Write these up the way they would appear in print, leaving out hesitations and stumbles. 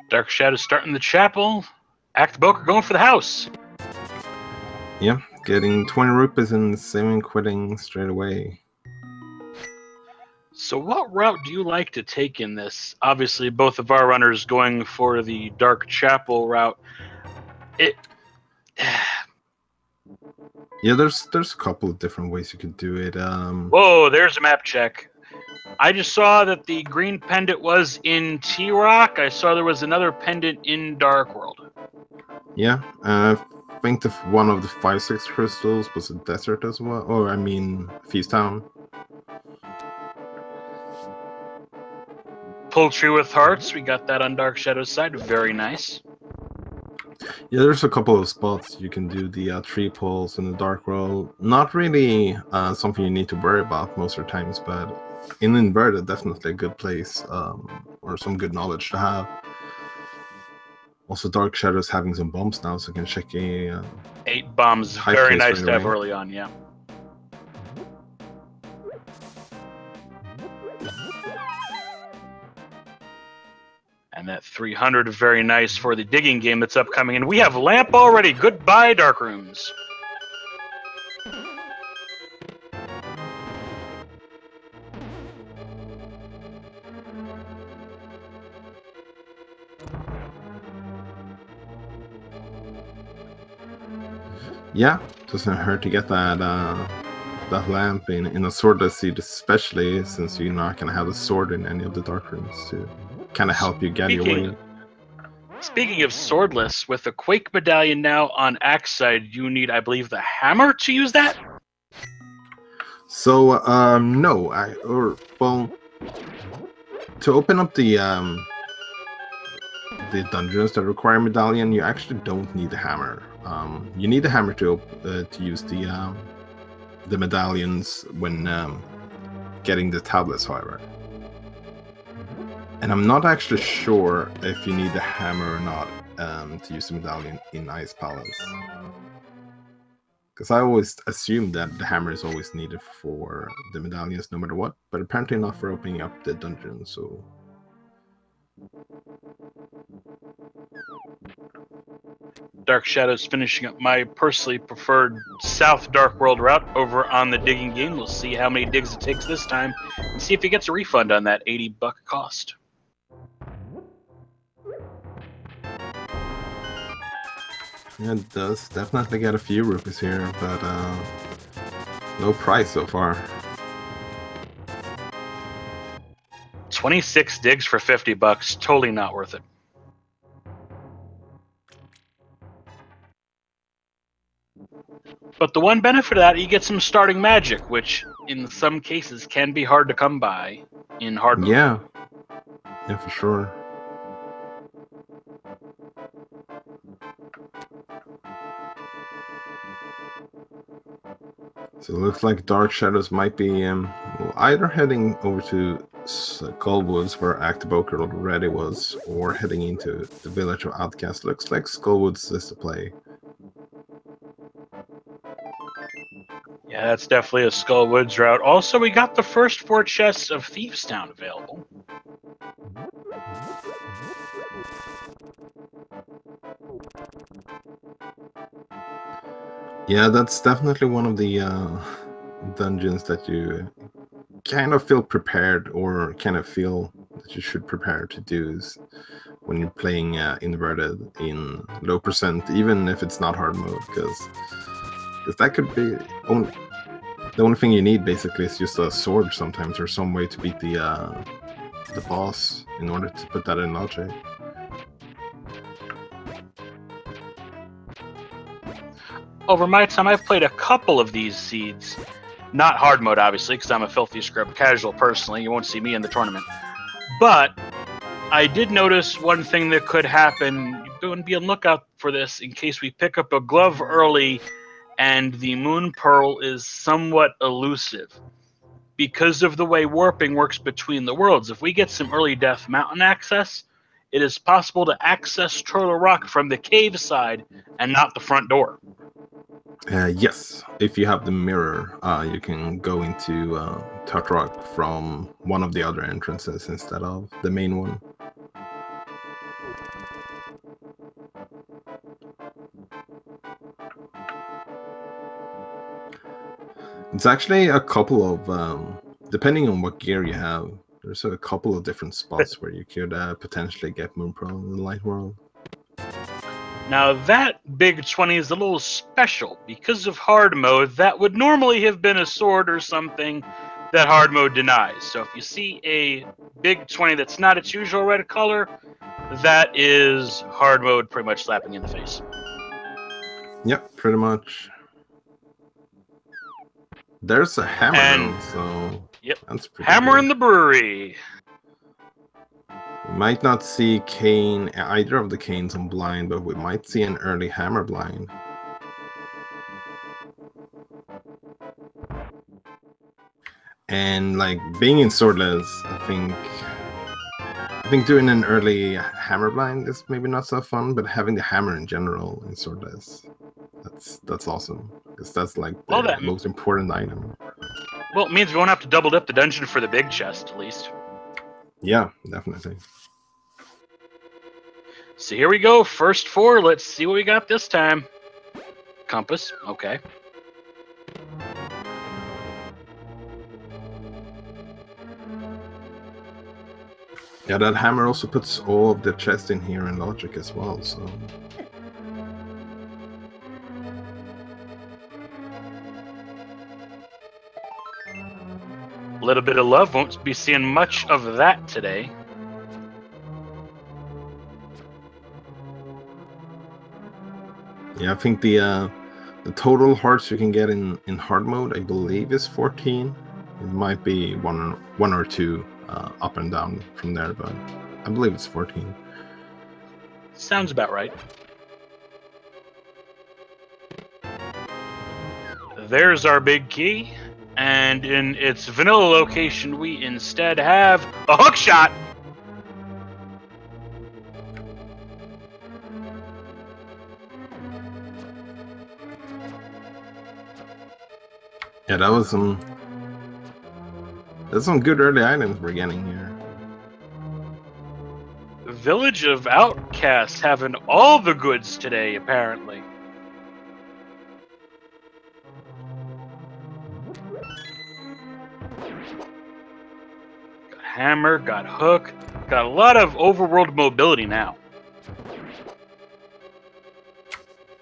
Dark Shadows starting the chapel. AcktheBoker going for the house. Yeah, getting 20 rupees and 7 quitting straight away. So what route do you like to take in this? Obviously, both of our runners going for the Dark Chapel route. Yeah, there's a couple of different ways you could do it. Whoa, there's a map check. I just saw that the green pendant was in T-Rock. I saw there was another pendant in Dark World. Yeah, I think one of the 5-6 crystals was a desert as well. Or, I mean, Feast Town. Poultry with Hearts, we got that on Dark Shadows side. Very nice. Yeah, there's a couple of spots you can do the tree pulls in the Dark World. Not really something you need to worry about most of the times, but in Inverted, definitely a good place or some good knowledge to have. Also, Dark Shadows having some bombs now, so you can check a 8 bombs, very nice to have early on, yeah. And that 300, very nice for the digging game that's upcoming. And we have Lamp already. Goodbye, Dark Rooms. Yeah, doesn't hurt to get that lamp in a swordless seed, especially since you're not gonna have a sword in any of the Dark Rooms to kind of help you get your way. Speaking of swordless, with the Quake medallion now on Axe side, you need, I believe, the hammer to use that? So, no, well, to open up the dungeons that require medallion, you actually don't need the hammer. You need the hammer to use the medallions when getting the tablets, however. And I'm not actually sure if you need the hammer or not to use the medallion in Ice Palace. Because I always assumed that the hammer is always needed for the medallions no matter what, but apparently not for opening up the dungeon, so... Dark Shadows finishing up my personally preferred South Dark World route over on the digging game. We'll see how many digs it takes this time and see if he gets a refund on that $80 cost. Yeah, it does definitely get a few rupees here, but no price so far. 26 digs for $50, totally not worth it. But the one benefit of that, you get some starting magic, which in some cases can be hard to come by in hard mode. Yeah, for sure. So it looks like Dark Shadows might be either heading over to Skullwoods, where AcktheBoker already was, or heading into the village of Outcast. Looks like Skullwoods is the play. Yeah, that's definitely a Skullwoods route. Also, we got the first 4 chests of Thieves Town available. Yeah, that's definitely one of the dungeons that you kind of feel prepared, or kind of feel that you should prepare to do, is when you're playing Inverted in low percent, even if it's not hard mode, because that could be the only thing you need basically is just a sword sometimes, or some way to beat the boss in order to put that in logic. Over my time, I've played a couple of these seeds. Not hard mode, obviously, because I'm a filthy scrub casual personally. You won't see me in the tournament. But I did notice one thing that could happen. You want to be on lookout for this in case we pick up a glove early and the Moon Pearl is somewhat elusive. Because of the way warping works between the worlds, if we get some early Death Mountain access, it is possible to access Turtle Rock from the cave side and not the front door. Yes, if you have the mirror, you can go into Turtle Rock from one of the other entrances instead of the main one. It's actually a couple of, depending on what gear you have, there's a couple of different spots where you could potentially get Moon Pearl in the Light World. Now that big 20 is a little special. Because of hard mode, that would normally have been a sword or something that hard mode denies. So if you see a big 20 that's not its usual red color, that is hard mode pretty much slapping you in the face. Yep, pretty much. There's a hammer though, so yep, that's pretty hammer good. in the brewery. We might not see Cane, either of the Canes on blind, but we might see an early hammer blind. And like being in swordless, I think doing an early hammer blind is maybe not so fun, but having the hammer in general in swordless, that's awesome, because that's like the most important item. Well, it means we won't have to double dip the dungeon for the big chest, at least. Yeah, definitely. So here we go, first 4. Let's see what we got this time. Compass, okay. Yeah, that hammer also puts all of the chest in here in logic as well, so... A little bit of love, won't be seeing much of that today. Yeah, I think the total hearts you can get in hard mode, I believe, is 14. It might be one or two up and down from there, but I believe it's 14. Sounds about right. There's our big key, and in its vanilla location, we instead have a hook shot. Yeah, that's some good early items we're getting here. Village of Outcasts having all the goods today, apparently. Got hammer, got hook, got a lot of overworld mobility now.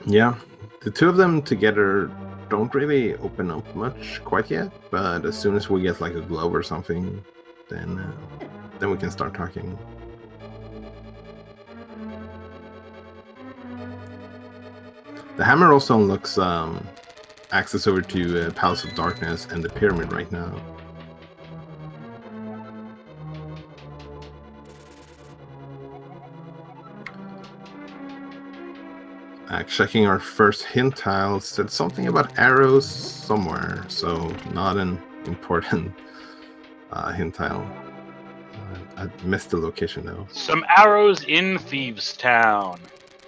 Yeah, the two of them together don't really open up much quite yet, but as soon as we get like a glove or something, then we can start talking. The hammer also unlocks access over to Palace of Darkness and the Pyramid right now. Checking our first hint tile said something about arrows somewhere, so not an important hint tile. I missed the location though. Some arrows in Thieves Town.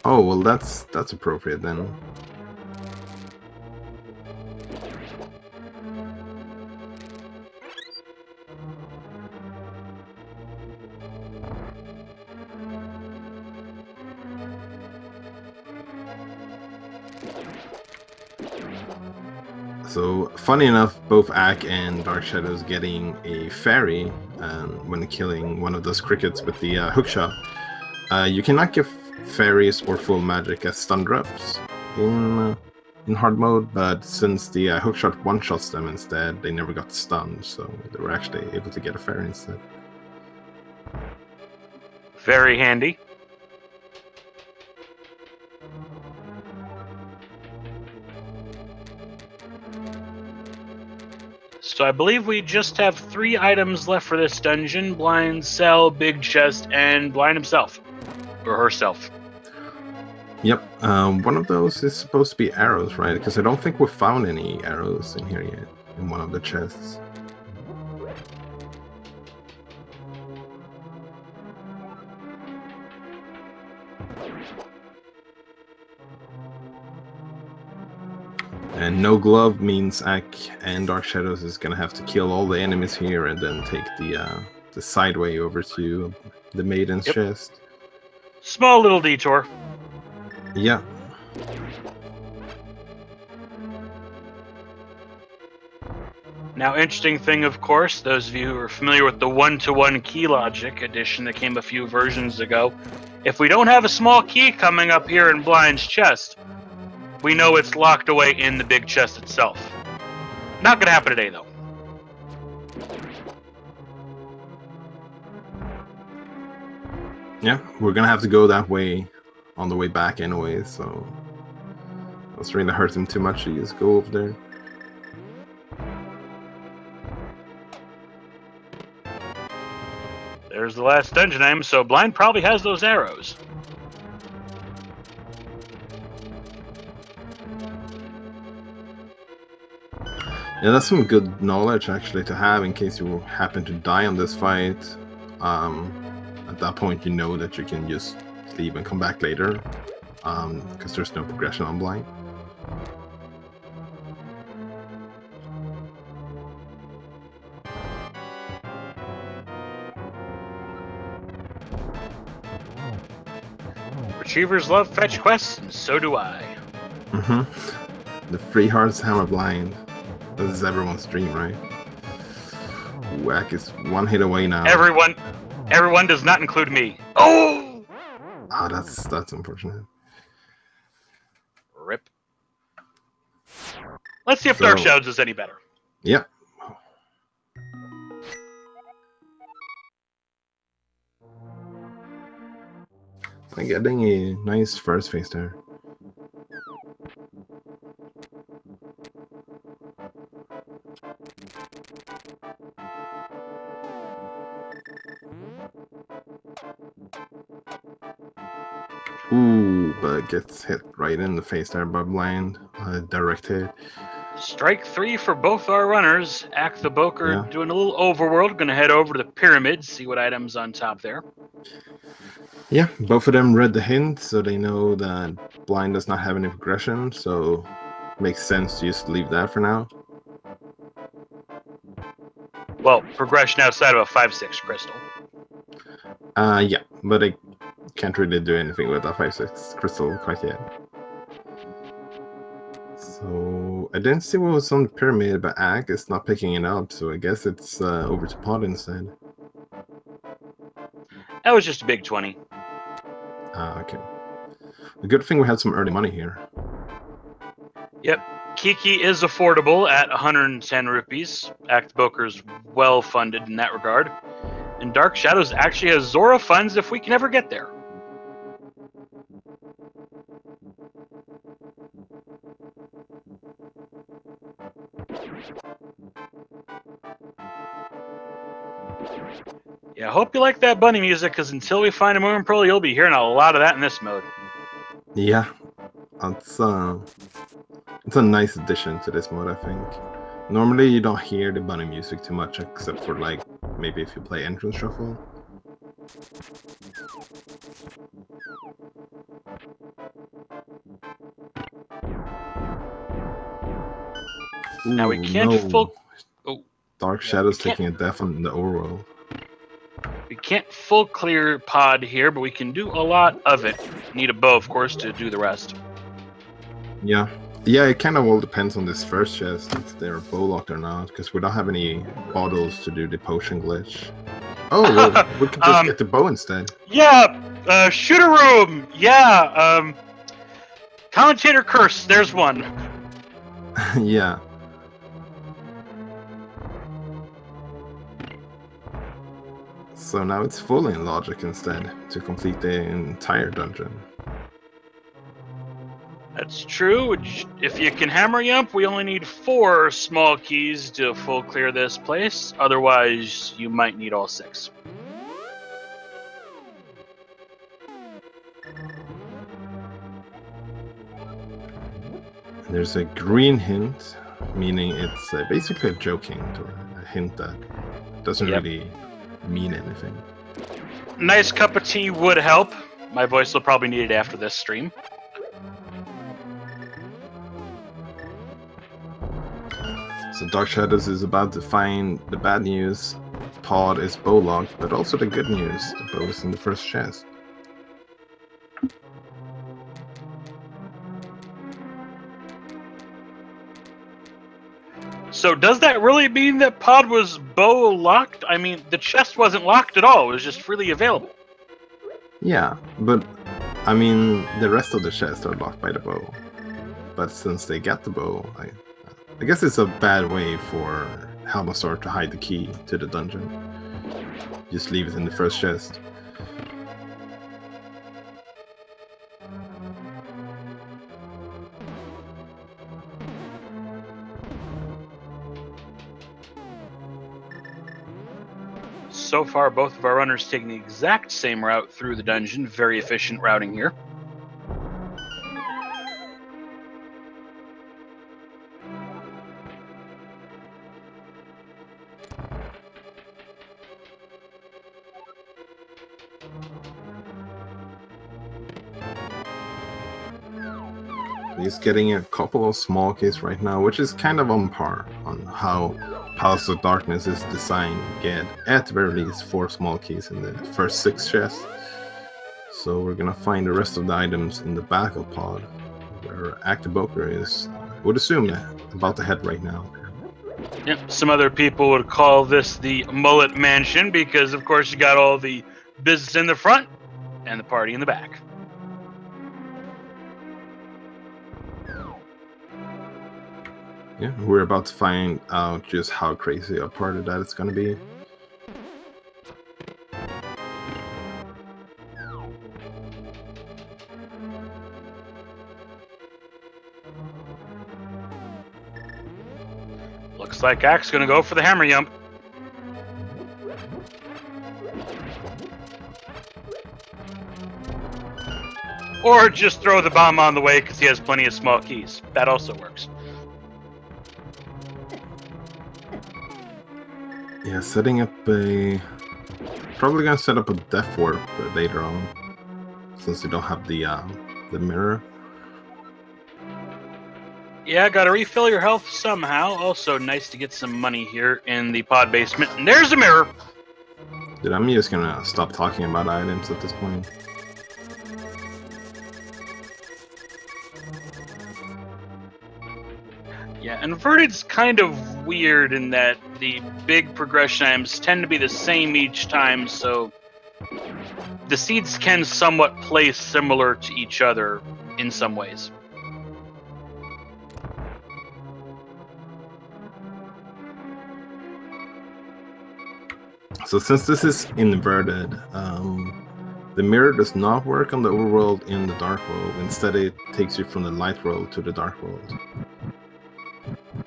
Oh well, that's appropriate then. So, funny enough, both Ack and DarkShadows getting a fairy when killing one of those crickets with the hookshot. You cannot give fairies or full magic as stun drops in hard mode, but since the hookshot one-shots them instead, they never got stunned, so they were actually able to get a fairy instead. Very handy. So I believe we just have 3 items left for this dungeon: Blind Cell, Big Chest, and Blind himself. Or herself. Yep, one of those is supposed to be arrows, right? Because I don't think we found any arrows in here yet, in one of the chests. And no glove means Ack and DarkShadows is gonna have to kill all the enemies here and then take the side way over to the Maiden's chest. Small little detour. Now, interesting thing, of course, those of you who are familiar with the one-to-one key logic edition that came a few versions ago, if we don't have a small key coming up here in Blind's chest, we know it's locked away in the big chest itself. Not gonna happen today, though. Yeah, we're gonna have to go that way on the way back anyway, so it's really hurt him too much to just go over there. There's the last dungeon item, so Blind probably has those arrows. Yeah, that's some good knowledge actually to have in case you happen to die on this fight. At that point, you know that you can just leave and come back later, because there's no progression on Blind. Retrievers love fetch quests, and so do I. The free hearts hammer Blind. This is everyone's dream, right? Whack is one hit away now. Everyone does not include me. Oh! Ah, that's unfortunate. Rip. Let's see if Dark Shadows is any better. Yep. I'm getting a nice first face there. Ooh, but gets hit right in the face there by Blind. Direct hit. Strike 3 for both our runners. AcktheBoker doing a little overworld. Gonna head over to the pyramid, see what items on top there. Yeah, both of them read the hint, so they know that Blind does not have any progression, so makes sense to just leave that for now. Well, progression outside of a 5/6 crystal. Yeah, but I can't really do anything with that 5/6 crystal quite yet. So I didn't see what was on the pyramid, but Ag is not picking it up, so I guess it's over to Pod instead. That was just a big 20. Okay. A good thing we had some early money here. Yep. Kiki is affordable at 110 rupees. AcktheBoker's well funded in that regard. And Dark Shadows actually has Zora funds if we can ever get there. Yeah, I hope you like that bunny music, because until we find a Moon Pearl, you'll be hearing a lot of that in this mode. Yeah, it's a nice addition to this mode, I think. Normally you don't hear the bunny music too much, except for like maybe if you play Entrance Shuffle. Ooh, now we can't full. Oh, Dark Shadows taking a death on the Overworld. We can't full clear Pod here, but we can do a lot of it. Need a bow, of course, to do the rest. Yeah. Yeah, it kind of all depends on this first chest, if they're bow locked or not, because we don't have any bottles to do the potion glitch. Oh, well, we could just get the bow instead. Yeah, shooter room. Yeah, commentator curse. There's one. Yeah. So now it's full in logic instead to complete the entire dungeon. That's true. If you can hammer yump, we only need 4 small keys to full clear this place. Otherwise, you might need all 6. There's a green hint, meaning it's basically a joke hint or a hint that doesn't really mean anything. Nice cup of tea would help. My voice will probably need it after this stream. So Dark Shadows is about to find the bad news. Pod is bow locked, but also the good news. The bow is in the first chest. So So does that really mean that pod was bow locked? I mean, the chest wasn't locked at all. It was just freely available. Yeah, but I mean, the rest of the chests are locked by the bow. But since they get the bow, I guess it's a bad way for Helmastar to hide the key to the dungeon. Just leave it in the first chest. So far, both of our runners taking the exact same route through the dungeon. Very efficient routing here. He's getting a couple of small keys right now, which is kind of on par on how Palace of Darkness is designed. Get at the very least 4 small keys in the first 6 chests. So we're gonna find the rest of the items in the back of pod, where AcktheBoker is, I would assume, about to head right now. Yep, some other people would call this the Mullet Mansion because, of course, you got all the business in the front and the party in the back. Yeah, we're about to find out just how crazy a party that it's gonna be. Looks like Ack's gonna go for the hammer yump. Or just throw the bomb on the way because he has plenty of small keys. That also works. Yeah, setting up a... Probably gonna set up a death warp later on, since you don't have the mirror. Yeah, gotta refill your health somehow. Also nice to get some money here in the pod basement. And there's a mirror! Dude, I'm just gonna stop talking about items at this point. Yeah, Inverted's kind of weird in that the big progression items tend to be the same each time, so the seeds can somewhat play similar to each other in some ways. So since this is inverted, the mirror does not work on the overworld in the dark world. Instead, it takes you from the light world to the dark world.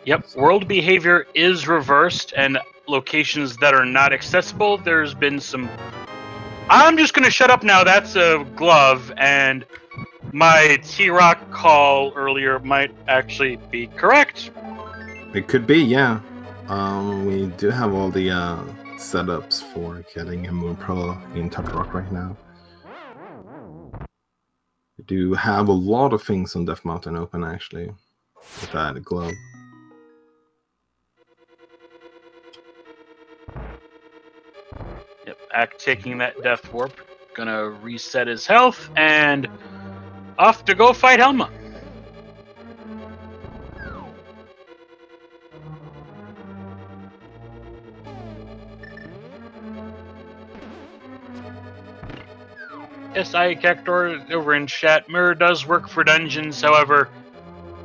Yep, world behavior is reversed, and locations that are not accessible, there's been some... I'm just going to shut up now, that's a glove, and my T-Rock call earlier might actually be correct. It could be, yeah. We do have all the setups for getting a Moon Pearl in Tucker Rock right now. We do have a lot of things on Death Mountain open, actually, with that glove. Yep, Ack taking that death warp. Gonna reset his health, and off to go fight Helma. Yes, Hector over in chat. Mirror does work for dungeons, however,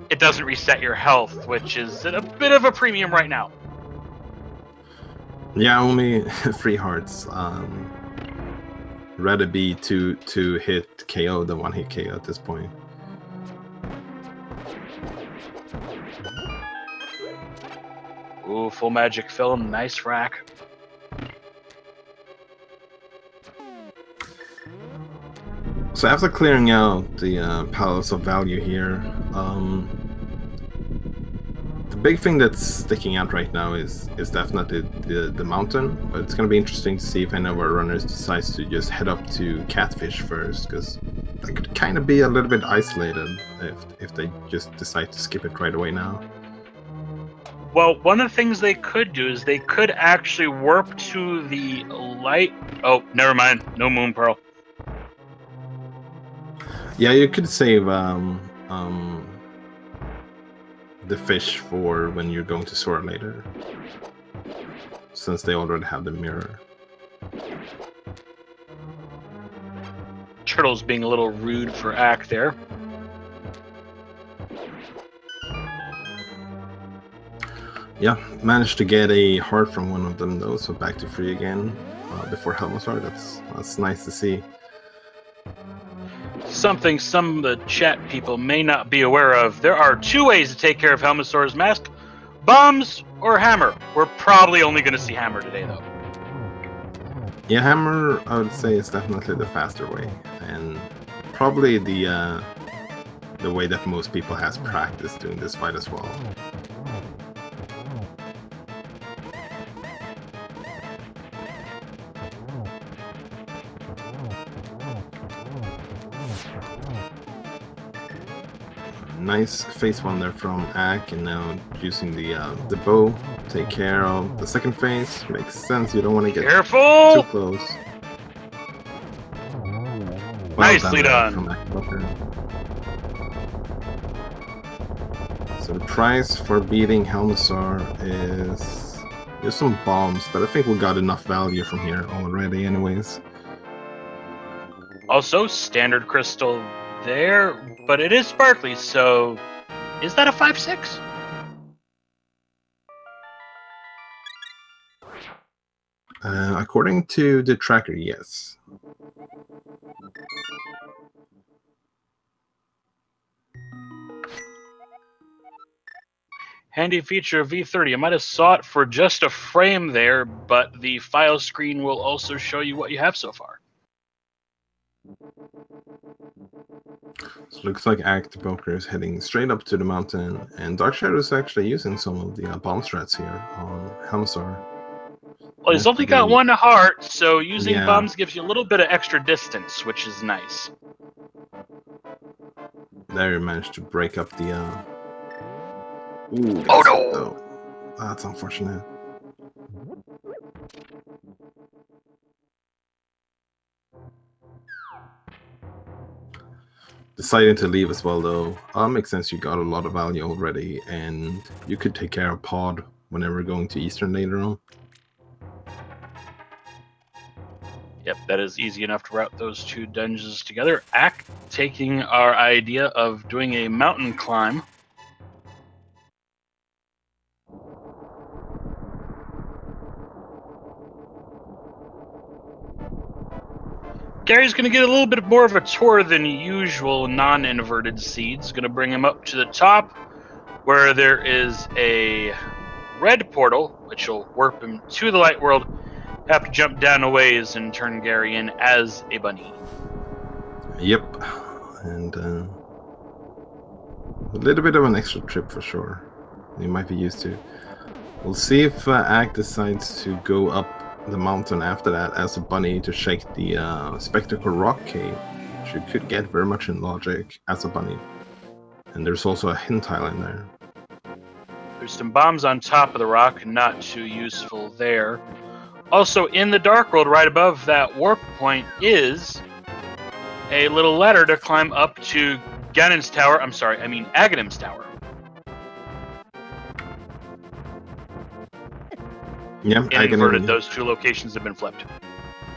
it doesn't reset your health, which is at a bit of a premium right now. Yeah, only 3 hearts. Rather be to hit KO than 1-hit KO at this point. Ooh, full magic film, nice rack. So after clearing out the Palace of Value here, the big thing that's sticking out right now is definitely the mountain, but it's going to be interesting to see if any of our runners decides to just head up to Catfish first, because they could kind of be a little bit isolated if they just decide to skip it right away now. Well, one of the things they could do is they could actually warp to the light... Oh, never mind. No Moon Pearl. Yeah, you could save the fish for when you're going to soar later, since they already have the mirror. Turtle's being a little rude for Ack there. Yeah, managed to get a heart from one of them though, so back to free again before Helmsar. That's nice to see. Something some of the chat people may not be aware of. There are two ways to take care of Helmasaur's mask. Bombs or hammer. We're probably only going to see hammer today, though. Yeah, hammer, I would say, is definitely the faster way. And probably the way that most people has practiced doing this fight as well. Nice phase one there from Ack, and now using the bow to take care of the second phase. Makes sense, you don't want to get careful! Too close. Well Nicely done. From AcktheBoker. So the price for beating Helmsar is just some bombs, but I think we got enough value from here already anyways. Also, standard crystal there, but it is sparkly, so is that a 5/6? According to the tracker, yes. Handy feature of V30. I might have saw it for just a frame there, but the file screen will also show you what you have so far. So it looks like AcktheBoker is heading straight up to the mountain, and DarkShadows is actually using some of the bomb strats here on Helmsar. Well, he's only got one heart, so using bombs gives you a little bit of extra distance, which is nice. There you managed to break up the... Ooh, oh no! That's unfortunate. Deciding to leave as well though, makes sense. You got a lot of value already, and you could take care of Pod whenever going to Eastern later on. Yep, that is easy enough to route those two dungeons together. Ack taking our idea of doing a mountain climb. Gary's going to get a little bit more of a tour than usual non-inverted seeds. Going to bring him up to the top where there is a red portal, which will warp him to the light world. Have to jump down a ways and turn Gary in as a bunny. Yep, and a little bit of an extra trip for sure. You might be used to. We'll see if Ack decides to go up the mountain after that as a bunny to shake the Spectacle Rock Cave, which you could get very much in logic as a bunny. And there's also a hint tile in there. There's some bombs on top of the rock, not too useful there. Also, in the Dark World, right above that warp point, is a little ladder to climb up to Ganon's tower. I'm sorry, I mean Aghanim's tower. Yeah, inverted. Those two locations have been flipped.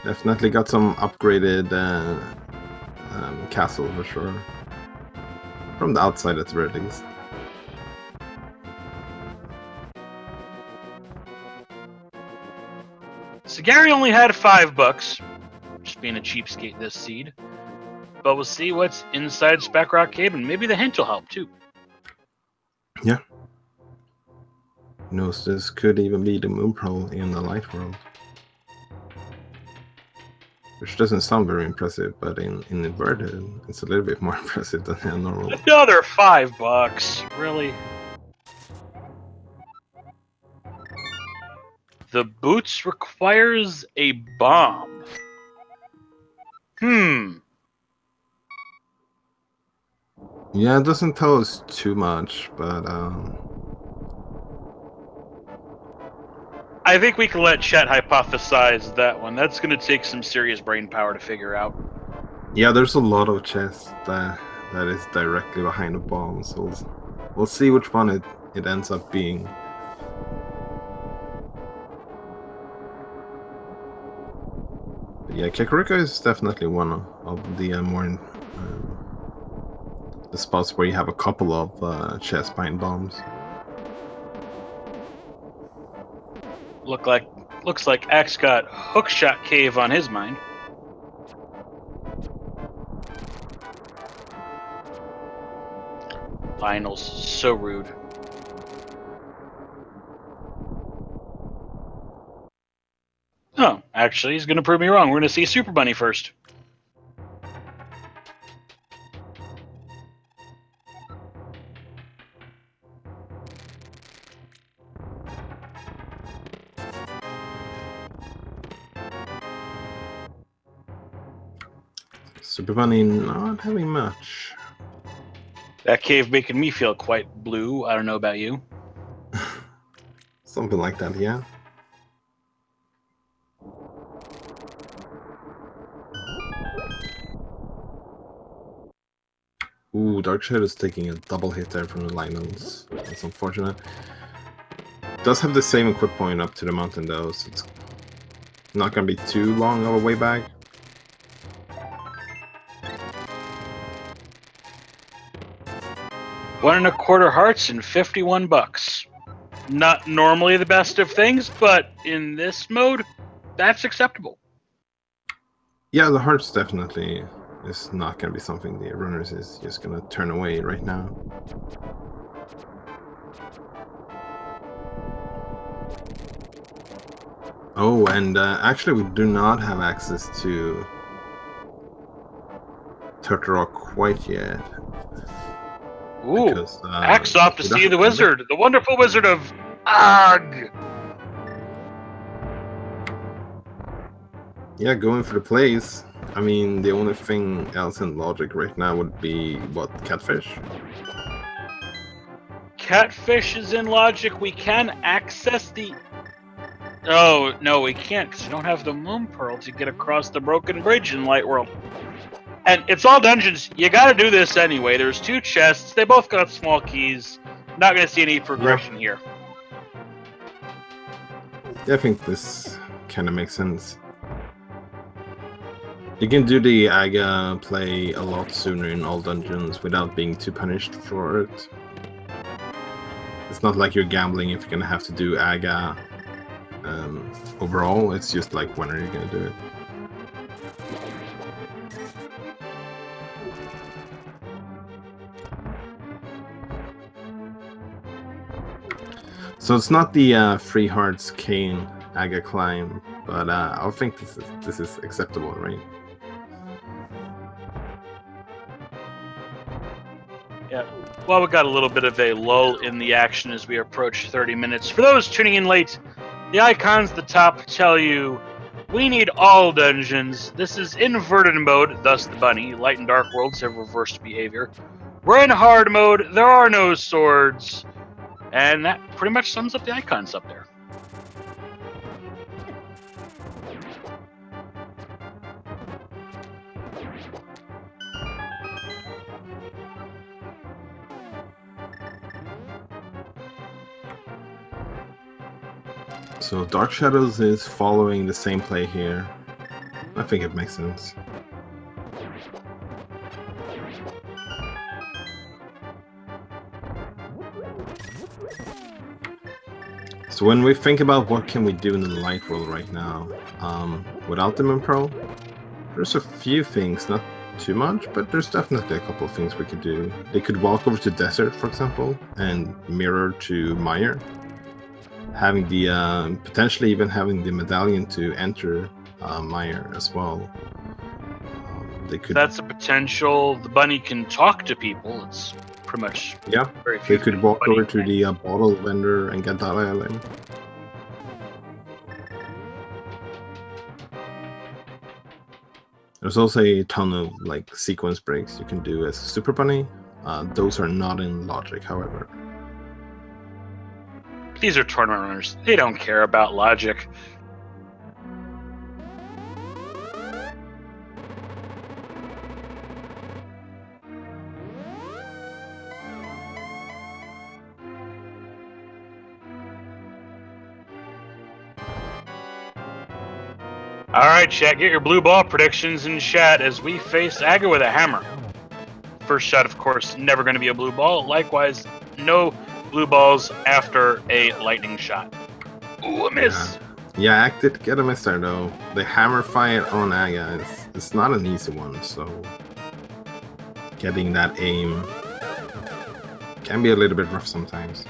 Definitely got some upgraded castle for sure. From the outside, at the very least. So Gary only had $5, just being a cheapskate this seed. But we'll see what's inside Spec Rock Cave, and maybe the hint will help too. Yeah. Knows this could even be the moon pearl in the light world. Which doesn't sound very impressive, but in inverted, it's a little bit more impressive than a normal. Another $5, really? The boots requires a bomb. Yeah, it doesn't tell us too much, but I think we can let Chet hypothesize that one. That's going to take some serious brain power to figure out. Yeah, there's a lot of chests that is directly behind the bomb, so we'll see which one it it ends up being. But yeah, Kakariko is definitely one of the more the spots where you have a couple of chest bind bombs. Looks like Axe got Hookshot Cave on his mind. Finals, so rude. Oh, actually, he's gonna prove me wrong. We're gonna see Super Bunny first. Super Bunny not having much. That cave making me feel quite blue. I don't know about you. Something like that, yeah. Ooh, DarkShadows taking a double hit there from the Lionels. That's unfortunate. Does have the same equip point up to the mountain though, so it's not gonna be too long of a way back. $1.25 hearts and $51. Not normally the best of things, but in this mode, that's acceptable. Yeah, the hearts definitely is not going to be something the runners is just going to turn away right now. Oh, and actually we do not have access to Turtle Rock quite yet. Ooh, because, Axe off to see the wizard, the wonderful wizard of Agrah. Yeah, going for the plays. I mean, the only thing else in logic right now would be, what, Catfish? Catfish is in logic. We can access the... Oh, no, we can't, because we don't have the Moon Pearl to get across the broken bridge in Light World. And it's all dungeons. You gotta do this anyway. There's 2 chests. They both got small keys. Not gonna see any progression here. Yeah, I think this kind of makes sense. You can do the Agrah play a lot sooner in all dungeons without being too punished for it. It's not like you're gambling if you're gonna have to do Agrah overall. It's just like, when are you gonna do it? So it's not the Free Hearts Cane Agrah climb, but I think this is acceptable, right? Yeah. Well, we got a little bit of a lull in the action as we approach 30 minutes. For those tuning in late, the icons at the top tell you we need all dungeons. This is inverted mode, thus the bunny. Light and dark worlds have reversed behavior. We're in hard mode. There are no swords. And that pretty much sums up the icons up there. So DarkShadows is following the same play here. I think it makes sense. So when we think about what can we do in the light world right now, without the Moon Pearl, there's a few things, not too much, but there's definitely a couple of things we could do. They could walk over to Desert, for example, and mirror to Mire. Having the potentially even having the medallion to enter Mire as well. They could. That's a potential. The bunny can talk to people. It's pretty much. Yeah. Very they could walk over to can. the bottle vendor and get that island. There's also a ton of like sequence breaks you can do as Super Bunny. Those are not in logic, however. These are tournament runners. They don't care about logic. All right, chat, get your blue ball predictions in chat as we face Agrah with a hammer. First shot, of course, never going to be a blue ball. Likewise, no blue balls after a lightning shot. Ooh, a miss. Yeah, Ack did get a miss there, though. The hammer fight on Agrah is not an easy one, so getting that aim can be a little bit rough sometimes.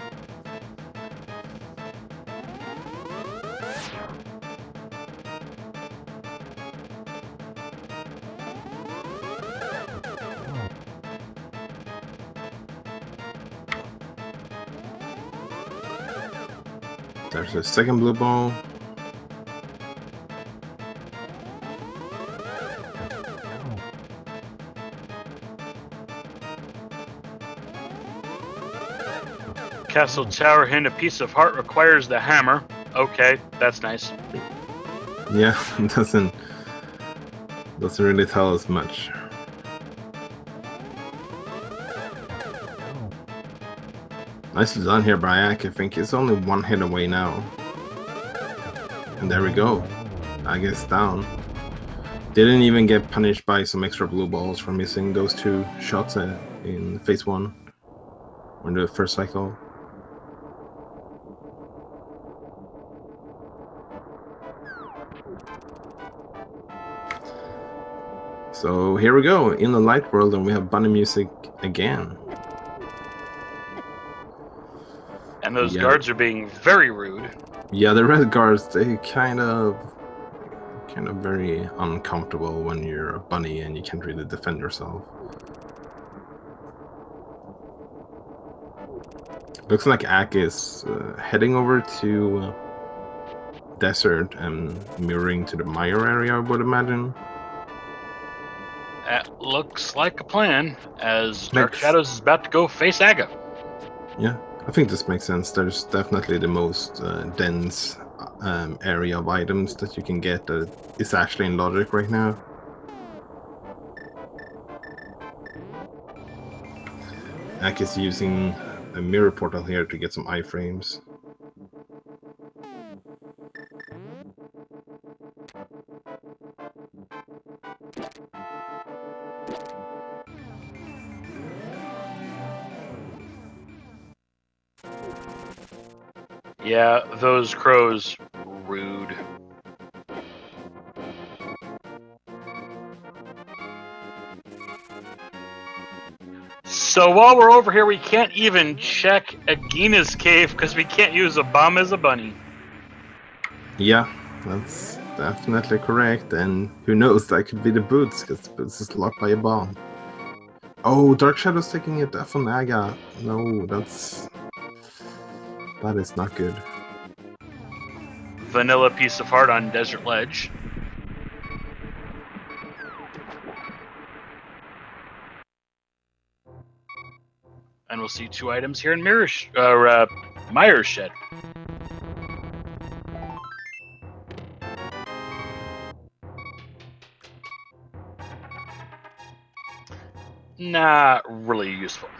There's a second blue ball. Castle Tower hint, a piece of heart requires the hammer. Okay, that's nice. Yeah, it doesn't really tell us much. Nicely done here by Ack. I think it's only one hit away now. And there we go. Agrah's down. Didn't even get punished by some extra blue balls for missing those two shots in phase 1 on the first cycle. So here we go in the light world, and we have bunny music again. And those guards are being very rude. Yeah, the red guards, they kind of very uncomfortable when you're a bunny and you can't really defend yourself. Looks like Ack is heading over to desert and mirroring to the Mire area, I would imagine. That looks like a plan, as DarkShadows is about to go face Agrah. Yeah, I think this makes sense. There's definitely the most dense area of items that you can get that is actually in logic right now. Ack is using a mirror portal here to get some iframes. Yeah, those crows, rude. So while we're over here, we can't even check Agina's cave because we can't use a bomb as a bunny. Yeah, that's definitely correct. And who knows, that could be the boots, because the boots is locked by a bomb. Oh, DarkShadow's taking a death on Agrah. No, that is not good. Vanilla piece of heart on Desert Ledge. And we'll see 2 items here in Mire's shed. Not really useful.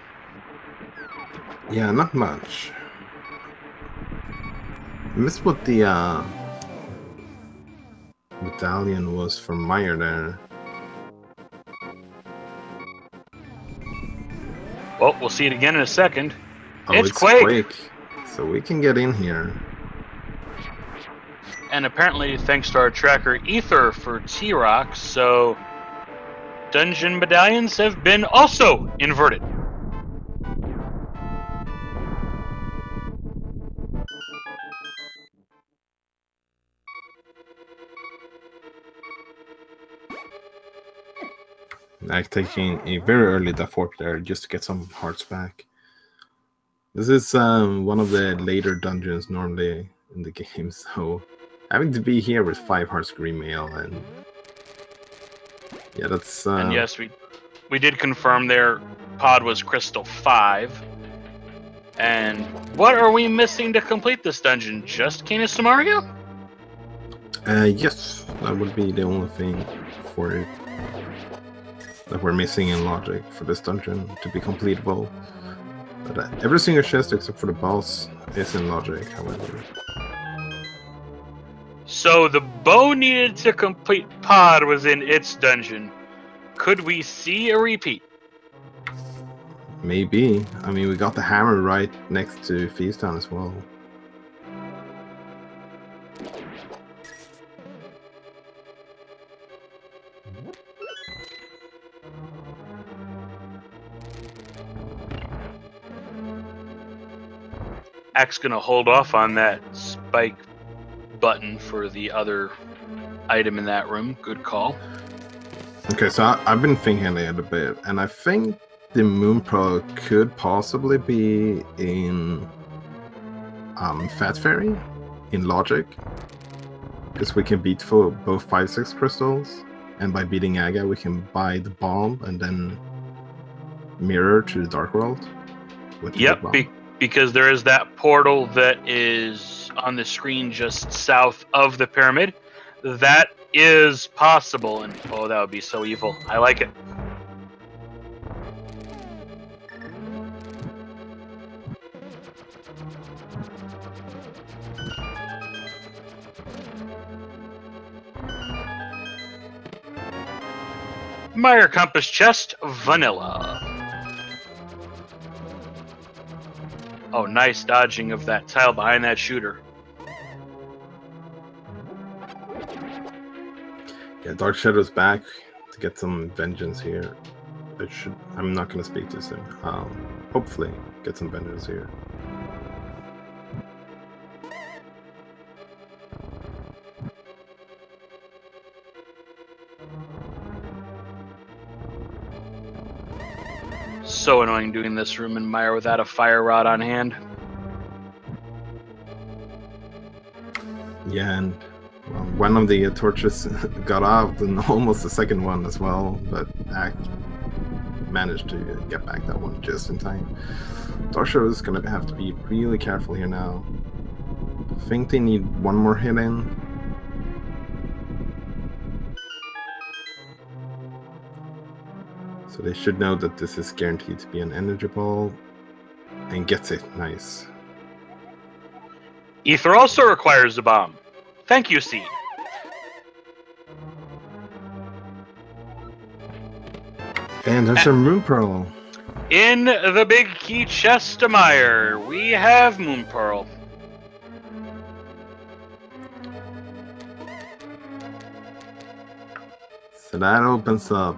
Yeah, not much. I missed what the medallion was from Mire there. Well, we'll see it again in a second. Oh, it's Quake! So we can get in here. And apparently, thanks to our tracker Ether for T-Rock, so dungeon medallions have been also inverted. Like taking a very early death warp there just to get some hearts back. This is one of the later dungeons normally in the game, so having to be here with 5 hearts green mail, and yeah, that's and yes, we did confirm their pod was Crystal 5. And what are we missing to complete this dungeon? Just Canis Mario? Yes, that would be the only thing for it that we're missing in logic for this dungeon to be completable. But every single chest except for the boss is in logic, however. So the bow needed to complete pod was in its dungeon. Could we see a repeat? Maybe. I mean, we got the hammer right next to Feastown as well. Ack's gonna hold off on that spike button for the other item in that room. Good call. Okay, so I've been thinking a little bit, and I think the Moon Pearl could possibly be in Fat Fairy, in Logic, because we can beat for both 5-6 crystals, and by beating Agrah we can buy the bomb and then mirror to the Dark World. With the Yep, bomb. because there is that portal that is on the screen just south of the pyramid. That is possible, and oh, that would be so evil. I like it. Mire Compass Chest, vanilla. Oh, nice dodging of that tile behind that shooter. Yeah, Dark Shadow's back to get some vengeance here. I'm not gonna speak too soon. Hopefully get some vengeance here. So annoying doing this room in Mire without a fire rod on hand. Yeah, and well, one of the torches got out, and almost the second one as well, but Ack managed to get back that one just in time. Darsha is gonna have to be really careful here now. I think they need one more hit in. So they should know that this is guaranteed to be an energy ball, and gets it. Nice. Ether also requires a bomb. Thank you, Seed. And there's a Moon Pearl. In the big key chest of Mire, we have Moon Pearl. So that opens up,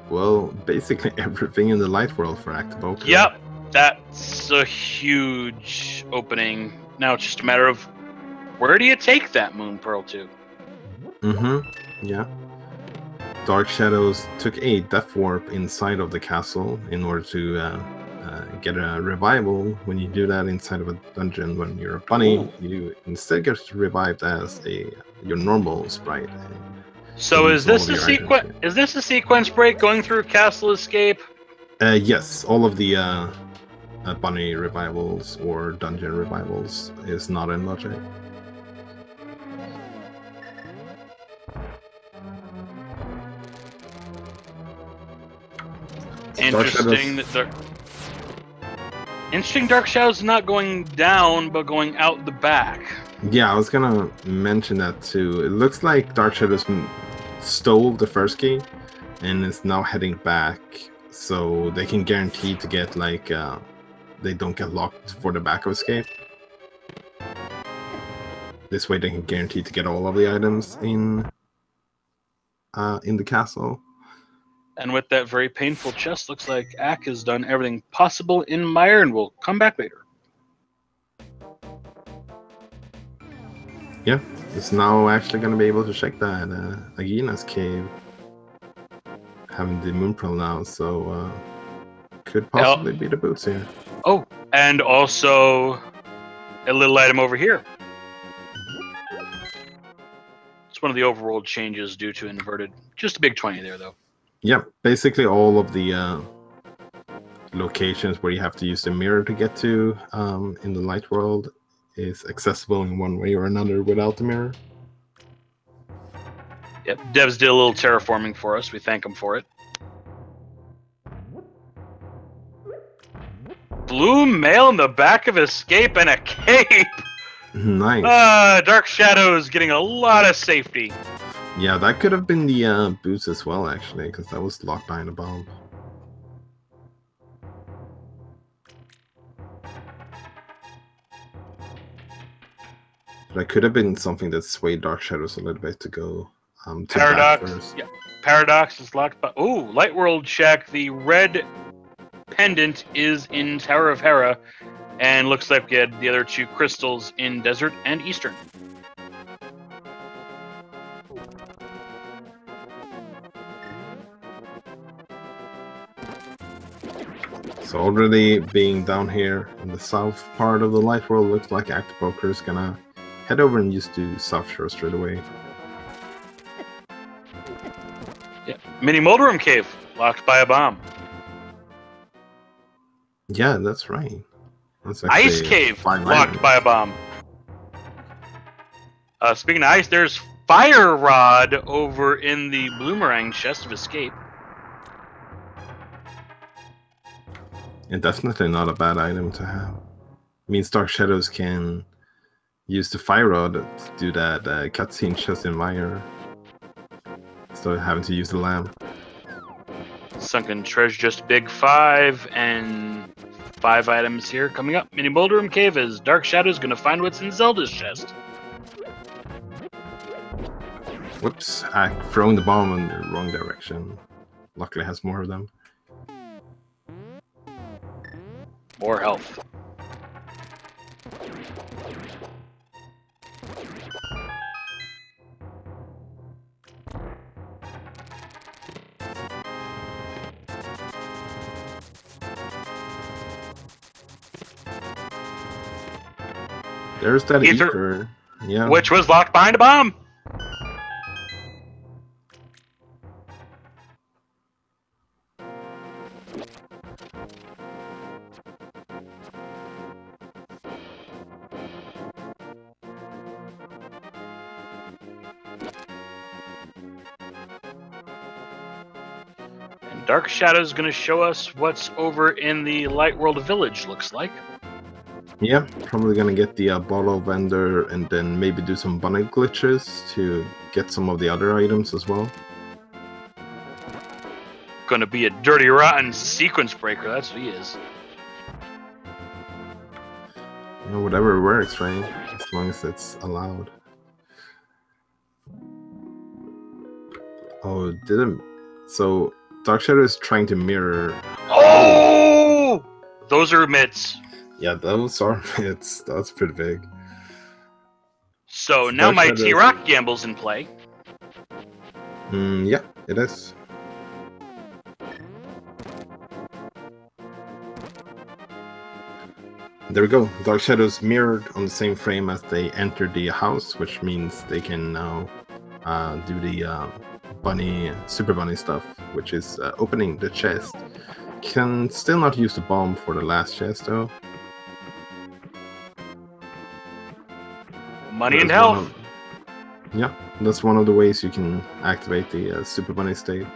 well, basically everything in the light world for AcktheBoker. Yep, that's a huge opening. Now it's just a matter of where do you take that Moon Pearl to? Mm-hmm. Yeah. Dark Shadows took a death warp inside of the castle in order to get a revival. When you do that inside of a dungeon, when you're a bunny, you instead get revived as your normal sprite. So is this a sequence? Is this a sequence break going through Castle Escape? Yes, all of the bunny revivals or dungeon revivals is not in Logic. Interesting that interesting. Dark Shadows not going down, but going out the back. Yeah, I was gonna mention that too. It looks like Dark Shadows stole the first key and is now heading back, so they can guarantee to get like they don't get locked for the back of escape. This way, they can guarantee to get all of the items in the castle. And with that very painful chest, looks like Ack has done everything possible in Mire and will come back later. Yeah, it's now actually going to be able to check that Agina's cave. Having the Moon Pearl now, so could possibly be the boots here. Oh, and also a little item over here. It's one of the overworld changes due to inverted. Just a big 20 there, though. Yep, basically all of the locations where you have to use the mirror to get to in the light world is accessible in one way or another without the mirror. Yep, Devs did a little terraforming for us. We thank them for it. Blue mail in the back of Escape and a cape! Nice. Dark Shadows getting a lot of safety. Yeah, that could have been the boots as well, actually, because that was locked behind a bomb. That could have been something that swayed Dark Shadows a little bit to go to Paradox. back first. Yeah. Paradox is locked by. Ooh, Light World check. The red pendant is in Tower of Hera, and looks like we had the other two crystals in Desert and Eastern. So already being down here in the south part of the Light World, looks like AcktheBoker is gonna head over and just do South Shore straight away. Yeah. Mini Mulderum Cave locked by a bomb. Yeah, that's right. That's Ice Cave locked by a bomb. Speaking of ice, there's Fire Rod over in the Bloomerang chest of escape. And definitely not a bad item to have. It means Dark Shadows can use the Fire Rod to do that cutscene chest in Mire, instead of having to use the lamp. Sunken Treasure, just big 5, and 5 items here coming up. Mini Mulderum Cave is Dark Shadows gonna find what's in Zelda's chest. Whoops, I throwing the bomb in the wrong direction. Luckily has more of them. More health. There's that ether. Yeah. Which was locked behind a bomb. And Dark Shadows is going to show us what's over in the Light World Village, looks like. Yeah, probably gonna get the bottle vendor and then maybe do some bunny glitches to get some of the other items as well. Gonna be a dirty, rotten sequence breaker, that's what he is. You know, whatever works, right? As long as it's allowed. Oh, didn't... So, Dark Shadow is trying to mirror... Oh! Those are mitts. Yeah, those are mitts. That's pretty big. So now my T-Rock gamble's in play. Yeah, it is. There we go. Dark Shadows mirrored on the same frame as they entered the house, which means they can now do the bunny, super bunny stuff, which is opening the chest. Can still not use the bomb for the last chest though. Money and health. Yeah, that's one of the ways you can activate the super bunny state.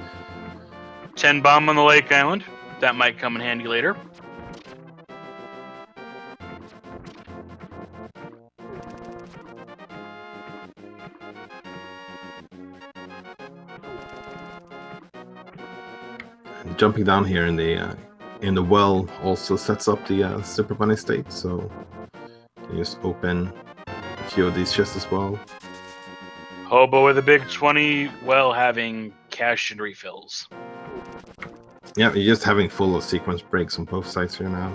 10 bomb on the Lake Island. That might come in handy later. Jumping down here in the well also sets up the super bunny state, so you can just open a few of these chests as well. Hobo with a big 20, well, having cash and refills. Yeah, you're just having full of sequence breaks on both sides here now.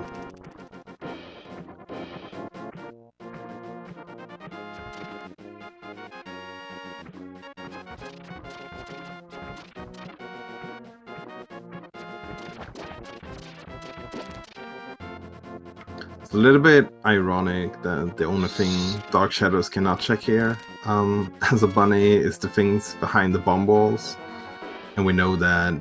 It's a little bit ironic that the only thing Dark Shadows cannot check here as a bunny is the things behind the bomb balls. And we know that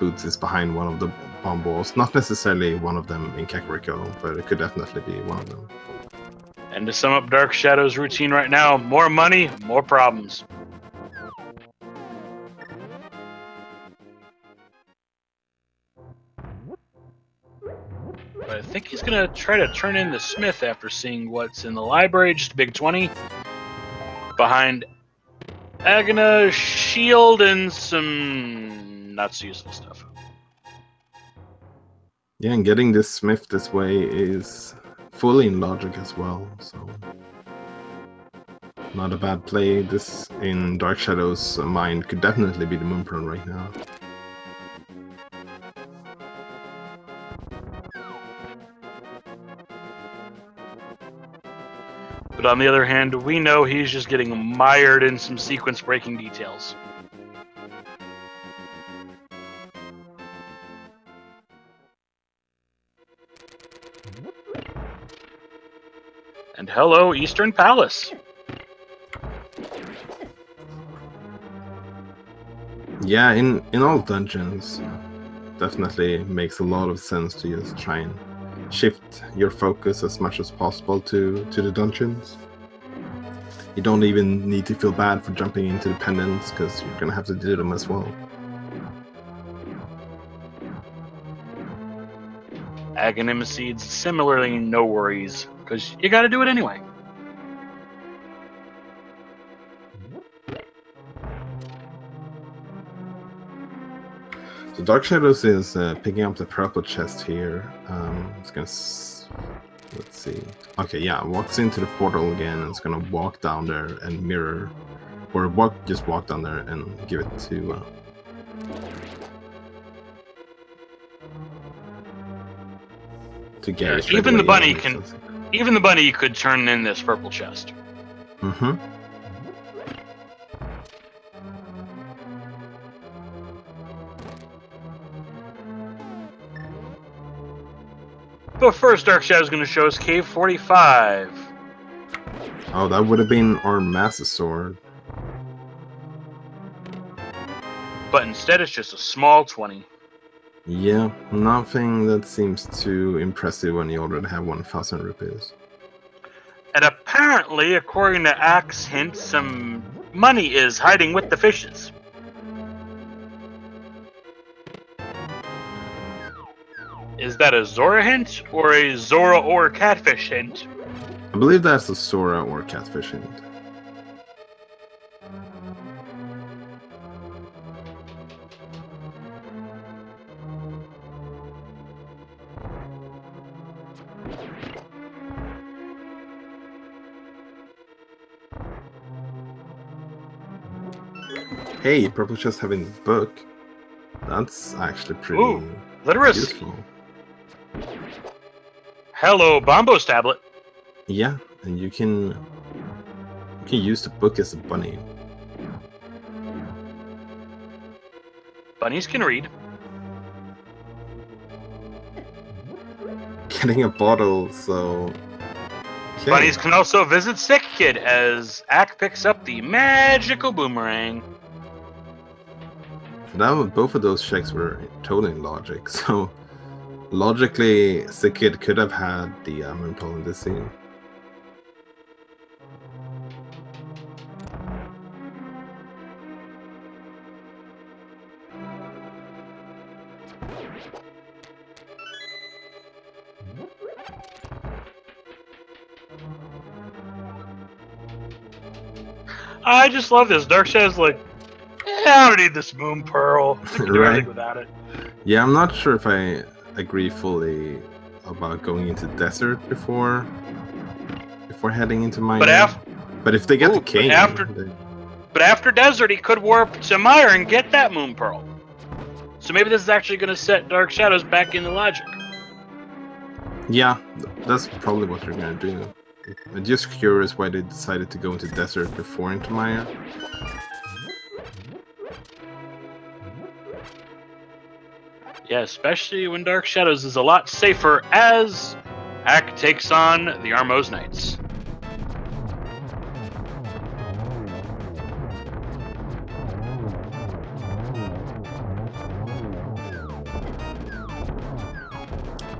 Boots is behind one of the bomb balls. Not necessarily one of them in Kakariko, but it could definitely be one of them. And to sum up Dark Shadows' routine right now, more money, more problems. But I think he's going to try to turn in the Smith after seeing what's in the library. Just a big 20. Behind Agrah, shield, and some not so useful stuff. Yeah, and getting this Smith this way is fully in logic as well, so not a bad play. This in Dark Shadows' mind could definitely be the Moon Pearl right now. But on the other hand, we know he's just getting mired in some sequence-breaking details. And hello, Eastern Palace. Yeah, in all dungeons, definitely makes a lot of sense to just try and shift your focus as much as possible to the dungeons. You don't even need to feel bad for jumping into the pendants, because you're gonna have to do them as well. Aghanim Seeds, similarly, no worries, because you gotta do it anyway. So Dark Shadows is picking up the purple chest here. It's gonna, let's see. Okay, yeah, walks into the portal again, and it's gonna walk down there and mirror, or just walk down there and give it to. To get yeah, even the bunny can, even the bunny could turn in this purple chest. Mm-hmm. But first, Dark Shadow is going to show us Cave 45. Oh, that would have been our Master Sword. But instead, it's just a small 20. Yeah, nothing that seems too impressive when you already have 1,000 rupees. And apparently, according to Axe hint, some money is hiding with the fishes. Is that a Zora hint, or a Zora or Catfish hint? I believe that's a Zora or Catfish hint. Hey, purple chest having the book. That's actually pretty literacy. useful. Hello, Bombo's tablet. Yeah, and you can use the book as a bunny. Bunnies can read. Getting a bottle, so... Okay. Bunnies can also visit Sick Kid as Ack picks up the magical boomerang. Both of those checks were totally in logic, so logically, Sick Kid could have had the Moon Pearl in this scene. I just love this. Dark Shadow's like, I don't need this Moon Pearl. I can do everything without it. Yeah, I'm not sure if I agree fully about going into desert before heading into Mire. But if they get the king... But after desert, he could warp to Mire and get that Moon Pearl. So maybe this is actually going to set Dark Shadows back into logic. Yeah, that's probably what they're going to do. I'm just curious why they decided to go into desert before into Mire. Yeah, especially when Dark Shadows is a lot safer as Ack takes on the Armos Knights.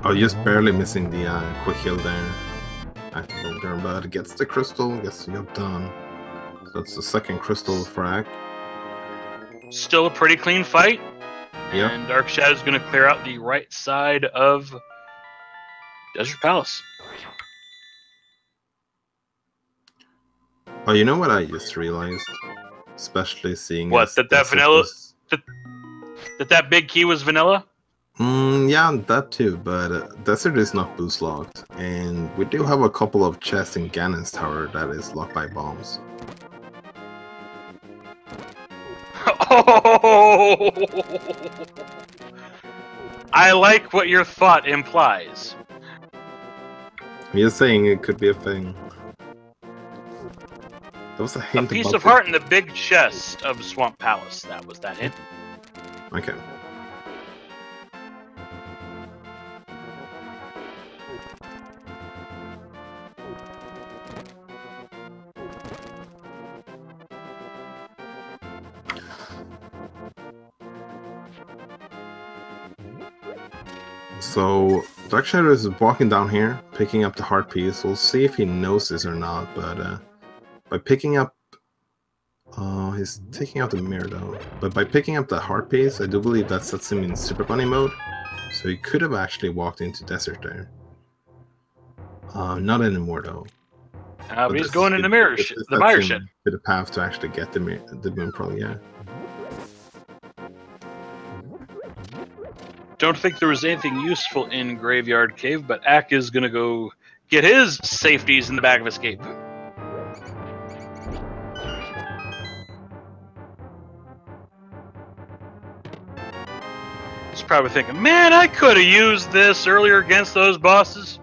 Oh, just barely missing the quick heal there. AcktheBoker, but gets the crystal, gets the job done. So that's the second crystal for Ack. Still a pretty clean fight. Yep. And Dark Shadow's going to clear out the right side of Desert Palace. Oh, you know what I just realized? Especially seeing What, as that Desert vanilla... was... That big key was vanilla? Yeah, that too, but Desert is not boost locked, and we do have a couple of chests in Ganon's tower that is locked by bombs. Oh! I like what your thought implies. I'm just saying it could be a thing. There was a hint. A piece of heart in the big chest of Swamp Palace. That was that hint. Okay. So DarkShadows is walking down here, picking up the heart piece. We'll see if he knows this or not, but by picking up... he's taking out the mirror though. But by picking up the heart piece, I do believe that sets him in Super Bunny mode. So he could have actually walked into Desert there. Not anymore though. But he's going in the Mire shit. The Mire shit. To the path to actually get the moon pearl, yeah. Don't think there was anything useful in Graveyard Cave, but Ack is gonna go get his safeties in the back of his cape. He's probably thinking, man, I could have used this earlier against those bosses.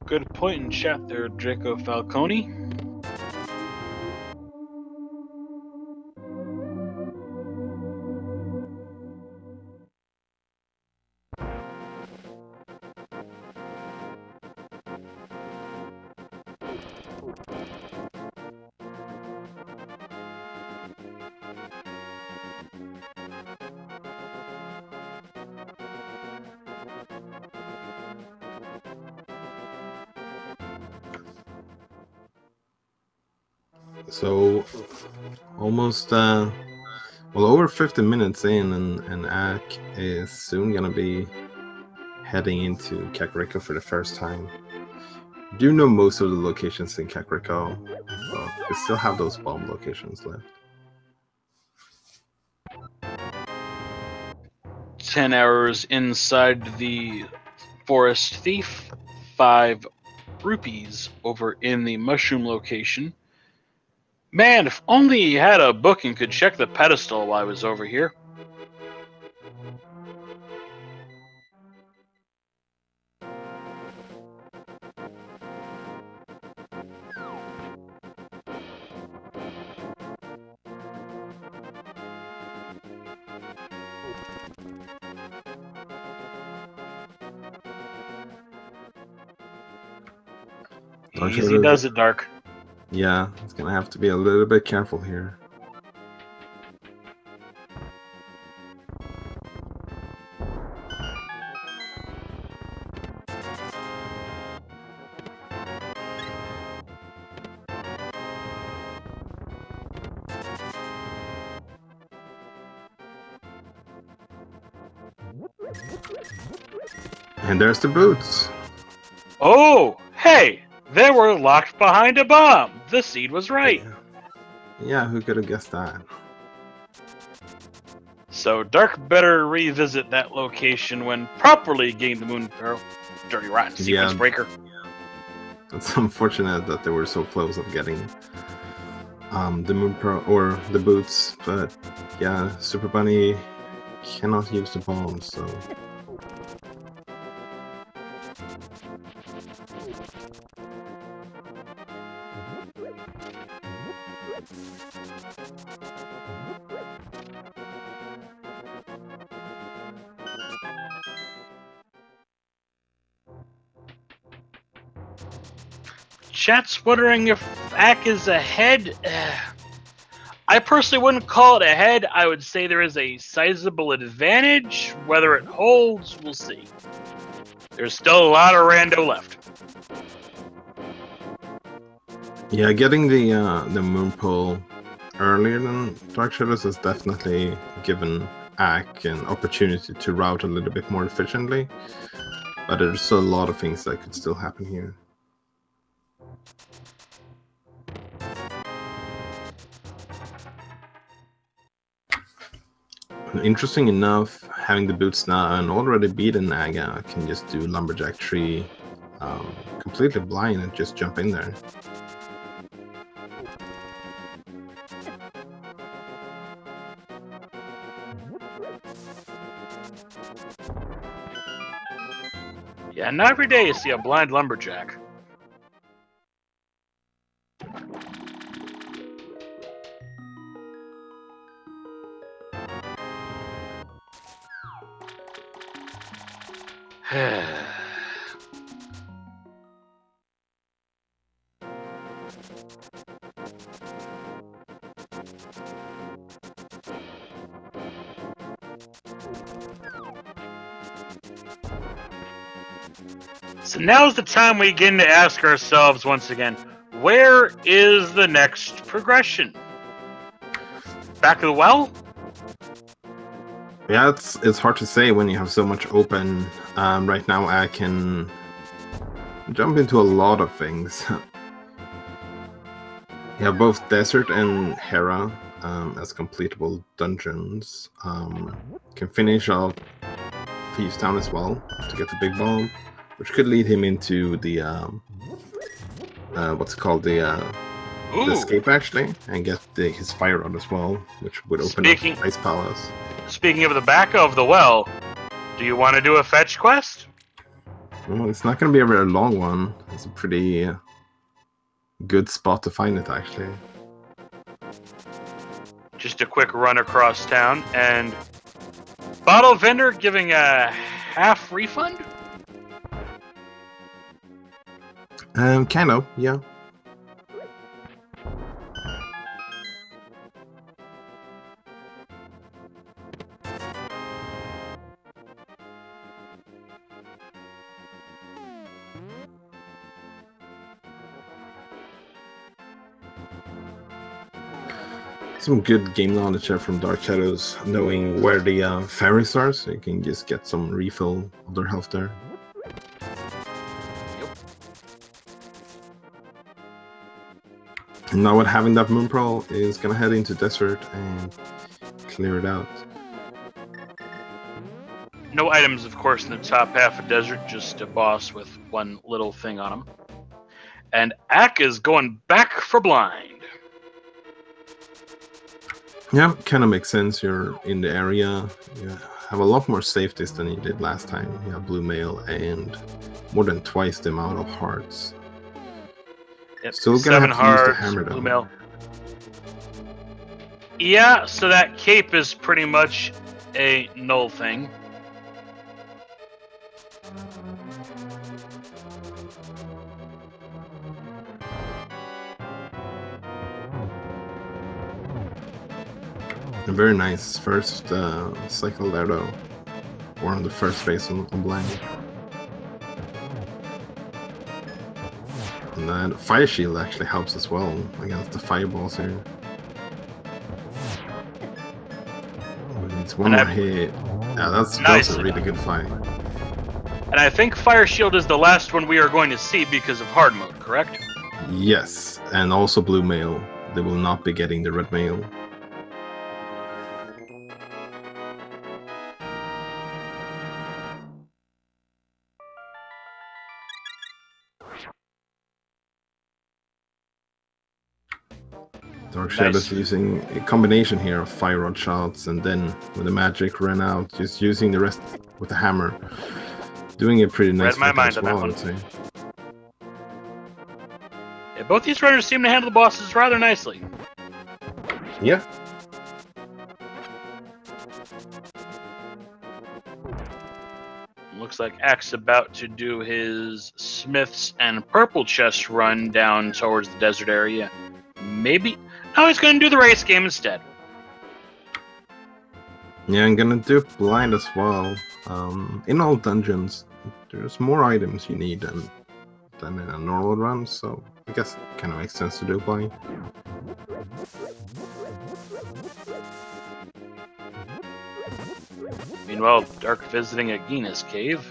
Good point in chat there, Draco Falcone. So almost over 50 minutes in, and Ack is soon gonna be heading into Kakariko for the first time. Do know most of the locations in Kakariko, but we still have those bomb locations left. 10 hours inside the Forest Thief, 5 rupees over in the Mushroom location. Man, if only he had a book and could check the pedestal while I was over here. Easy does it, Dark. Yeah, it's gonna have to be a little bit careful here. And there's the boots. Oh, hey! They were locked behind a bomb. The seed was right. Yeah, who could have guessed that? So Dark better revisit that location when properly getting the moon pearl. Dirty rotten sequence breaker. It's unfortunate that they were so close of getting the moon pearl or the boots, but yeah, Super Bunny cannot use the bombs, so. Chat's wondering if Ack is ahead. I personally wouldn't call it ahead. I would say there is a sizable advantage. Whether it holds, we'll see. There's still a lot of rando left. Yeah, getting the moon pull earlier than Dark Shadows has definitely given Ack an opportunity to route a little bit more efficiently. But there's still a lot of things that could still happen here. Interesting enough, having the boots now and already beaten Agrah, I can just do Lumberjack Tree completely blind and just jump in there. Yeah, not every day you see a blind lumberjack. So now's the time we begin to ask ourselves once again, where is the next progression? Back of the well? Yeah, it's hard to say when you have so much open. Right now I can jump into a lot of things. You have both Desert and Hera as completable dungeons. Can finish off Thieves Town as well to get the big bomb, which could lead him into the what's called the escape actually, and get his fire rod as well, which would open up Ice Palace. Speaking of the back of the well, do you want to do a fetch quest? Well, it's not going to be a very long one. It's a pretty good spot to find it, actually. Just a quick run across town, and bottle vendor giving a half refund? Kind of, yeah. Some good game knowledge here from Dark Shadows, knowing where the fairies are, so you can just get some refill of their health there. Yep. And now with having that Moon Pearl is gonna head into Desert and clear it out. No items, of course, in the top half of Desert, just a boss with one little thing on him. And Ack is going back for blind. Yeah, kind of makes sense. You're in the area. You have a lot more safeties than you did last time. You have blue mail and more than twice the amount of hearts. Yep. Still gonna have to use the hammer though. Blue mail. Yeah, so that cape is pretty much a null thing. A very nice first cycle there though. Or on the first phase on blind. And then Fire Shield actually helps as well against the fireballs here. It's one more hit. Yeah, that's a really good fight. And I think Fire Shield is the last one we are going to see because of hard mode, correct? Yes, and also blue mail. They will not be getting the red mail. Dark Shadows using a combination here of fire rod shots, and then when the magic ran out, just using the rest with the hammer. Doing a pretty nice Read my mind as well, I would say. Yeah, both these runners seem to handle the bosses rather nicely. Yeah. Looks looks like Ack's about to do his Smiths and Purple Chest run down towards the desert area. Maybe... No, he's going to do the race game instead. Yeah, I'm going to do blind as well. In all dungeons, there's more items you need than in a normal run, so I guess it kind of makes sense to do blind. Meanwhile, Dark visiting Agina's cave.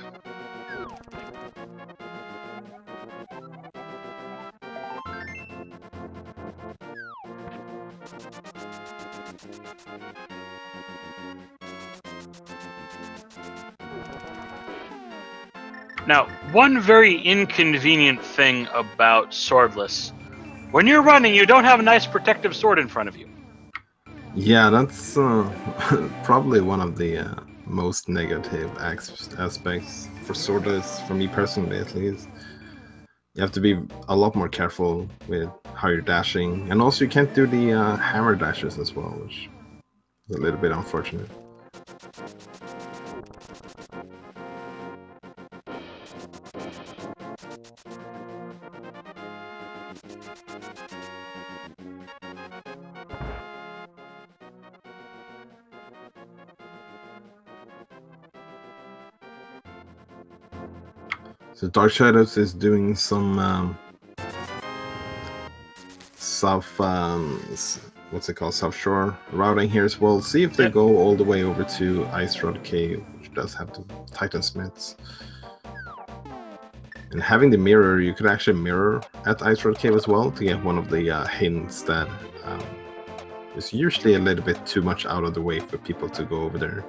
Now, one very inconvenient thing about Swordless. When you're running, you don't have a nice protective sword in front of you. Yeah, that's probably one of the most negative aspects for Swordless, for me personally at least. You have to be a lot more careful with how you're dashing, and also you can't do the hammer dashes as well, which is a little bit unfortunate. So DarkShadows is doing some south shore routing here as well. See if they go all the way over to Ice Rod Cave, which does have the Titan Smiths. And having the mirror, you could actually mirror at Ice Rod Cave as well to get one of the hints that is usually a little bit too much out of the way for people to go over there.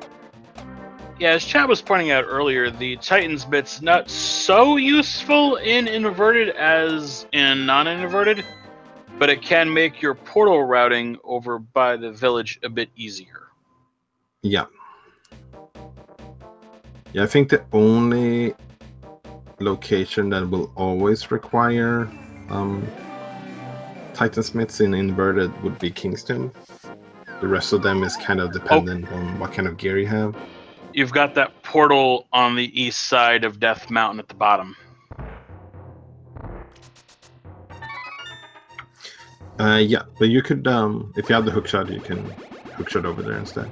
Yeah, as Chad was pointing out earlier, the Titan's bit's not so useful in inverted as in non-inverted, but it can make your portal routing over by the village a bit easier. Yeah. Yeah, I think the only location that will always require Titan Smiths in inverted would be Kingston. The rest of them is kind of dependent on what kind of gear you have. You've got that portal on the east side of Death Mountain at the bottom. Yeah, but you could, if you have the hookshot, you can hookshot over there instead.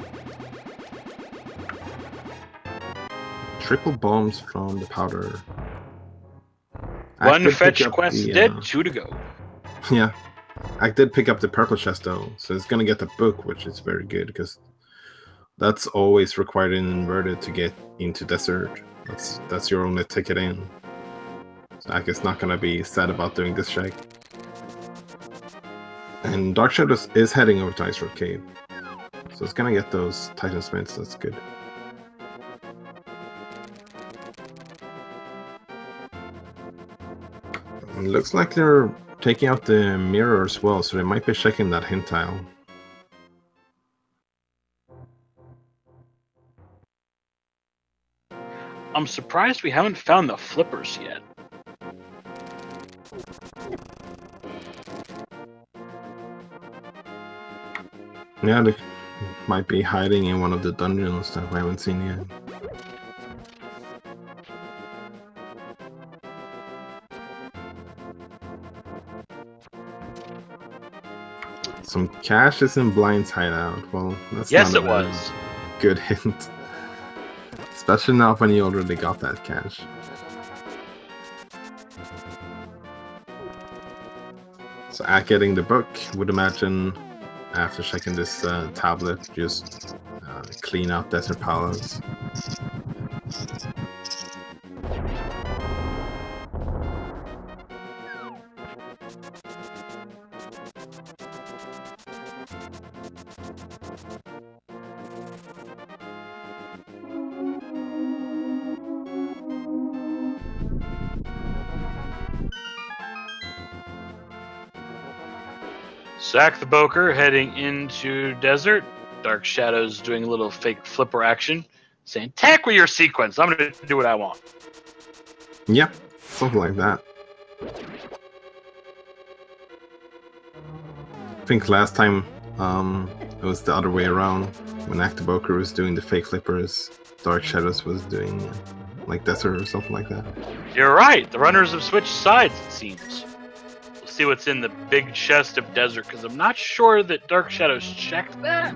Triple bombs from the powder. One fetch quest dead, 2 to go. Yeah, I did pick up the purple chest though, so it's gonna get the book, which is very good because that's always required in inverted to get into desert. That's your only ticket in. So I guess not gonna be sad about doing this check. And DarkShadows is heading over to Ice Road Cave, so it's gonna get those Titan Smiths. That's good. It looks like they're taking out the mirror as well, so they might be checking that hint tile. I'm surprised we haven't found the flippers yet. Yeah, they might be hiding in one of the dungeons that we haven't seen yet. Some cash is in Blind's hideout. Well, that's not a good hint. Especially now when you already got that cash. So at getting the book, would imagine after checking this tablet, just clean out Desert Palace. AcktheBoker heading into desert. DarkShadows doing a little fake flipper action, saying, "Tack with your sequence. I'm going to do what I want." Yeah, something like that. I think last time it was the other way around. When AcktheBoker was doing the fake flippers, DarkShadows was doing like desert or something like that. You're right. The runners have switched sides, it seems. We'll see what's in the big chest of desert, because I'm not sure that Dark Shadows checked that.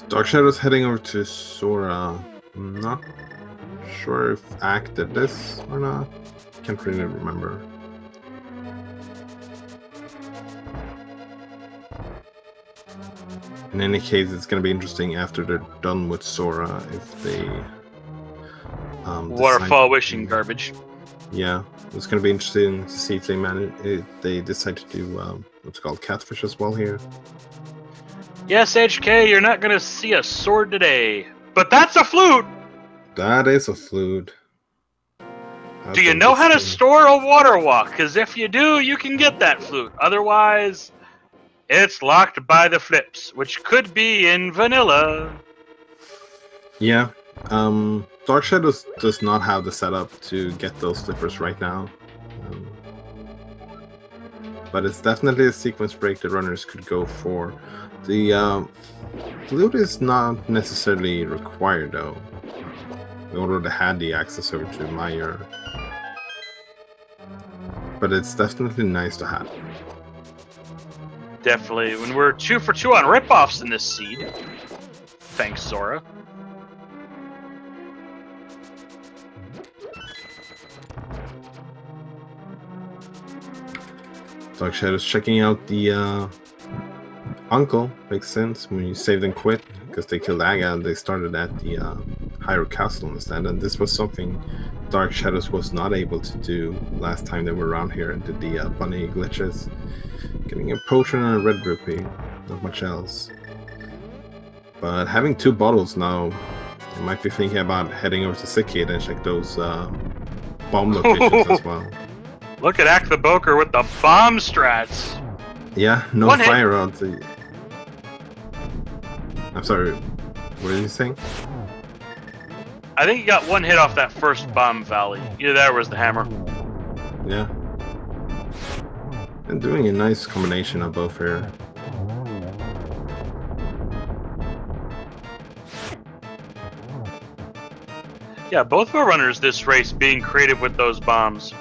Dark Shadows heading over to Sora. I'm not sure if Ack did this or not. Can't really remember. In any case, it's going to be interesting after they're done with Sora if they Waterfall wishing garbage. Yeah, it's going to be interesting to see if they decide to do what's called catfish as well here. Yes, HK, you're not going to see a sword today, but that's a flute. That is a flute. Do you know how to store a water walk? Because if you do, you can get that flute. Otherwise, it's locked by the flips, which could be in vanilla. Yeah. Dark Shadows does not have the setup to get those flippers right now. But it's definitely a sequence break the runners could go for. The flute is not necessarily required though. We already had the access over to Mire. But it's definitely nice to have. Definitely. When we're 2 for 2 on ripoffs in this seed. Thanks, Sora. Dark Shadows checking out the uncle. Makes sense when you saved and quit because they killed Agrah and they started at the higher castle instead. And this was something Dark Shadows was not able to do last time they were around here and did the bunny glitches. Getting a potion and a red rupee, not much else. But having 2 bottles now, you might be thinking about heading over to Sickhead and check those bomb locations as well. Look at AcktheBoker with the bomb strats. Yeah, no fire on the... I'm sorry, what are you saying? I think you got 1 hit off that first bomb valley. Either that or was the hammer. Yeah. And doing a nice combination of both here. Yeah, both our runners this race being creative with those bombs.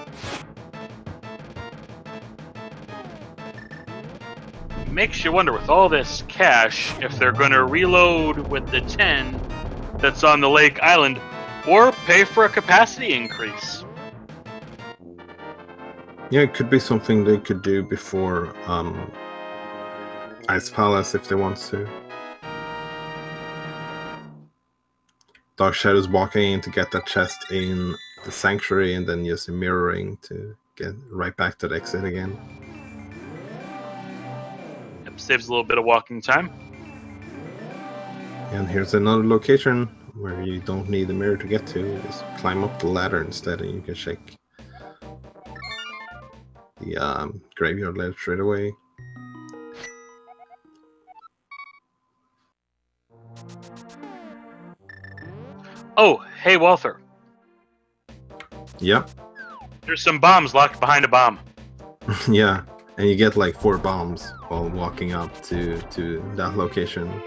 Makes you wonder with all this cash if they're going to reload with the 10 that's on the Lake Island or pay for a capacity increase. Yeah, it could be something they could do before Ice Palace if they want to. Dark Shadows walking in to get that chest in the Sanctuary and then using mirroring to get right back to the exit again. Yep, saves a little bit of walking time. And here's another location where you don't need the mirror to get to. You just climb up the ladder instead and you can check the graveyard ladder straight away. Oh, hey Walther. Yep. There's some bombs locked behind a bomb. Yeah, and you get like 4 bombs while walking up to that location.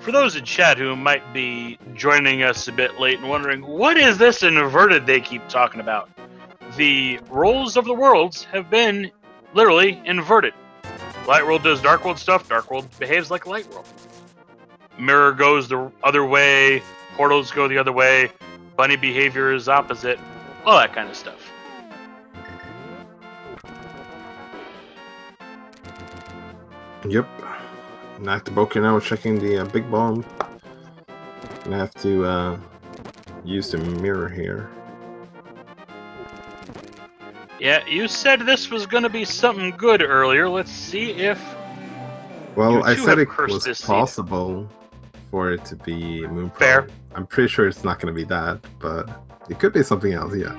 For those in chat who might be joining us a bit late and wondering, what is this inverted they keep talking about? The roles of the worlds have been literally inverted. Lightworld does Darkworld stuff, Darkworld behaves like Lightworld. Mirror goes the other way, portals go the other way, bunny behavior is opposite, all that kind of stuff. Yep. AcktheBoker now checking the big bomb. Gonna have to use the mirror here. Yeah, you said this was going to be something good earlier. Let's see if. Well, I said it cursed was this seed. possible for it to be Moon Pearl. Fair. I'm pretty sure it's not going to be that, but it could be something else, yeah.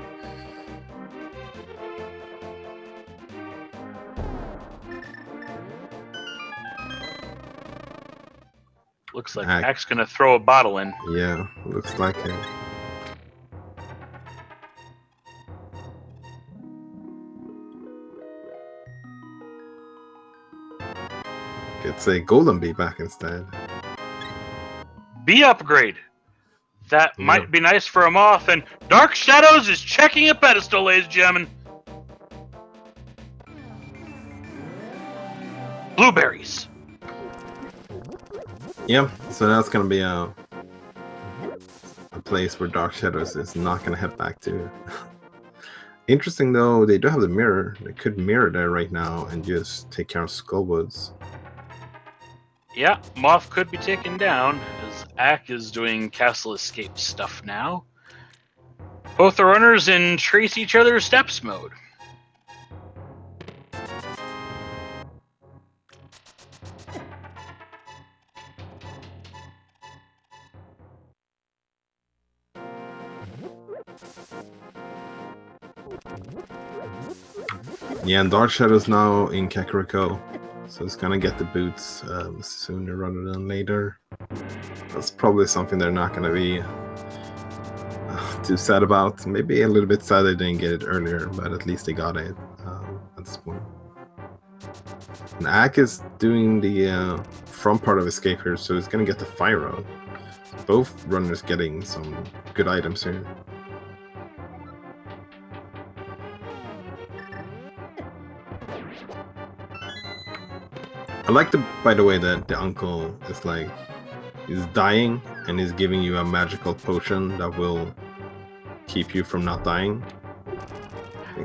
Looks like Ack's going to throw a bottle in. Yeah, looks like it. Could say Golden Bee back instead. Bee upgrade. That might be nice for a moth, and Dark Shadows is checking a pedestal, ladies and gentlemen. Blueberries. Yeah, so that's gonna be a place where Dark Shadows is not gonna head back to. Interesting though, they do have the mirror. They could mirror there right now and just take care of Skullwoods. Yeah, Moth could be taken down, as Ack is doing castle escape stuff now. Both are runners in trace each other's steps mode. Yeah, and Dark Shadows now in Kakariko. So it's gonna get the boots sooner rather than later. That's probably something they're not gonna be too sad about. Maybe a little bit sad they didn't get it earlier, but at least they got it at this point. And Ack is doing the front part of Escape here, so he's gonna get the fire road. Both runners getting some good items here. I like by the way, that the uncle is like, he's dying and he's giving you a magical potion that will keep you from not dying.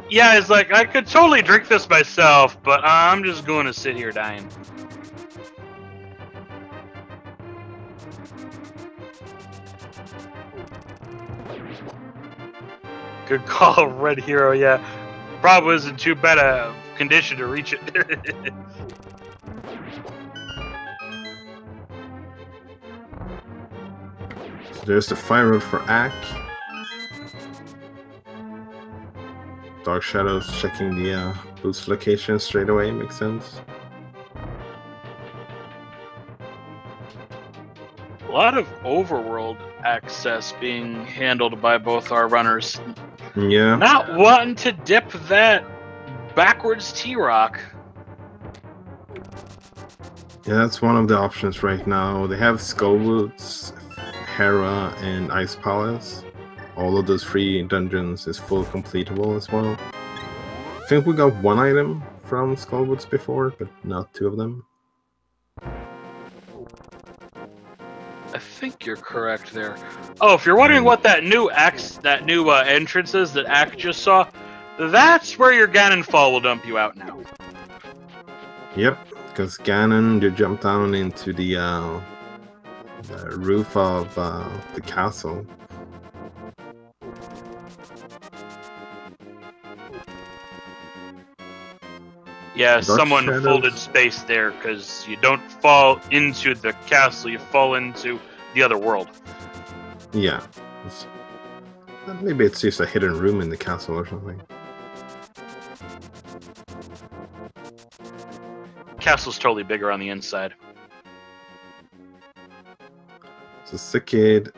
Yeah, it's like, I could totally drink this myself, but I'm just going to sit here dying. Good call, Red Hero, yeah. Probably isn't too bad a condition to reach it. There's the fire road for Ack. Dark Shadows checking the boost location straight away, makes sense. A lot of overworld access being handled by both our runners. Yeah. Not wanting to dip that backwards T-Rock. Yeah, that's one of the options right now. They have Skullwoods, Hera, and Ice Palace. All of those free dungeons is full completable as well. I think we got one item from Skullwoods before, but not two of them. I think you're correct there. Oh, if you're wondering what that new entrance is that Ack just saw, that's where your Ganon fall will dump you out now. Yep, because Ganon, you jump down into the roof of the castle. Yeah, someone Shadows. folded space there, because you don't fall into the castle, you fall into the other world. Yeah. Maybe it's just a hidden room in the castle or something. Castle's totally bigger on the inside. It's a sick kid.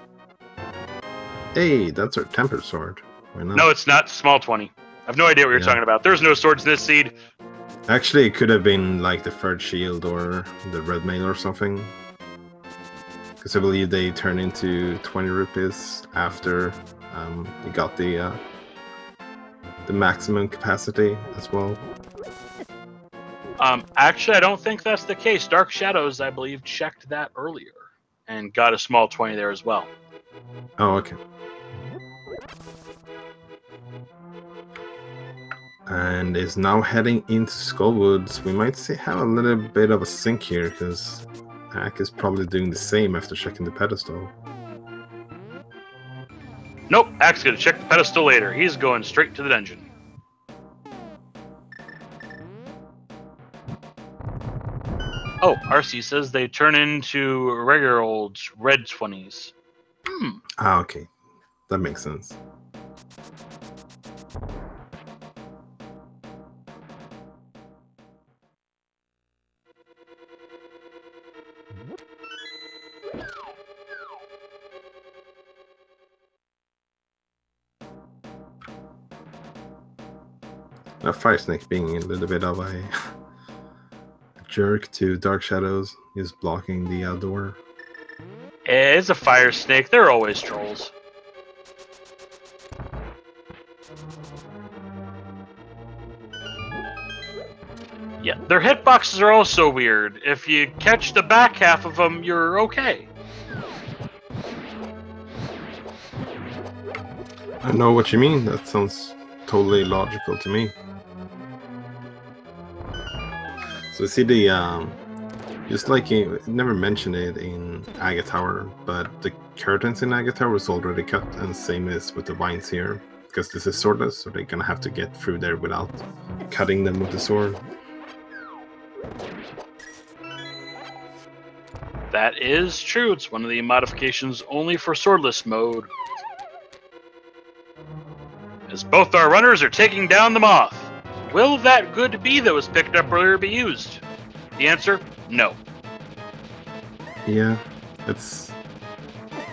Hey, that's our temper sword. Why not? No, it's not. Small 20. I have no idea what you're talking about. There's no swords in this seed. Actually, it could have been like the third shield or the red mail or something. Because I believe they turn into 20 rupees after you got the maximum capacity as well. Actually, I don't think that's the case. Dark Shadows, I believe, checked that earlier and got a small 20 there as well. Oh, okay. And is now heading into Skullwoods. We might have a little bit of a sync here, because Ack is probably doing the same after checking the pedestal. Nope, Ack's gonna check the pedestal later. He's going straight to the dungeon. Oh, RC says they turn into regular old red 20s. Ah, okay. That makes sense. Now, Fire Snake being a little bit of a jerk to Dark Shadows, is blocking the door. It's a fire snake. They're always trolls. Yeah, their hitboxes are also weird. If you catch the back half of them, you're okay. I know what you mean. That sounds totally logical to me. So see the just like never mentioned it in Agrah Tower, but the curtains in Agrah Tower is already cut, and same is with the vines here, because this is swordless, so they're gonna have to get through there without cutting them with the sword. That is true. It's one of the modifications only for swordless mode. As both our runners are taking down the moth. Will that good bee that was picked up earlier be used? The answer, no. Yeah, it's...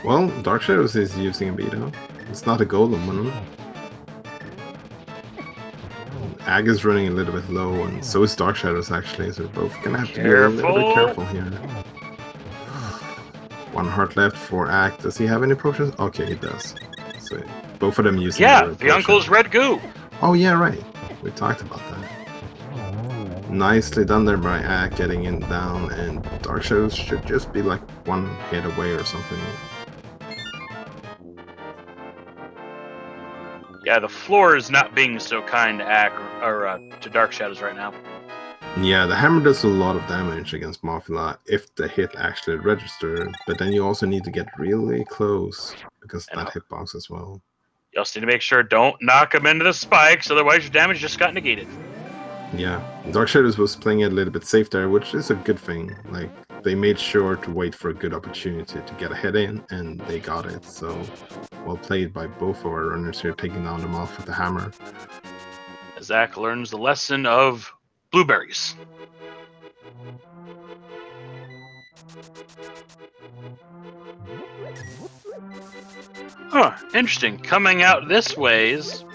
Well, Dark Shadows is using a bee though. It's not a golem one. Agrah's running a little bit low, and so is Dark Shadows actually, so we're both gonna have to be a little bit careful here. One heart left for Ack. Does he have any potions? Okay, he does. So both of them using the uncle's red goo. Oh yeah, right. We talked about that. Nicely done there by Ack, getting in down, and Dark Shadows should just be like one hit away or something. Yeah, the floor is not being so kind to Ack or to Dark Shadows right now. Yeah, the hammer does a lot of damage against Mothula if the hit actually registers, but then you also need to get really close because of that hitbox as well. You also need to make sure don't knock them into the spikes, otherwise your damage just got negated. Yeah, Dark Shadows was playing it a little bit safe there, which is a good thing. Like, they made sure to wait for a good opportunity to get a hit in, and they got it. So, well played by both of our runners here, taking down the moth with the hammer. Zach learns the lesson of blueberries. Huh, interesting. Coming out this ways.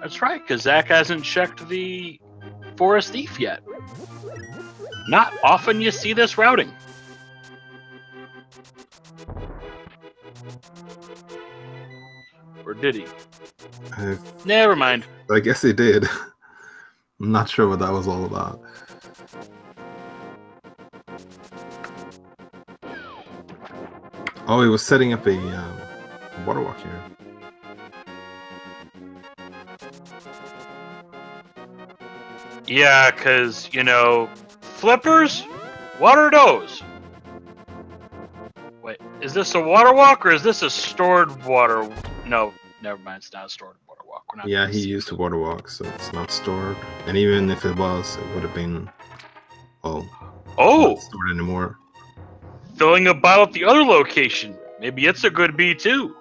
That's right, because Zach hasn't checked the Forest Thief yet. Not often you see this routing. Or did he? Never mind. I guess he did. I'm not sure what that was all about. Oh, he was setting up a water walk here. Yeah, because, you know, flippers? What are those? Wait, is this a water walk or is this a stored water? No, never mind, it's not a stored water walk. We're not yeah, he used a water walk, so it's not stored. And even if it was, it would have been, well, not stored anymore. Filling a bottle at the other location. Maybe it's a good bee too.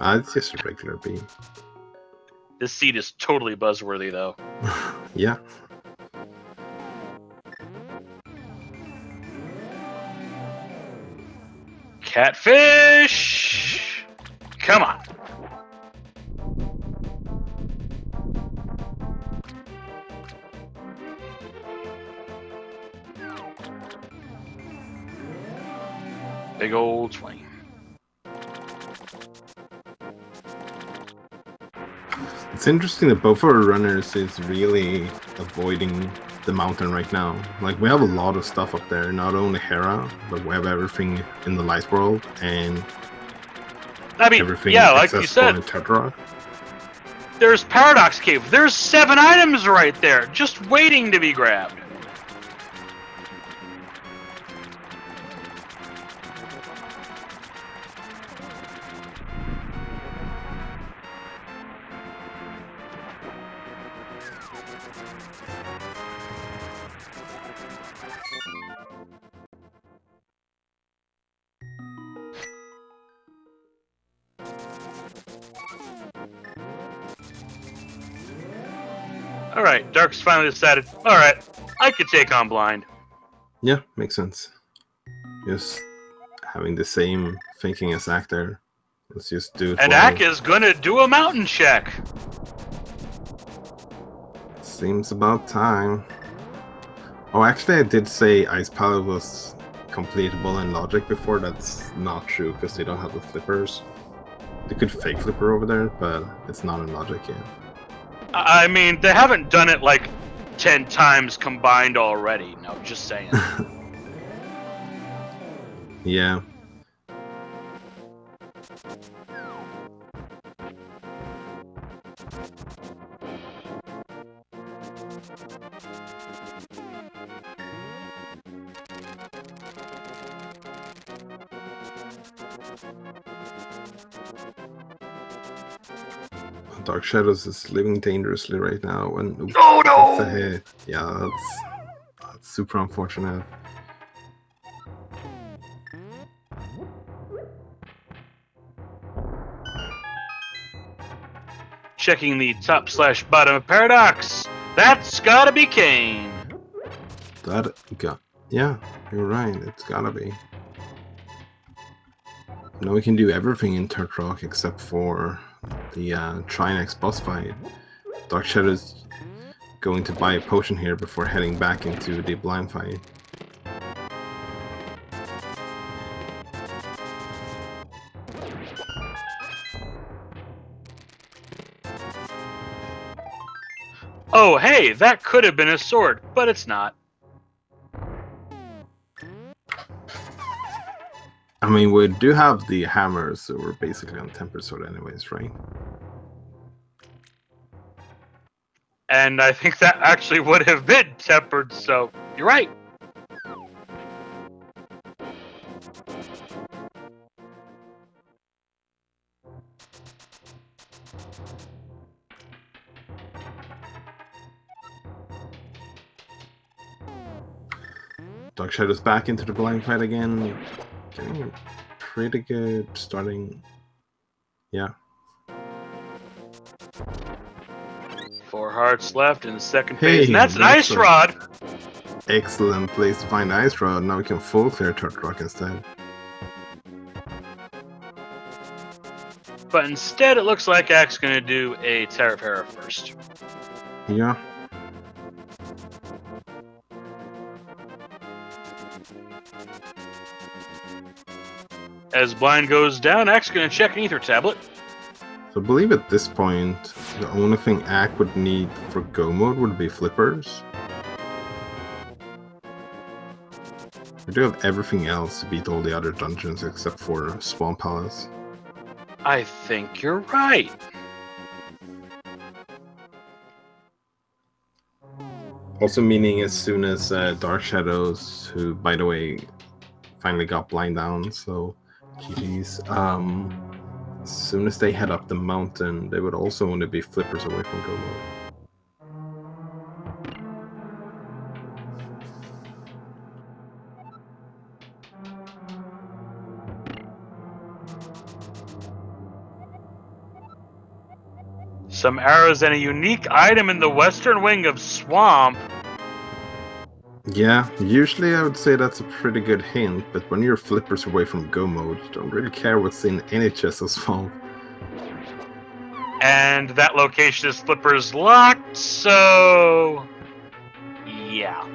It's just a regular bee. This seed is totally buzzworthy, though. Yeah. Catfish! Come on. Big old 20. It's interesting that both our runners is really avoiding the mountain right now. Like, we have a lot of stuff up there, not only Hera, but we have everything in the light world and everything yeah, like you said, in Tetra. There's Paradox Cave. There's 7 items right there, just waiting to be grabbed. Alright, Dark's finally decided, alright, I could take on Blind. Yeah, makes sense. Just having the same thinking as Ack there. Let's just do it. And Ack is gonna do a mountain check. Seems about time. Oh, actually, I did say Ice Palette was completable in Logic before. That's not true because they don't have the flippers. They could fake flipper over there, but it's not in Logic yet. I mean, they haven't done it like 10 times combined already. No, just saying. Yeah. Dark Shadows is living dangerously right now, and oh no! That's a hit. Yeah, that's super unfortunate. Checking the top/bottom of Paradox. That's gotta be Kane. Yeah, you're right. It's gotta be. Now we can do everything in Turtle Rock except for the Trinex boss fight. Dark Shadow's going to buy a potion here before heading back into the blind fight. Oh, hey, that could have been a sword, but it's not. I mean, we do have the hammer, so we're basically on tempered sword anyways, right? And I think that actually would have been tempered, so you're right. Dark Shadow's back into the blind fight again. Getting pretty good starting. Yeah. 4 hearts left in the second phase, and that's an Ice Rod! Excellent place to find Ice Rod. Now we can full clear Turtle Rock instead. But instead, it looks like Ack's gonna do a Terra Para first. Yeah. As Blind goes down, Ack's gonna check an Ether Tablet. So I believe at this point, the only thing Ack would need for Go mode would be flippers. We do have everything else to beat all the other dungeons except for Spawn Palace. I think you're right. Also meaning as soon as Dark Shadows, who by the way finally got blind down, so GG's, as soon as they head up the mountain, they would also want to be flippers away from Go mode. Some arrows and a unique item in the western wing of Swamp. Yeah, usually I would say that's a pretty good hint, but when you're flippers away from Go mode, you don't really care what's in any chest of Swamp. And that location is flippers locked, so yeah.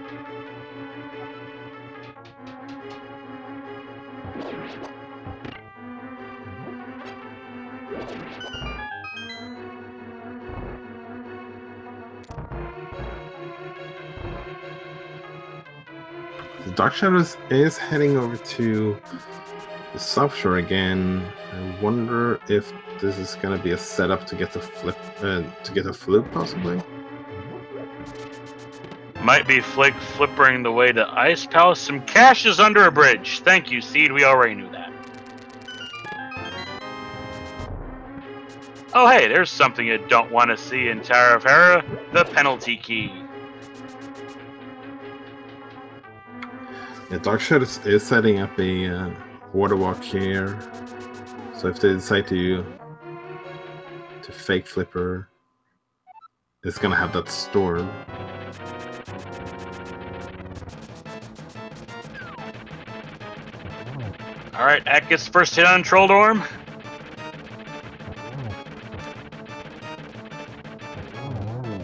Dark Shadows is heading over to the South Shore again. I wonder if this is gonna be a setup to get the flip possibly. Might be flippering the way to Ice Palace. Some cash is under a bridge. Thank you, Seed. We already knew that. Oh, hey, there's something you don't want to see in Tower of Hera. The penalty key. Yeah, Dark Shadows is setting up a water walk here. So if they decide to fake flipper, is gonna have that stored. Alright, Ack gets first hit on Troll Dorm.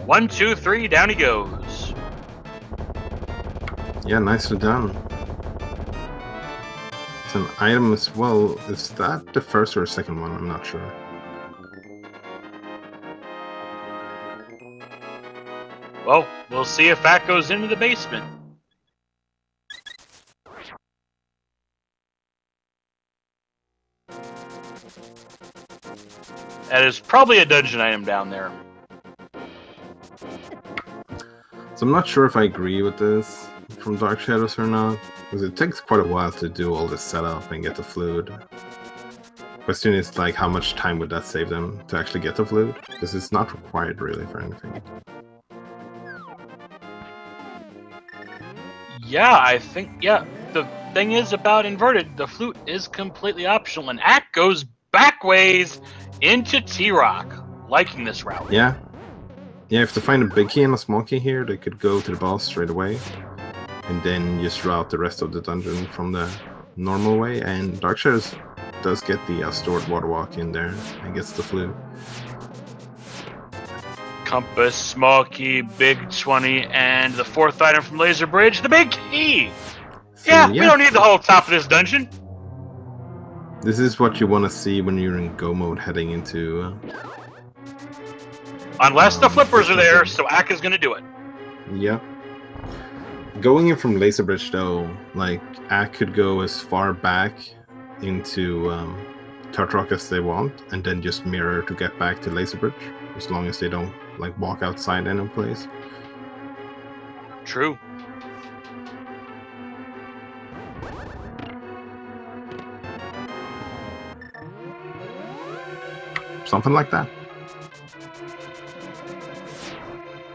One, two, three, down he goes. Yeah, nicely done. It's an item as well. Is that the first or the second one? I'm not sure. Well, we'll see if Ack goes into the basement. That is probably a dungeon item down there. So I'm not sure if I agree with this from Dark Shadows or not, because it takes quite a while to do all this setup and get the fluid. Question is, like, how much time would that save them to actually get the fluid? Because it's not required really for anything. Yeah, I think, yeah. The thing is about inverted, the flute is completely optional, and Ack goes backways into T-Rock, liking this route. Yeah. Yeah, if they find a big key and a small key here, they could go to the boss straight away. And then just route the rest of the dungeon from the normal way. And Dark Shadows does get the stored water walk in there and gets the flute. Compass, small key, big 20, and the fourth item from Laser Bridge, the big key! So, yeah, we don't need the whole top of this dungeon. This is what you want to see when you're in go mode heading into... Unless the flippers are there, so Ack is going to do it. Yeah. Going in from Laser Bridge, though, like, Ack could go as far back into Tartarok as they want, and then just mirror to get back to Laser Bridge, as long as they don't, like, walk outside any place. True. Something like that.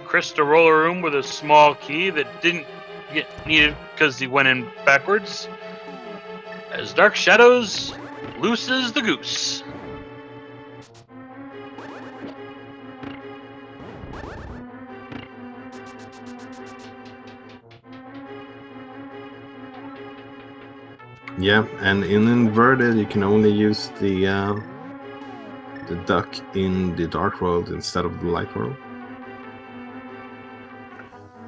Crystal Roller Room with a small key that didn't get needed because he went in backwards. As Dark Shadows looses the goose. Yeah, and in inverted, you can only use the duck in the dark world instead of the light world.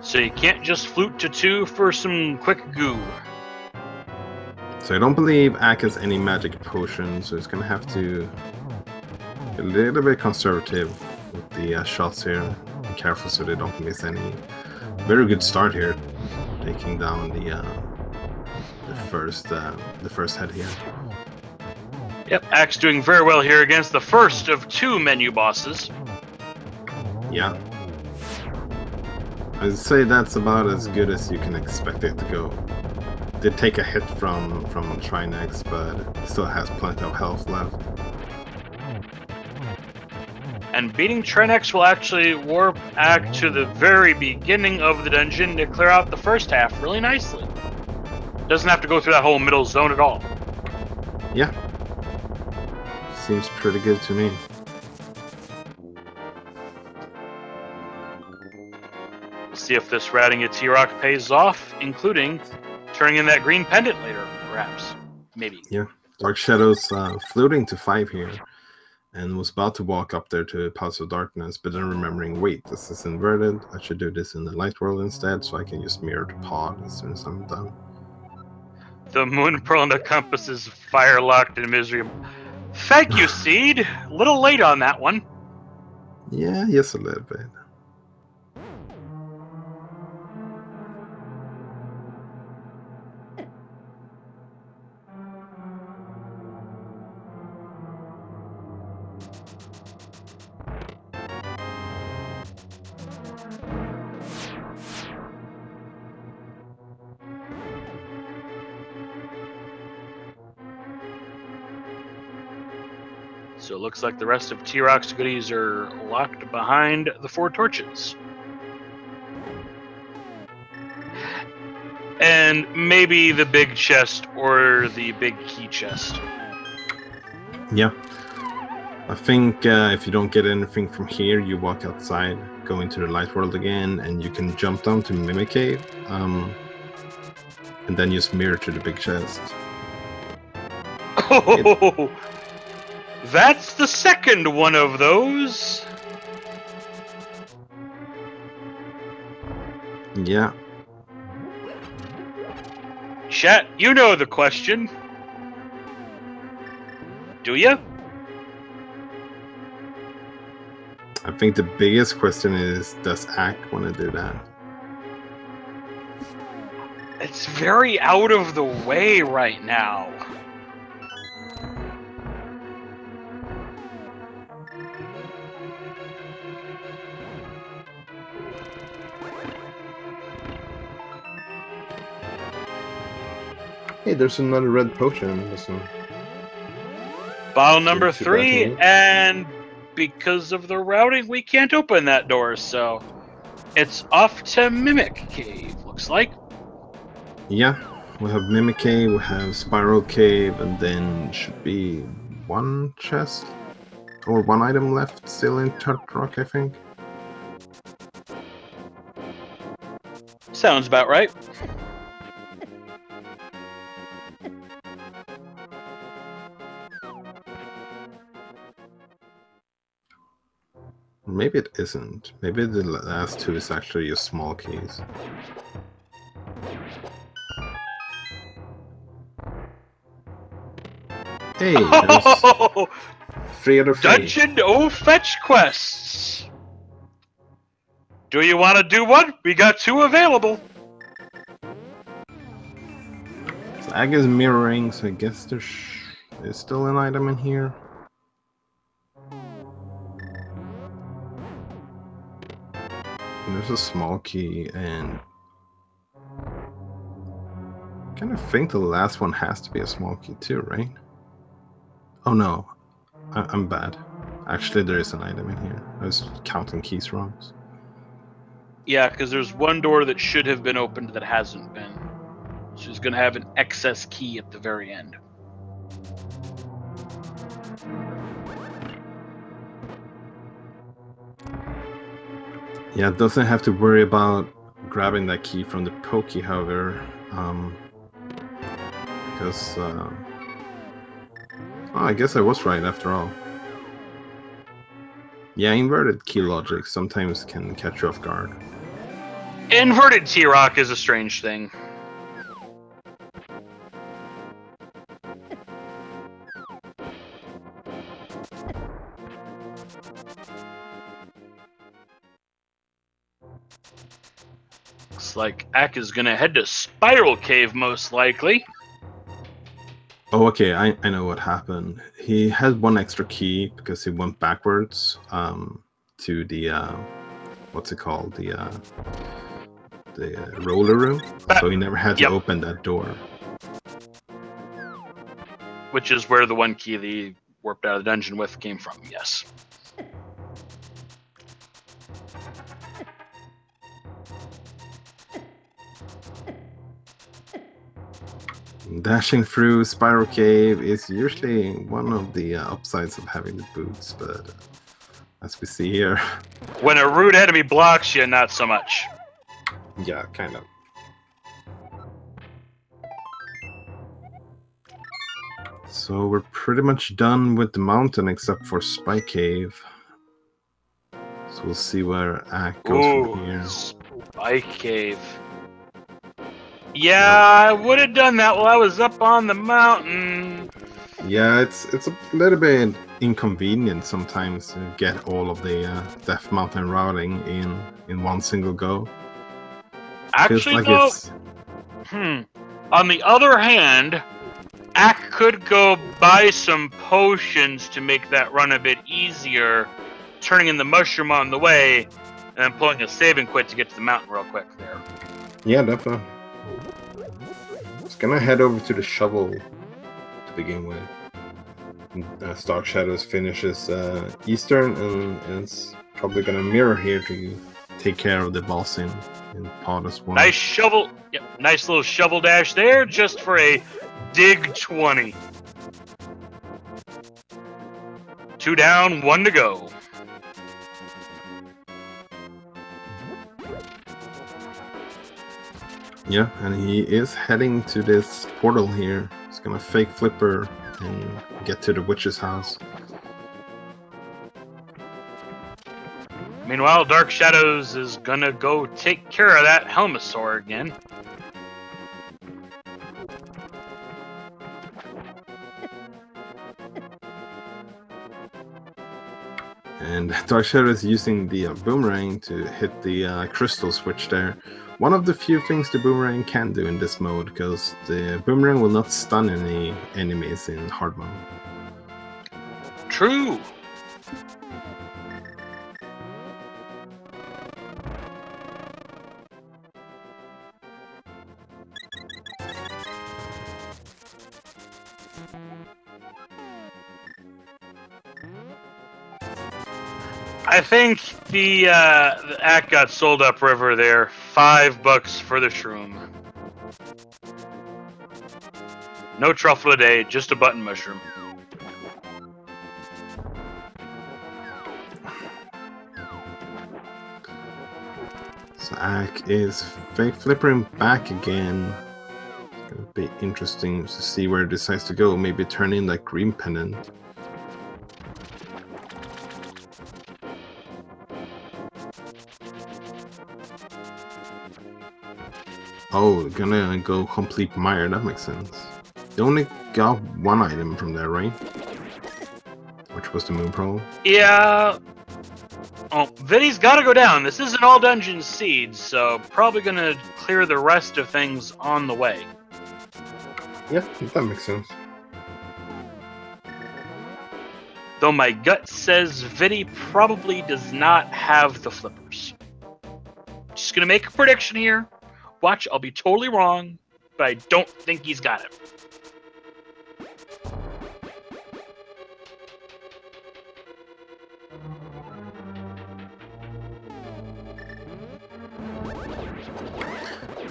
So you can't just flute to 2 for some quick goo. So I don't believe Ack has any magic potions, so he's gonna have to be a little bit conservative with the shots here. Be careful so they don't miss any. Very good start here, taking down the first head here. Yep, Ack's doing very well here against the first of 2 menu bosses. Yeah. I'd say that's about as good as you can expect it to go. Did take a hit from Trinex, but still has plenty of health left. And beating Trinex will actually warp Ack to the very beginning of the dungeon to clear out the first half really nicely. Doesn't have to go through that whole middle zone at all. Yeah. Seems pretty good to me. We'll see if this routing at T-Rock pays off, including turning in that green pendant later, perhaps. Maybe. Yeah. Dark Shadows floating to 5 here, and was about to walk up there to Pulse of Darkness, but then remembering, wait, this is inverted. I should do this in the light world instead, so I can just mirror to pod as soon as I'm done. The Moon Pearl and the Compass is fire-locked in misery. Thank you, Seed. A little late on that one. Yeah, yes, a little bit. So it looks like the rest of T-Rock's goodies are locked behind the 4 torches. And maybe the big chest or the big key chest. Yeah. I think if you don't get anything from here, you walk outside, go go into the light world again, and you can jump down to Mimic Cave, and then use Mire to the big chest. Oh, that's the second one of those. Yeah. Chat, you know the question. Do you? I think the biggest question is, does Ack want to do that? It's very out of the way right now. Hey, there's another red potion. Listen. Bottle number 3, and because of the routing, we can't open that door, so it's off to Mimic Cave, looks like. Yeah, we have Mimic Cave, we have Spiral Cave, and then should be one chest or one item left still in Tart Rock, I think. Sounds about right. Maybe it isn't. Maybe the last two is actually just small keys. Hey, there's 3 out of 3. Dungeon O Fetch quests. Do you want to do one? We got 2 available. So Ag is mirroring, so I guess there's still an item in here. And there's a small key, and I kind of think the last one has to be a small key too, right? Oh no, I'm bad. Actually, there is an item in here. I was counting keys wrong. Yeah, because there's one door that should have been opened that hasn't been. She's going to have an excess key at the very end. Yeah, it doesn't have to worry about grabbing that key from the pokey, however, because oh, I guess I was right after all. Yeah, inverted key logic sometimes can catch you off guard. Inverted T-Rock is a strange thing. Looks like Ack is gonna head to Spiral Cave, most likely. Oh, okay, I know what happened. He had one extra key because he went backwards to the what's it called, the roller room, so he never had to open that door. Which is where the one key that he warped out of the dungeon with came from, yes. Dashing through Spiral Cave is usually one of the upsides of having the boots, but as we see here... When a rude enemy blocks you, not so much. Yeah, kind of. So we're pretty much done with the mountain except for Spike Cave. So we'll see where Ack goes from here. Spike Cave. Yeah, I would have done that while I was up on the mountain. Yeah, it's a little bit inconvenient sometimes to get all of the Death Mountain routing in one single go. Actually, though, on the other hand, Ack could go buy some potions to make that run a bit easier, turning in the mushroom on the way, and then pulling a save and quit to get to the mountain real quick there. Yeah, definitely. Gonna head over to the shovel to begin with. DarkShadows finishes Eastern, and it's probably gonna mirror here to take care of the boss in part as well. Nice shovel, yep, nice little shovel dash there, just for a dig 20. 2 down, 1 to go. Yeah, and he is heading to this portal here. He's gonna fake flipper and get to the witch's house. Meanwhile, Dark Shadows is gonna go take care of that Helmosaur again. And DarkShadow is using the boomerang to hit the crystal switch there. One of the few things the boomerang can do in this mode, because the boomerang will not stun any enemies in hard mode. True. I think the act got sold upriver there. $5 for the shroom. No truffle today, just a button mushroom. So Ack is fake flippering back again. It's gonna be interesting to see where it decides to go. Maybe turn in that green pendant. Oh, gonna go complete Mire, that makes sense. You only got one item from there, right? Which was the Moon Pearl? Yeah. Oh, Vinny's gotta go down. This isn't all dungeon seeds, so probably gonna clear the rest of things on the way. Yeah, that makes sense. Though my gut says Vinny probably does not have the flippers. Just gonna make a prediction here. Watch, I'll be totally wrong, but I don't think he's got it.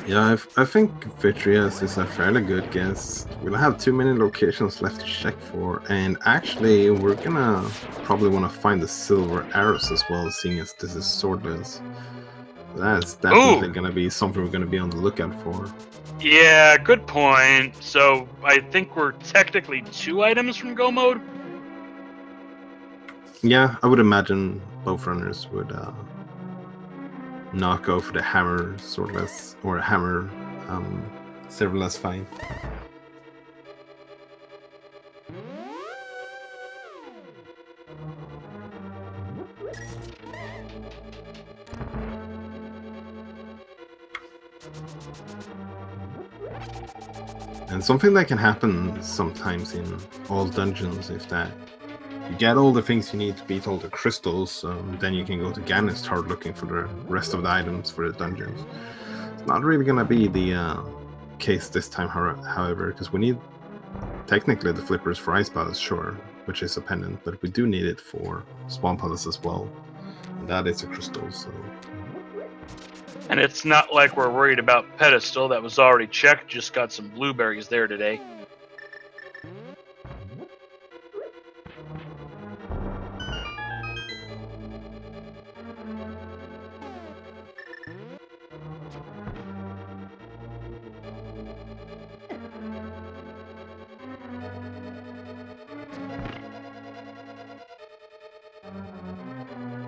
Yeah, I think Vitreous is a fairly good guess. We don't have too many locations left to check for, and actually we're gonna probably want to find the silver arrows as well, seeing as this is swordless. That's definitely gonna be something we're gonna be on the lookout for. Yeah, good point. So I think we're technically 2 items from go mode. Yeah, I would imagine both runners would not go for the hammer swordless or hammer silverless fight. And something that can happen sometimes in all dungeons, if that you get all the things you need to beat all the crystals, then you can go to Ganon and start looking for the rest of the items for the dungeons. It's not really gonna be the case this time, however, because we need technically the flippers for Ice Palace, sure, which is a pendant, but we do need it for Spawn Palace as well. And that is a crystal, so. And it's not like we're worried about pedestal. That was already checked. Just got some blueberries there today.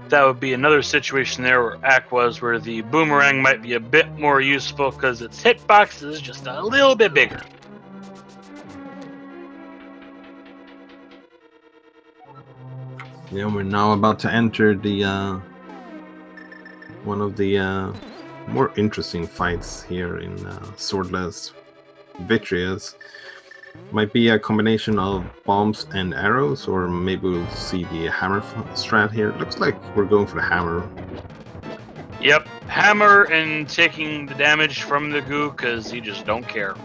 That would be another situation there where Ack was, where the boomerang might be a bit more useful because its hitbox is just a little bit bigger. Yeah, we're now about to enter the one of the more interesting fights here in Swordless Vitreous. Might be a combination of bombs and arrows, or maybe we'll see the hammer strat here. Looks like we're going for the hammer. Yep, hammer and taking the damage from the goo because you just don't care.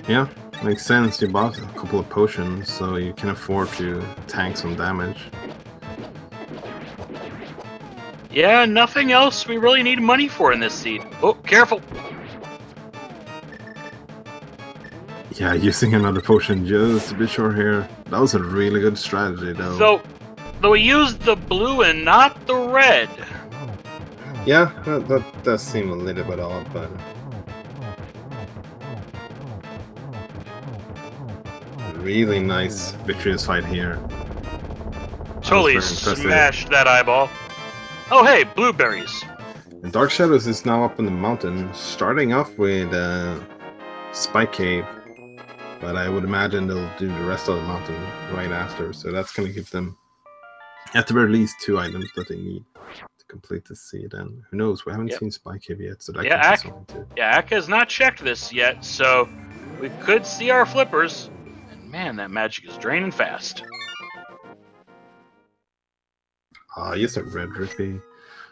Yeah, makes sense. You bought a couple of potions, so you can afford to tank some damage. Yeah, nothing else we really need money for in this seed. Oh, careful! Yeah, using another potion just to be sure here. That was a really good strategy, though. So, though we used the blue and not the red. Yeah, that does seem a little bit odd, but really nice victorious fight here. Totally smashed that eyeball. Oh, hey, blueberries. And Dark Shadows is now up on the mountain, starting off with Spike Cave. But I would imagine they'll do the rest of the mountain right after. So that's going to give them, at the very least, 2 items that they need to complete the seed. And who knows? We haven't seen Spike Cave yet, so that could be something too. Yeah, Ack has not checked this yet, so we could see our flippers. And man, that magic is draining fast. Yes, a red rupee.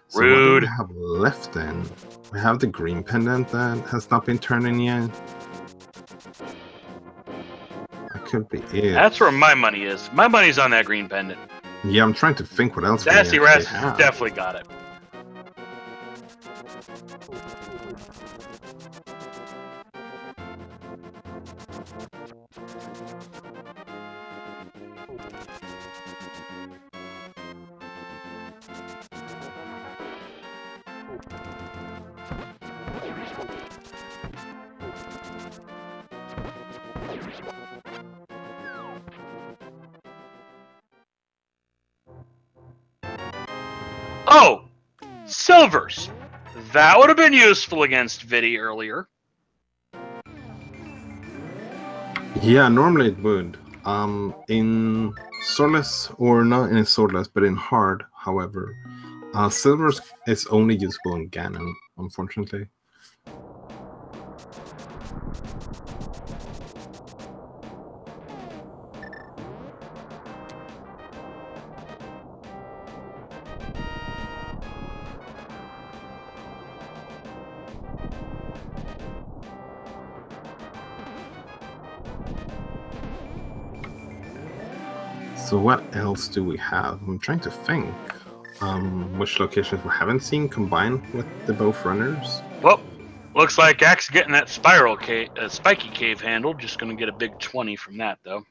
So Rude. what do we have left then? We have the green pendant that has not been turned in yet. That could be it. That's where my money is. My money's on that green pendant. Yeah, I'm trying to think what else Sassy we Ras have. definitely got it. Oh! Silvers! That would have been useful against Vidi earlier. Yeah, normally it would. In Swordless, or not in Swordless, but in Hard, however, silver is only usable in Ganon, unfortunately. So what else do we have? I'm trying to think which locations we haven't seen combined with the both runners. Well, looks like Axe getting that spiral cave, spiky cave handled. Just going to get a big 20 from that, though.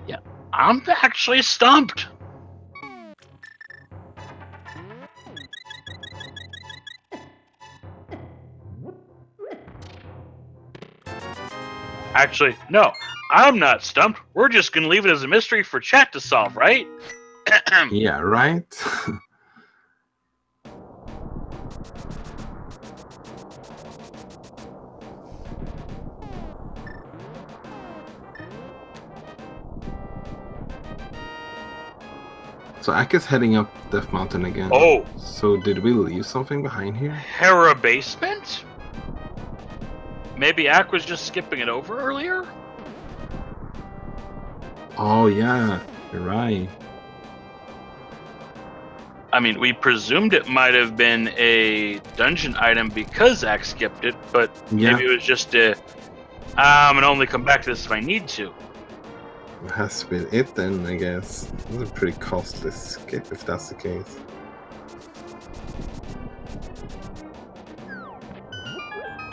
Yeah, I'm actually stumped. Actually, no, I'm not stumped. We're just going to leave it as a mystery for chat to solve, right? Yeah, right? So Ack is heading up Death Mountain again. Oh. So did we leave something behind here? Hera basement? Maybe Ack was just skipping it over earlier? Oh yeah, you're right. I mean, we presumed it might have been a dungeon item because Ack skipped it, but maybe it was just a, I'm gonna only come back to this if I need to. It has to be it then, I guess. It's a pretty costly skip if that's the case.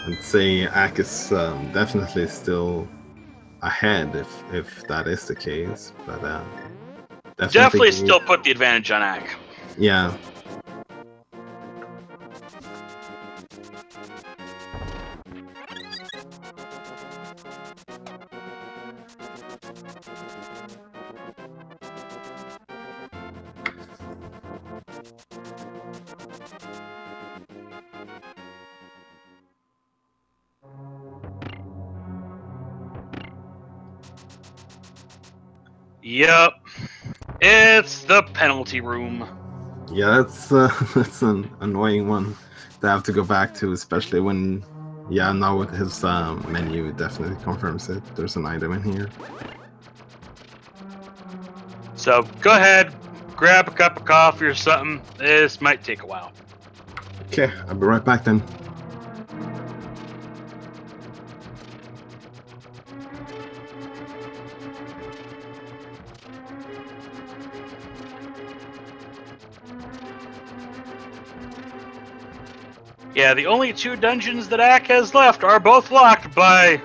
I'd say Ack is definitely still ahead if that is the case, but definitely still put the advantage on Ack. Yeah. Yep, it's the penalty room. Yeah, that's an annoying one to have to go back to, especially when, now with his menu, it definitely confirms it. There's an item in here. So go ahead, grab a cup of coffee or something. This might take a while. Okay, I'll be right back then. Yeah, the only 2 dungeons that Ack has left are both locked by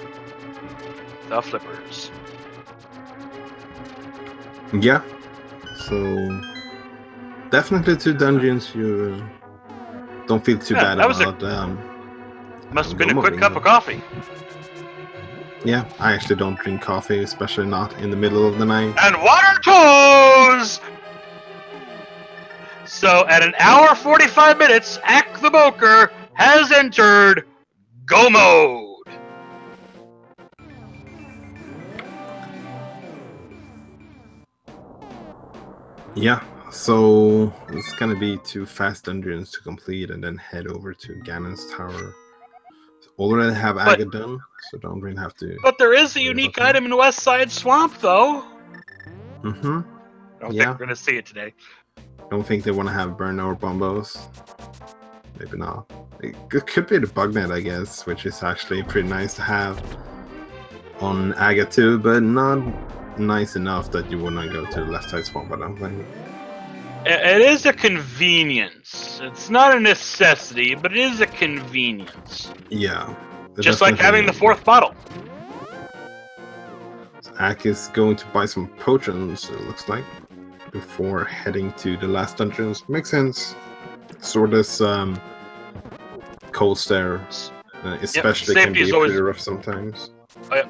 the flippers. Yeah. So definitely 2 dungeons you don't feel too bad that was about. must have been a go quick modding. cup of coffee. Yeah, I actually don't drink coffee, especially not in the middle of the night. And water toes! So at 1 hour 45 minutes, AcktheBoker has entered Go Mode. Yeah, so it's gonna be 2 fast dungeons to complete and then head over to Ganon's Tower. Already have Agrah done, so don't really have to. But there is a unique item in West Side Swamp, though. Mm-hmm. I don't think we're gonna see it today. Don't think they want to have burn or bombos. Maybe not. It could be the bug net, I guess, which is actually pretty nice to have on Agrah too, but not nice enough that you wouldn't go to the left side swamp, I don't think. It is a convenience. It's not a necessity, but it is a convenience. Yeah. Just like having the 4th bottle. So Ack is going to buy some potions, it looks like, before heading to the last dungeons. Makes sense. Sort of cold stairs, especially can be pretty rough sometimes.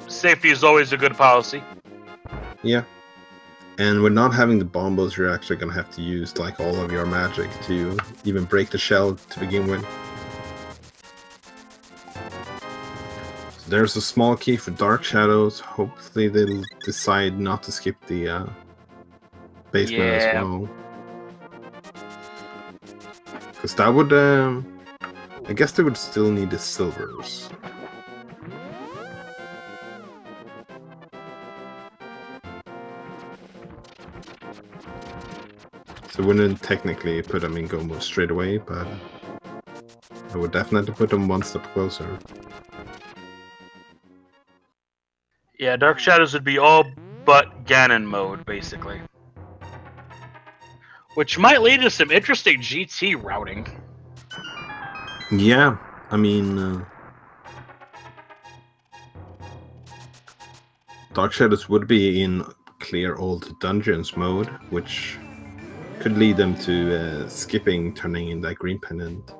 Safety is always a good policy. Yeah. And with not having the bombos, you're actually going to have to use like all of your magic to even break the shell to begin with. So there's a small key for Dark Shadows. Hopefully they'll decide not to skip the basement as well. Because that would, I guess they would still need the silvers. So I wouldn't technically put them in Gomo straight away, but I would definitely put them one step closer. Yeah, Dark Shadows would be all but Ganon mode, basically. Which might lead to some interesting GT routing. Yeah, I mean, Dark Shadows would be in clear all the dungeons mode, which could lead them to skipping turning in that green pendant.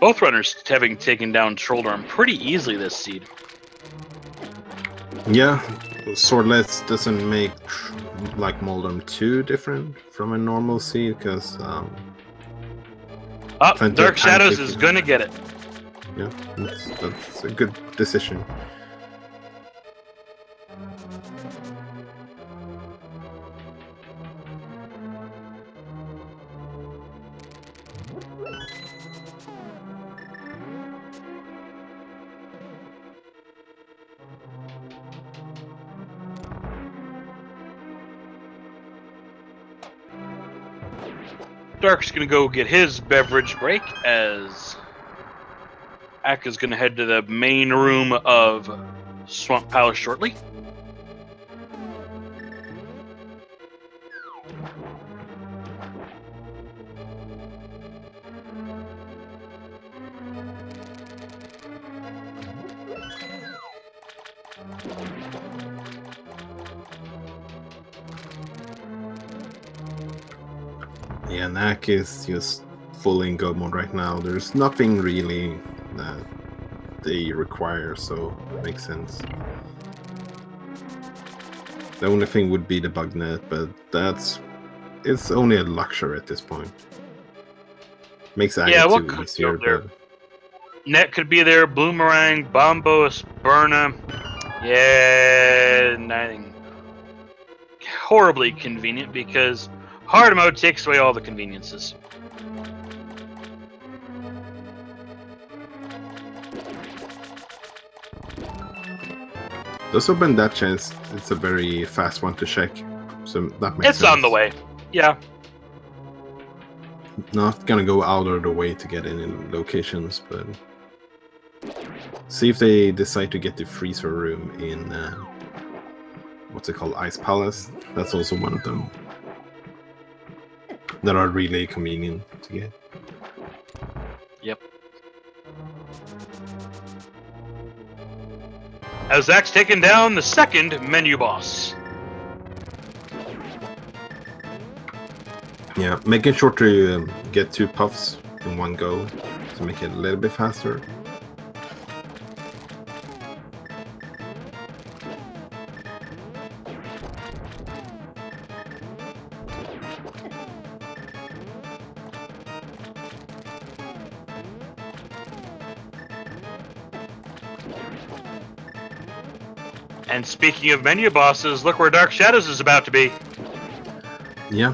Both runners having taken down Trolldorm pretty easily this seed. Yeah, Swordless doesn't make like Moldorm too different from a normal seed because Dark Shadows is gonna get it. Yeah, that's a good decision. Dark's gonna go get his beverage break as Ack is gonna head to the main room of Swamp Palace shortly. Yeah, Ack is just full in go mode right now. There's nothing really that they require, so it makes sense. The only thing would be the bug net, but it's only a luxury at this point. Makes Ack too easier, but Net could be there, Bloomerang, Bombos, Burna. Yeah, nothing horribly convenient because hard mode takes away all the conveniences. Does open that chest, it's a very fast one to check. So that makes sense. It's on the way. Yeah. Not gonna go out of the way to get in locations, but see if they decide to get the freezer room in what's it called, Ice Palace. That's also one of them that are really convenient to get. Yep. as Zach's taken down the second menu boss. Yeah, making sure to get 2 puffs in one go to make it a little bit faster. And speaking of menu bosses, look where Dark Shadows is about to be. Yeah.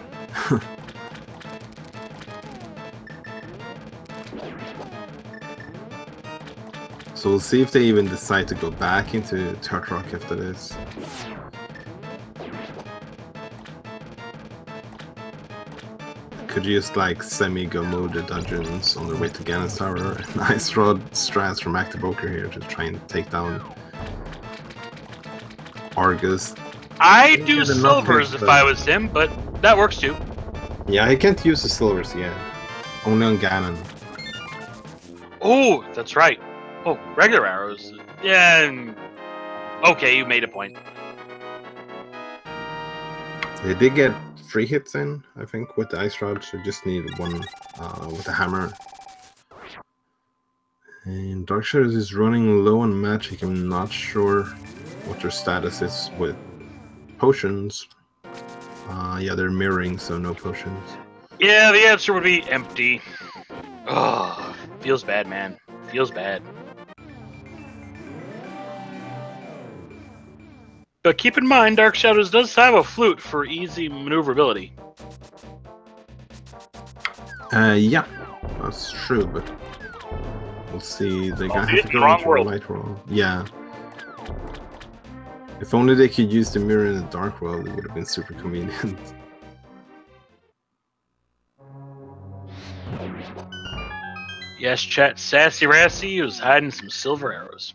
So we'll see if they even decide to go back into Tart Rock after this. Could you just like semi-go mode the dungeons on the way to Ganon's Tower? Nice rod strats from AcktheBoker here to try and take down Argus. I'd do silvers if I was him, but that works too. Yeah, he can't use the silvers yet. Only on Ganon. Oh, that's right. Oh, regular arrows. Yeah. Okay, you made a point. They did get 3 hits in, I think, with the ice rod, so just need 1 with the hammer. And Dark Shadows is running low on magic. I'm not sure what their status is with potions. Yeah, they're mirroring, so no potions. Yeah, the answer would be empty. Oh, feels bad, man. Feels bad. But keep in mind, Dark Shadows does have a flute for easy maneuverability. Yeah, that's true, but we'll see. They're gonna have to go into the light world. Yeah. If only they could use the mirror in the dark world, it would have been super convenient. Yes, chat. Sassy Rassy was hiding some silver arrows.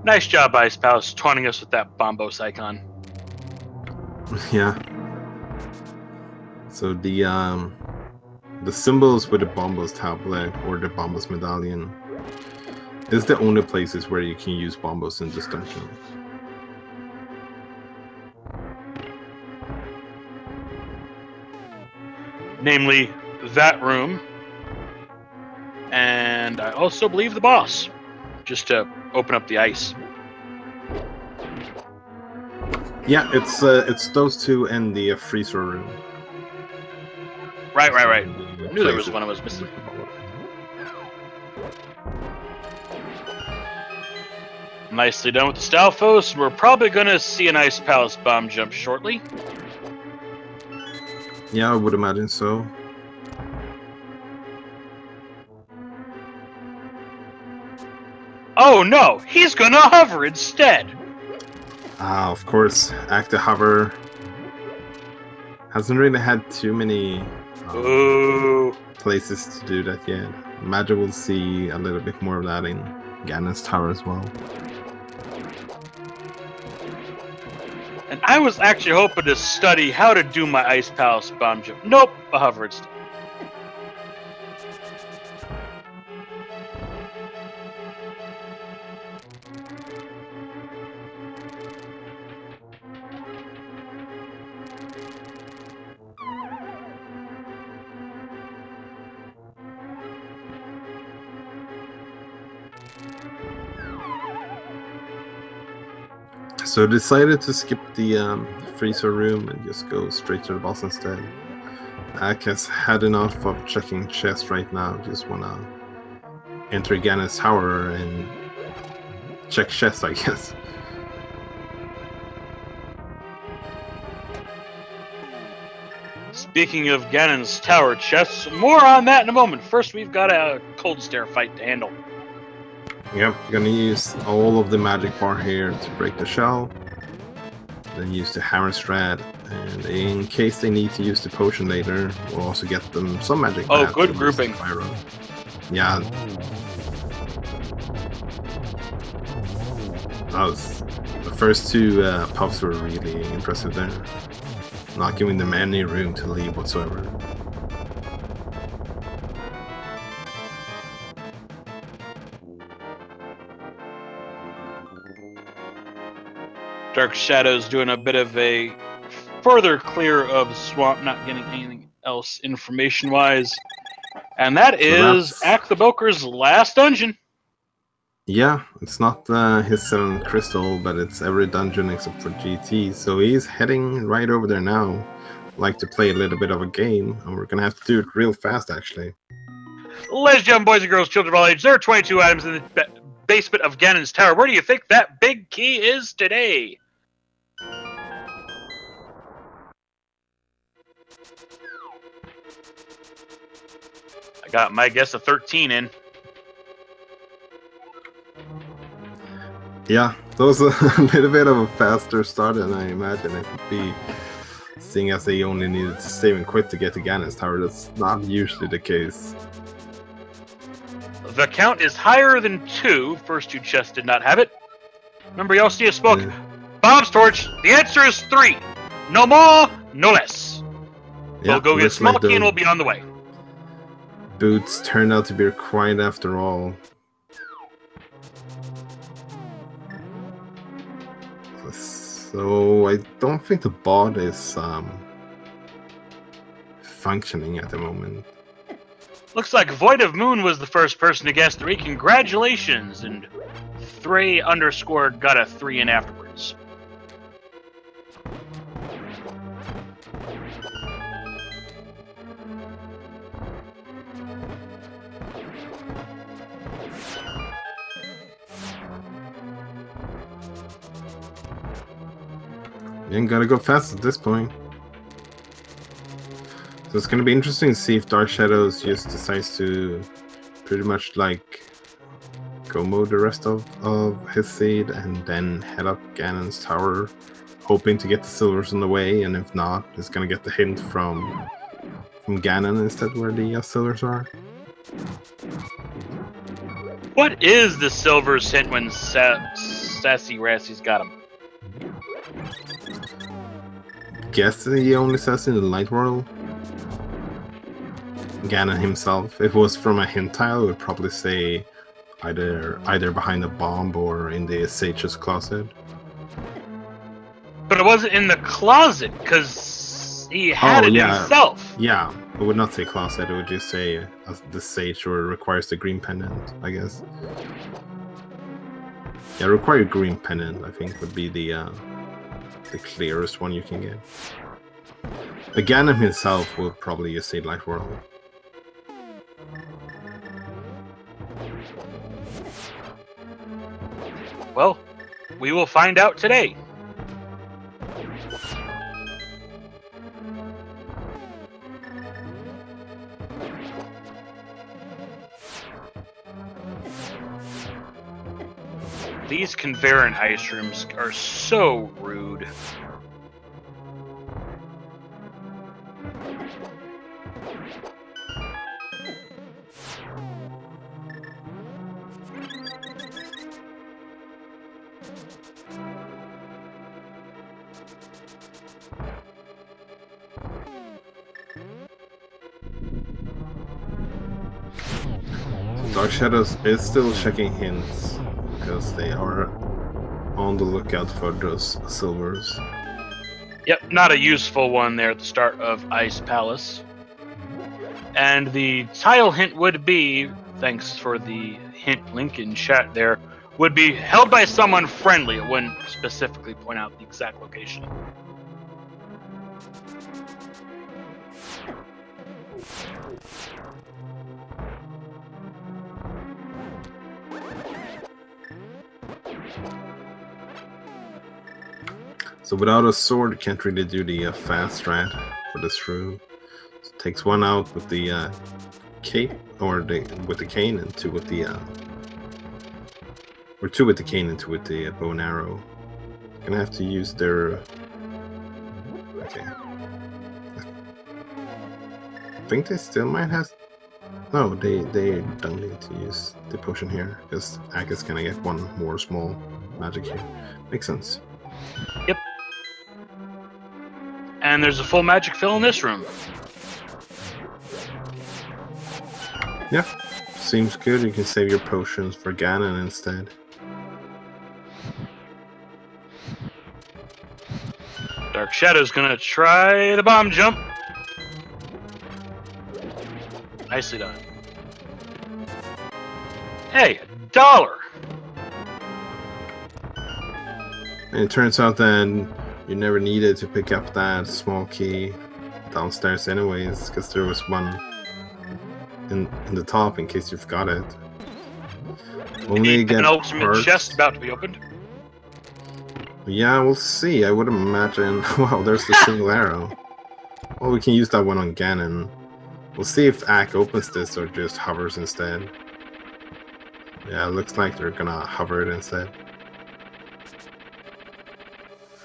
Nice job, Ice Palace, taunting us with that Bombos icon. Yeah. So the symbols with the Bombos tablet or the Bombos medallion is the only places where you can use Bombos in this dungeon. Namely, that room, and I also believe the boss, just to open up the ice. Yeah, it's those 2 and the freezer room. Right. I knew there was one I was missing. Nicely done with the Stalfos. We're probably going to see an Ice Palace bomb jump shortly. Yeah, I would imagine so. Oh no, he's going to hover instead. Of course, Active Hover hasn't really had too many places to do that yet. Imagine we'll see a little bit more of that in Ganon's Tower as well. And I was actually hoping to study how to do my Ice Palace bomb jump. Nope, a hover instead. So decided to skip the freezer room and just go straight to the boss instead. Ack has had enough of checking chests right now. Just wanna enter Ganon's Tower and check chests, I guess. Speaking of Ganon's Tower chests, more on that in a moment. First, we've got a cold stare fight to handle. Yep, gonna use all of the magic bar here to break the shell. Then use the hammer strat, and in case they need to use the potion later, we'll also get them some magic. Oh, good grouping. Yeah. does. The first two puffs were really impressive there. Not giving them any room to leave whatsoever. Dark Shadows doing a bit of a further clear of swamp, not getting anything else information-wise. And that is AcktheBoker's last dungeon. Yeah, it's not his 7th crystal, but it's every dungeon except for GT. So he's heading right over there now. Like to play a little bit of a game, and we're gonna have to do it real fast, actually. Ladies and gentlemen, boys and girls, children of all ages, there are 22 items in the basement of Ganon's tower. Where do you think that big key is today? I got my guess of 13 in. Yeah, that was a little bit of a faster start than I imagined it would be, seeing as they only needed to save and quit to get to Ganon's tower. That's not usually the case. The count is higher than 2. First 2 chests did not have it. Remember, y'all see us spoke. Bob's torch. The answer is 3. No more, no less. Yeah, we'll go get small key and we'll be on the way. Boots turned out to be required after all. So I don't think the bot is functioning at the moment. Looks like Void of Moon was the first person to guess 3. Congratulations, and 3 underscore got a 3 in afterwards. You ain't gotta go fast at this point. So it's gonna be interesting to see if Dark Shadows just decides to pretty much like go mode the rest of his seed and then head up Ganon's tower, hoping to get the silvers on the way, and if not, he's gonna get the hint from Ganon instead where the silvers are. What is the silvers hint when Sassy Rassy's got him? Guess he only says in the light world. Ganon himself. If it was from a hint tile, it would probably say either behind a bomb or in the sage's closet. But it wasn't in the closet because he had it himself. Yeah, it would not say closet. It would just say the sage or requires the green pendant, I guess. Yeah, required green pendant, I think, would be the clearest one you can get. But Ganon himself will probably just say light world. Well, we will find out today. These conveyor and ice rooms are so rude. Dark Shadows is still checking hints, because they are on the lookout for those silvers. Yep, not a useful one there at the start of Ice Palace. And the tile hint would be, thanks for the hint link in chat there, would be held by someone friendly. It wouldn't specifically point out the exact location. So without a sword, you can't really do the fast strat for this room. So it takes 1 out with the cape, or with the cane, and 2 with the or 2 with the cane and 2 with the bow and arrow. Gonna have to use their. Okay. I think they still might have. No, they don't need to use the potion here because Agrah's gonna get 1 more small. magic here. Makes sense. Yep. And there's a full magic fill in this room. Yeah, seems good. You can save your potions for Ganon instead. Dark Shadow's gonna try the bomb jump. Nicely done. Hey, $1! And it turns out that you never needed to pick up that small key downstairs anyways, because there was one in the top in case you forgot it. Only get an ultimate hurt. chest about to be opened. Yeah, we'll see. I would imagine. Wow, there's the single arrow. Well, we can use that one on Ganon. We'll see if Ack opens this or just hovers instead. Yeah, it looks like they're gonna hover it instead.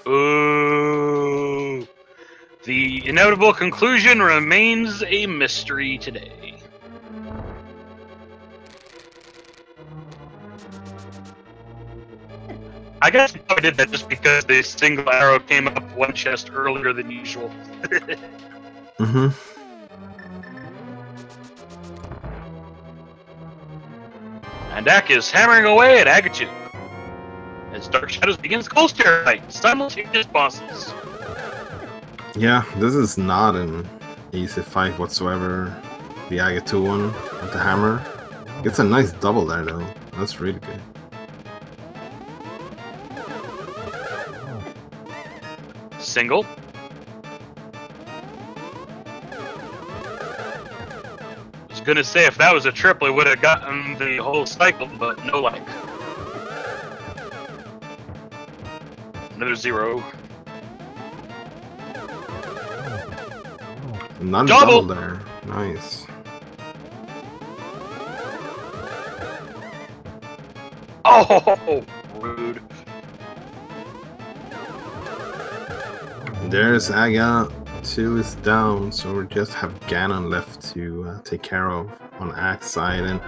Ooh. The inevitable conclusion remains a mystery today. I guess I did that just because the single arrow came up one chest earlier than usual. Mm-hmm. And Ack is hammering away at Agrah as Dark Shadows begins Cold Stare fight, simultaneous bosses. Yeah, this is not an easy fight whatsoever. The Agrah one with the hammer. It's a nice double there though. That's really good. Single. I was gonna say if that was a triple, it would have gotten the whole cycle, but no like. Another 0. Not a double there. Nice. Oh, rude. There's Agrah. 2 is down, so we just have Ganon left to take care of on Ack's side, and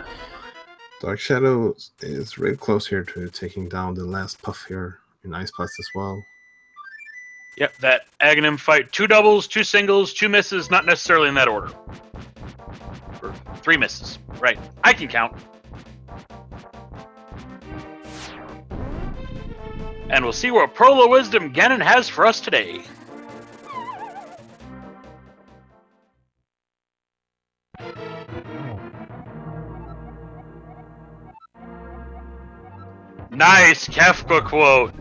Dark Shadows is real close here to taking down the last puff here in Ice Blast as well. Yep, that Aghanim fight, 2 doubles, 2 singles, 2 misses, not necessarily in that order. Or 3 misses. Right, I can count. And we'll see what Pearl of Wisdom Ganon has for us today. Nice Kefka quote.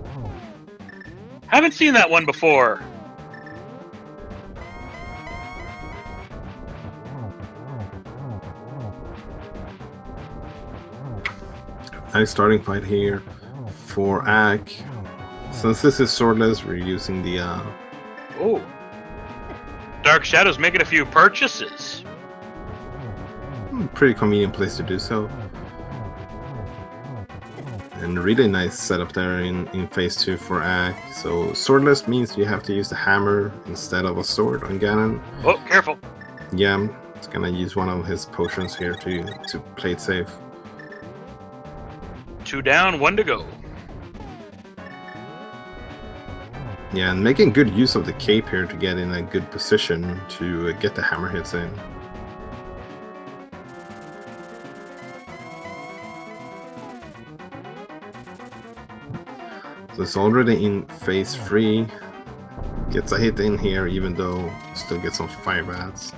Haven't seen that one before. Nice starting fight here for Ack. Since this is swordless, we're using the Oh. Dark Shadows making a few purchases. pretty convenient place to do so. And really nice setup there in phase 2 for Ack. So swordless means you have to use the hammer instead of a sword on Ganon. Oh, careful. Yeah, it's gonna use one of his potions here to play it safe. 2 down, 1 to go. Yeah, and making good use of the cape here to get in a good position to get the hammer hits in. So it's already in phase 3. Gets a hit in here even though still gets some fire bats.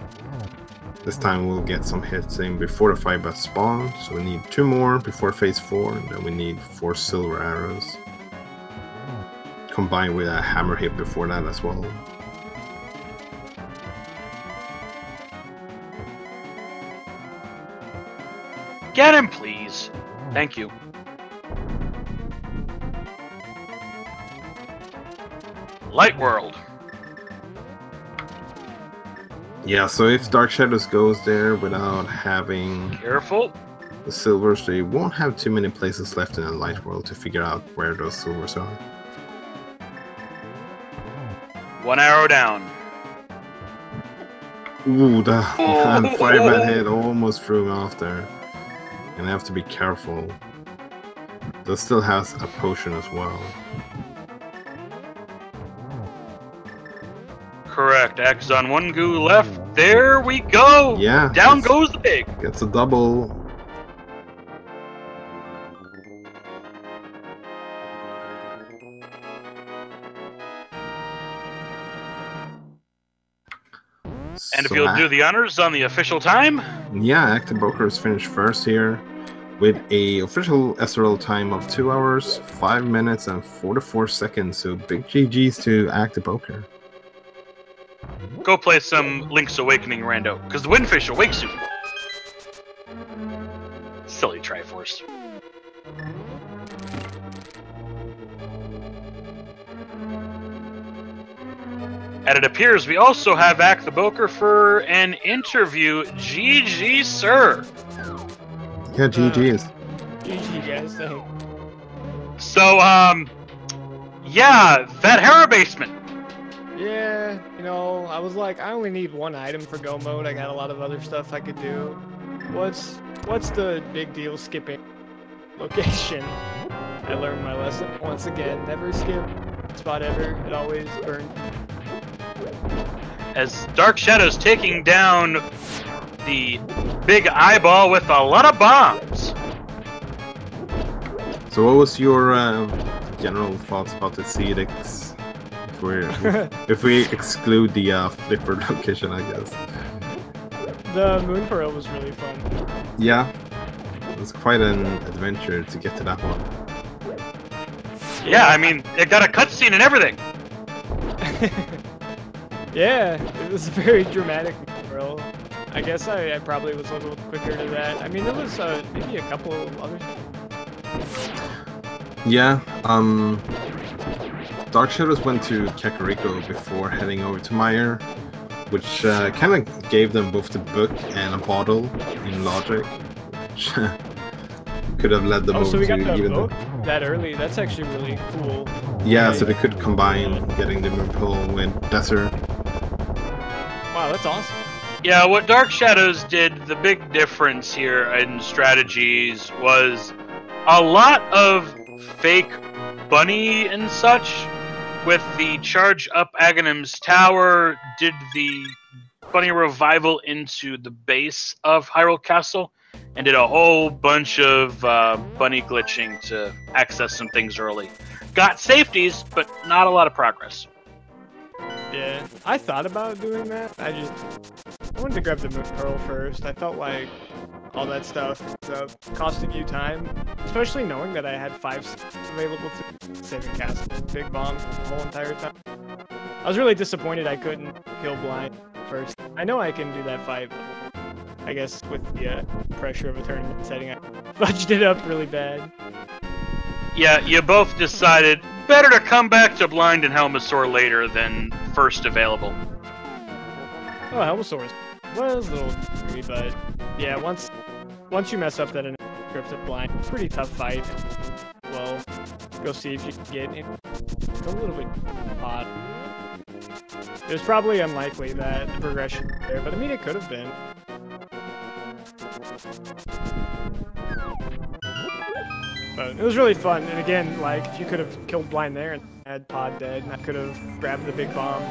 This time we'll get some hits in before the fire bats spawn. So we need 2 more before phase 4, and then we need 4 silver arrows. Combined with a hammer hit before that as well. Get him, please. Thank you. Light World. Yeah, so if Dark Shadows goes there without having Careful. the silvers, they won't have too many places left in the Light World to figure out where those silvers are. 1 arrow down. Ooh, that firebat hit almost threw him off there. Gonna have to be careful. That still has a potion as well. Correct. X on one goo left. There we go. Yeah. Down goes the pig. Gets a double. And if you'll do the honors on the official time. Yeah, AcktheBoker is finished first here with a official SRL time of 2 hours, 5 minutes, and 44 seconds. So big GG's to AcktheBoker. Go play some Link's Awakening rando, because the Windfish awake soon. Silly Triforce. And it appears we also have AcktheBoker for an interview. GG, sir. Yeah, GG's. GG, guys. Thanks. So, yeah, that Hera basement. Yeah, you know, I was like, I only need one item for go mode. I got a lot of other stuff I could do. What's the big deal skipping location? I learned my lesson once again. Never skip spot ever. It always burns. As Dark Shadows taking down the big eyeball with a lot of bombs. So what was your general thoughts about the CDX? If we exclude the flipper location, I guess. The Moon Pearl was really fun. Yeah, it was quite an adventure to get to that one. Yeah, I mean, it got a cutscene and everything. Yeah, it was a very dramatic Moon Pearl. I guess I probably was a little quicker to that. I mean, there was maybe a couple others. Yeah, Dark Shadows went to Kakariko before heading over to Mire, which kind of gave them both the book and a bottle in logic, which could have led them over so we got to the even book that early. That's actually really cool. Yeah, so they could combine getting the Moon Pearl with Desert. Wow, that's awesome. Yeah, what Dark Shadows did, the big difference here in strategies was a lot of fake bunny and such. With the charge up Aghanim's tower, did the bunny revival into the base of Hyrule Castle, and did a whole bunch of bunny glitching to access some things early. Got safeties, but not a lot of progress. Yeah, I thought about doing that. I wanted to grab the Moon Pearl first. I felt like all that stuff is costing you time, especially knowing that I had 5 available to save a castle. Big bomb the whole entire time. I was really disappointed I couldn't kill blind first. I know I can do that fight, but I guess with the pressure of a tournament setting, I fudged it up really bad. Yeah, you both decided better to come back to blind and Helmasaur later than first available. Oh, Helmasaur was a little scary, but yeah, once you mess up that encrypted blind, pretty tough fight. Well, go see if you can get in. It's a little bit odd. It was probably unlikely that the progression was there, but I mean it could have been. But it was really fun, and again, like, if you could have killed blind there and had Pod dead, and I could have grabbed the big bomb,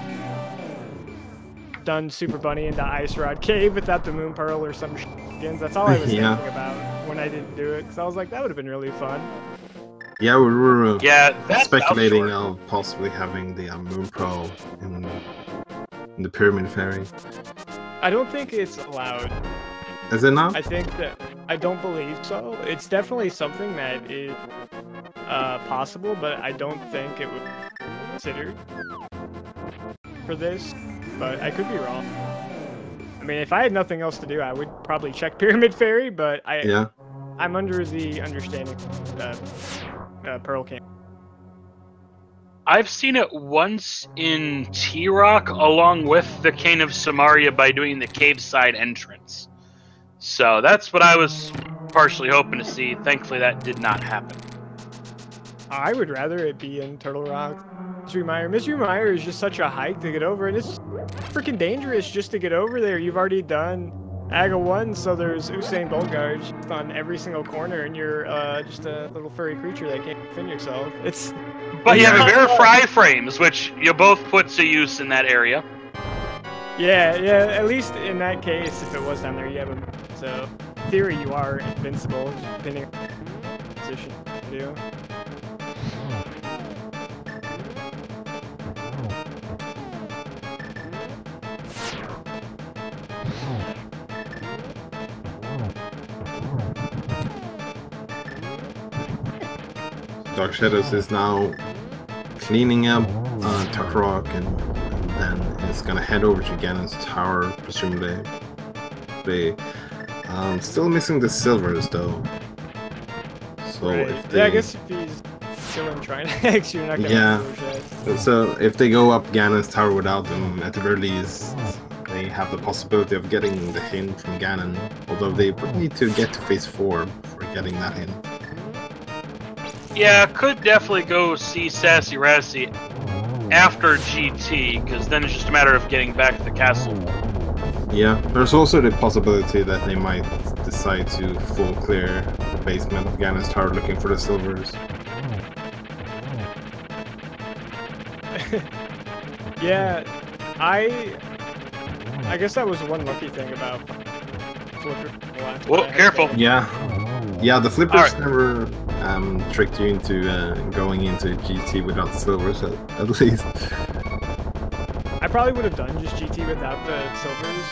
done Super Bunny into Ice Rod Cave without the Moon Pearl or some skins. That's all I was thinking about when I didn't do it, because I was like, that would have been really fun. Yeah, we were speculating of of possibly having the Moon Pearl in the Pyramid Fairy. I don't think it's allowed. Is it not? I don't believe so. It's definitely something that is possible, but I don't think it would be considered for this. But I could be wrong. I mean, if I had nothing else to do, I would probably check Pyramid Fairy, but I'm under the understanding Pearl can't. I've seen it once in T-Rock along with the Cane of Samaria by doing the cave side entrance. So that's what I was partially hoping to see. Thankfully, that did not happen. I would rather it be in Turtle Rock. Mystery Mire. Mystery Mire is just such a hike to get over, and it's freaking dangerous just to get over there. You've already done Agrah 1, so there's Usain Bolt guards on every single corner, and you're just a little furry creature that can't defend yourself. It's. But you have not Vera fun. fry frames, which you both put to use in that area. Yeah, at least in that case, if it was down there, you have them. So, in theory, you are invincible, just depending on the position you do. DarkShadows is now cleaning up Kakariko, and then it's gonna head over to Ganon's tower, presumably. They still missing the silvers though. So Right. if they, Yeah, I guess if he's still in Trinex, you're not gonna Yeah. lose so if they go up Ganon's tower without them, at the very least, they have the possibility of getting the hint from Ganon. Although they would need to get to phase 4 before getting that hint. Yeah, could definitely go see Sassy Rassy after GT, because then it's just a matter of getting back to the castle. Yeah, there's also the possibility that they might decide to full clear the basement of Ganon's tower looking for the silvers. Yeah, I guess that was one lucky thing about Flipper. Whoa, careful. Yeah, the flippers Alright. never tricked you into going into GT without the silvers, at least. I probably would have done just GT without the silvers.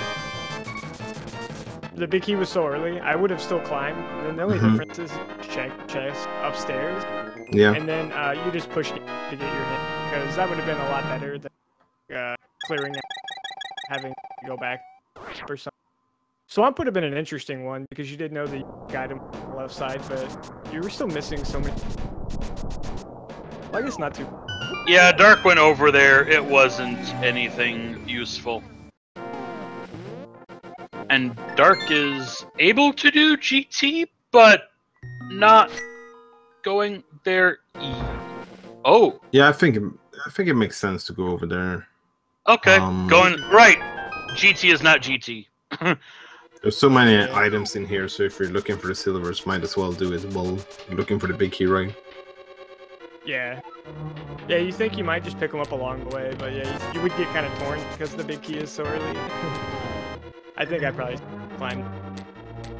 The big key was so early, I would have still climbed, and then the only difference is check chest upstairs, Yeah. and then you just push it to get your hit, because that would have been a lot better than clearing out, having to go back or something. Swamp would have been an interesting one, because you did know the guide him on the left side, but you were still missing so many. Well, I guess not too. Yeah, Dark went over there. It wasn't anything useful. And Dark is able to do GT, but not going there. Oh, Yeah, I think it makes sense to go over there. okay. Going right. GT is not GT. There's so many items in here, so if you're looking for the silvers, might as well do it while looking for the big key, right? Yeah. Yeah, you think you might just pick them up along the way, but yeah, you would get kind of torn because the big key is so early. I think I probably climbed.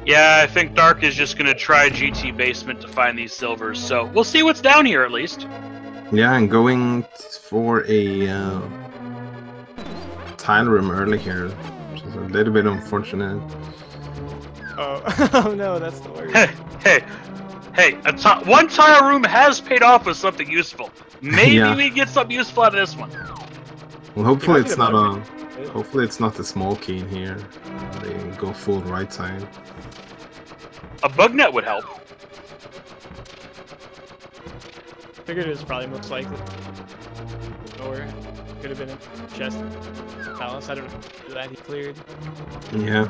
Yeah, I think Dark is just gonna try GT basement to find these silvers. So we'll see what's down here at least. Yeah, and going for a tile room early here, which is a little bit unfortunate. Oh, oh no, that's the worst. Hey! One tile room has paid off with something useful. Maybe Yeah. we get something useful out of this one. Well, hopefully might it's get a not bug. hopefully it's not the small key in here. They go full right side. A bug net would help. Figured it was probably most likely. Or could have been a chest palace. I don't know that he cleared. Yeah,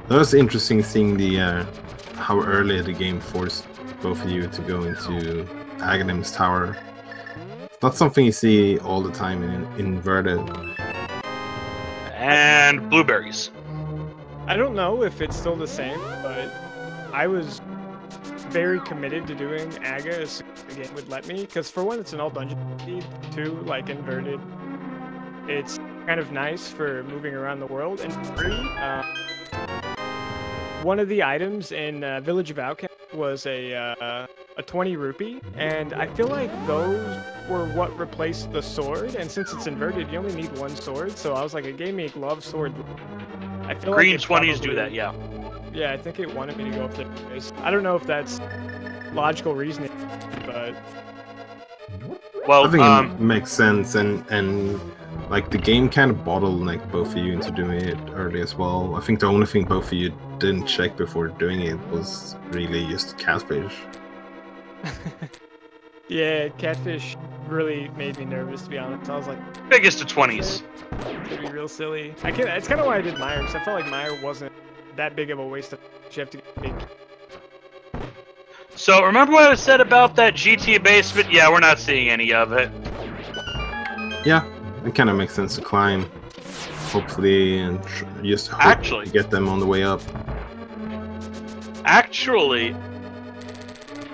that was interesting seeing the how early the game forced both of you to go into Aghanim's tower. It's not something you see all the time in inverted. And blueberries. I don't know if it's still the same, but I was very committed to doing Agrah as soon as the game would let me, because for one, it's an all dungeon speed, two, like inverted. It's kind of nice for moving around the world, and three, one of the items in Village of Outcast was a 20 rupee, and I feel like those were what replaced the sword, and since it's inverted, you only need one sword, so I was like, it gave me a glove sword. I feel Green like it 20s do probably- that, yeah. Yeah, I think it wanted me to go up there. I don't know if that's logical reasoning, but Well, I think it makes sense, and like the game kind of bottlenecked both of you into doing it early as well. I think the only thing both of you didn't check before doing it was really just catfish. yeah, catfish really made me nervous, to be honest. I was like, biggest of 20s. it'd be real silly. It's kind of why I did Mire, because I felt like Mire wasn't that big of a waste of. You have to get big. So remember what I said about that GT basement? Yeah, we're not seeing any of it. Yeah, it kind of makes sense to climb. hopefully, and just hope Actually, to get them on the way up. Actually,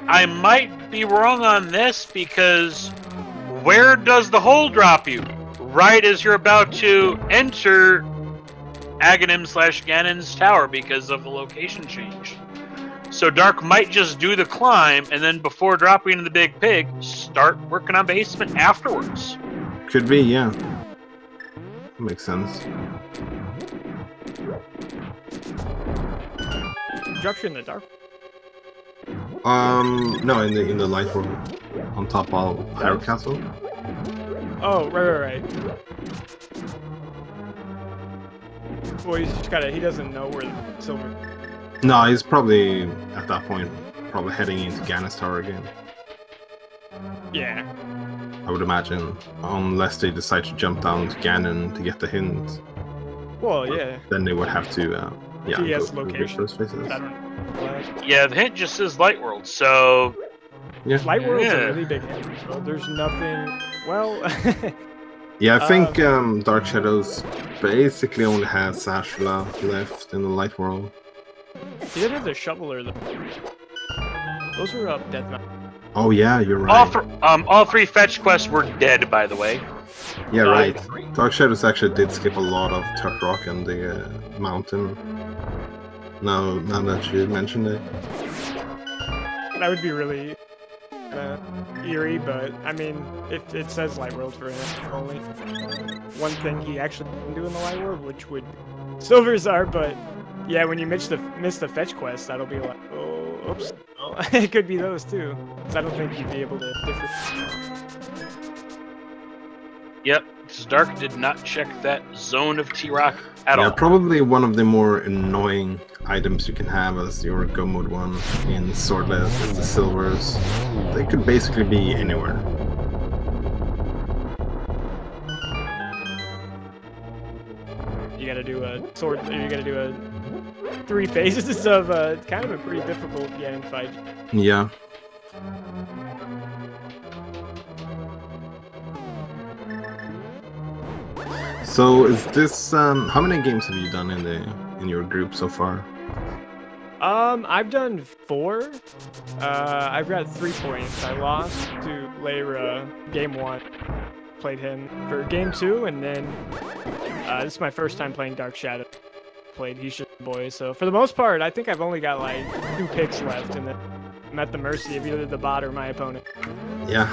I might be wrong on this because where does the hole drop you? Right as you're about to enter Aghanim/Ganon's tower because of the location change. So Dark might just do the climb and then before dropping into the Big Pig, start working on basement afterwards. Could be, yeah. Makes sense. Drops you in the dark. No, in the light world, on top of Hyrule Castle. Oh, right. Well, he's just he doesn't know where the silver. No, he's probably at that point probably heading into Ganon's tower again. Yeah. I would imagine, unless they decide to jump down to Ganon to get the hint. Well, yeah. Then they would have to, yeah. DS go location. those places. I don't know. Yeah, the hint just says Light World, so Yeah. Light World's Yeah. a really big hint. So there's nothing. Well. Yeah, I think Dark Shadows basically only has Ashla left in the light world. He did have the shoveler though. Those were up Death Mountain. Oh yeah, you're right. all three fetch quests were dead, by the way. Yeah, right. Dark Shadows actually did skip a lot of Tuck Rock and the mountain. Now that you mentioned it. That would be really eerie, but I mean, it says Light World for him. Only one thing he actually can do in the Light World, which would Silvers are, but yeah, when you miss the fetch quest, that'll be like, oh, oops. Oh, it could be those too. 'Cause I don't think you'd be able to differentiate. Yep, because Dark did not check that zone of T-Rock at all. Probably one of the more annoying items you can have as your Go Mode 1 in Swordless is the silvers. They could basically be anywhere. You gotta do a sword. You gotta do a 3 phases of kind of a pretty difficult Ganon fight. Yeah. So is this how many games have you done in your group so far? I've done 4. I've got 3 points. I lost to Lyra game 1. Played him for game 2, and then this is my first time playing Dark Shadow. Played Hisha Boy, so for the most part, I think I've only got like 2 picks left, and then I'm at the mercy of either the bot or my opponent. Yeah.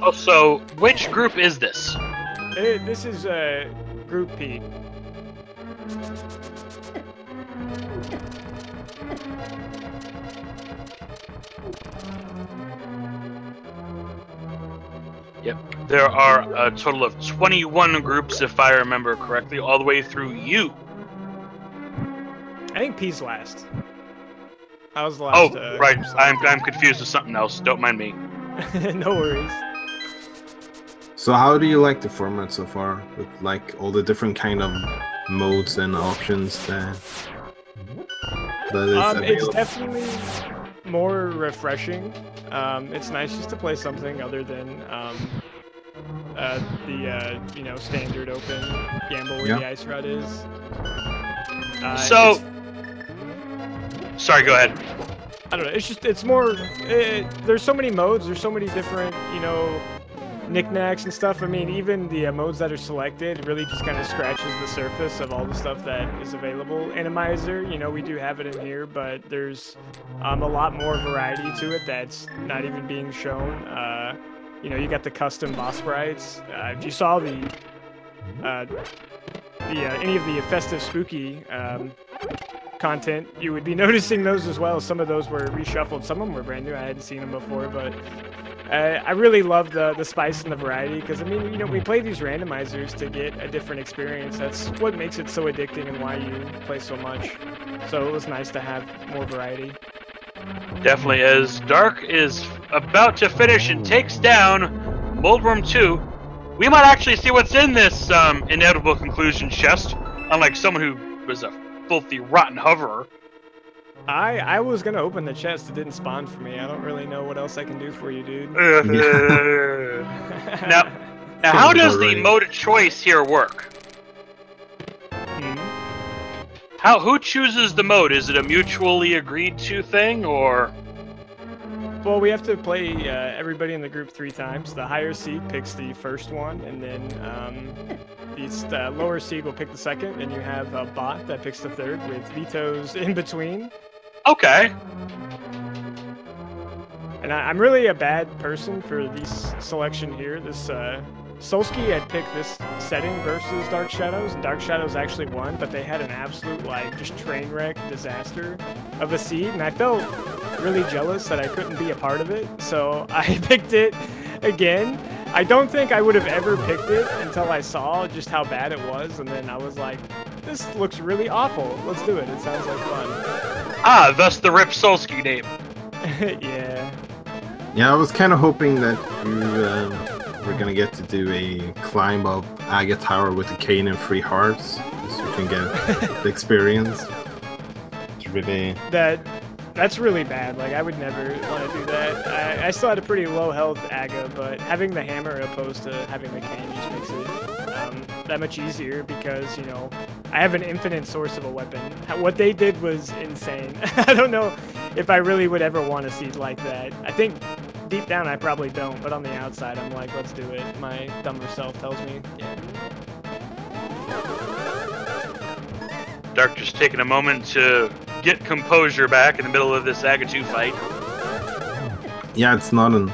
Oh, so which group is this? This is Group P. Yep. There are a total of 21 groups, if I remember correctly, all the way through you. I think P's last. I was the last. Oh, right. I'm confused with something else. Don't mind me. No worries. So how do you like the format so far, with like all the different kind of modes and options that is available? It's definitely more refreshing. It's nice just to play something other than the standard open gamble where the ice rod is. Sorry, go ahead. I don't know. It's more. There's so many modes. There's so many different knickknacks and stuff. I mean, even the modes that are selected really just kind of scratches the surface of all the stuff that is available. Randomizer, we do have it in here, but there's a lot more variety to it that's not even being shown. You got the custom boss sprites. If you saw any of the festive spooky content, you would be noticing those as well. Some of those were reshuffled. Some of them were brand new. I hadn't seen them before, but I really love the spice and the variety, because I mean, we play these randomizers to get a different experience. That's what makes it so addicting and why you play so much. So it was nice to have more variety. Definitely is. Dark is about to finish and takes down Moldworm 2. We might actually see what's in this inevitable conclusion chest, unlike someone who was a filthy, rotten hoverer. I was gonna open the chest. It didn't spawn for me. I don't really know what else I can do for you, dude. Now how does the mode of choice here work? Who chooses the mode? Is it a mutually agreed to thing, or? Well, we have to play everybody in the group 3 times. The higher seed picks the first one, and then the lower seed will pick the second, and you have a bot that picks the third with vetoes in between. Okay. And I'm really a bad person for this selection here. This Solsky had picked this setting versus Dark Shadows, and Dark Shadows actually won, but they had an absolute, like, just train wreck disaster of a seed, and I felt really jealous that I couldn't be a part of it, so I picked it again. I don't think I would have ever picked it until I saw just how bad it was, and then I was like, this looks really awful. Let's do it. It sounds like fun. Ah, thus the Rip Solsky name. Yeah. Yeah, I was kind of hoping that you were gonna get to do a climb up Agrah Tower with the cane and 3 hearts, so you can get the experience. It's really... That's really bad. Like, I would never want to do that. I still had a pretty low health Agrah, but having the hammer opposed to having the cane just makes it that much easier because, you know, I have an infinite source of a weapon. What they did was insane. I don't know if I really would ever want to see it like that. I think deep down I probably don't, but on the outside I'm like, let's do it. My dumber self tells me, yeah. Dark just taking a moment to get composure back in the middle of this Agrah 2 fight. Yeah, it's not an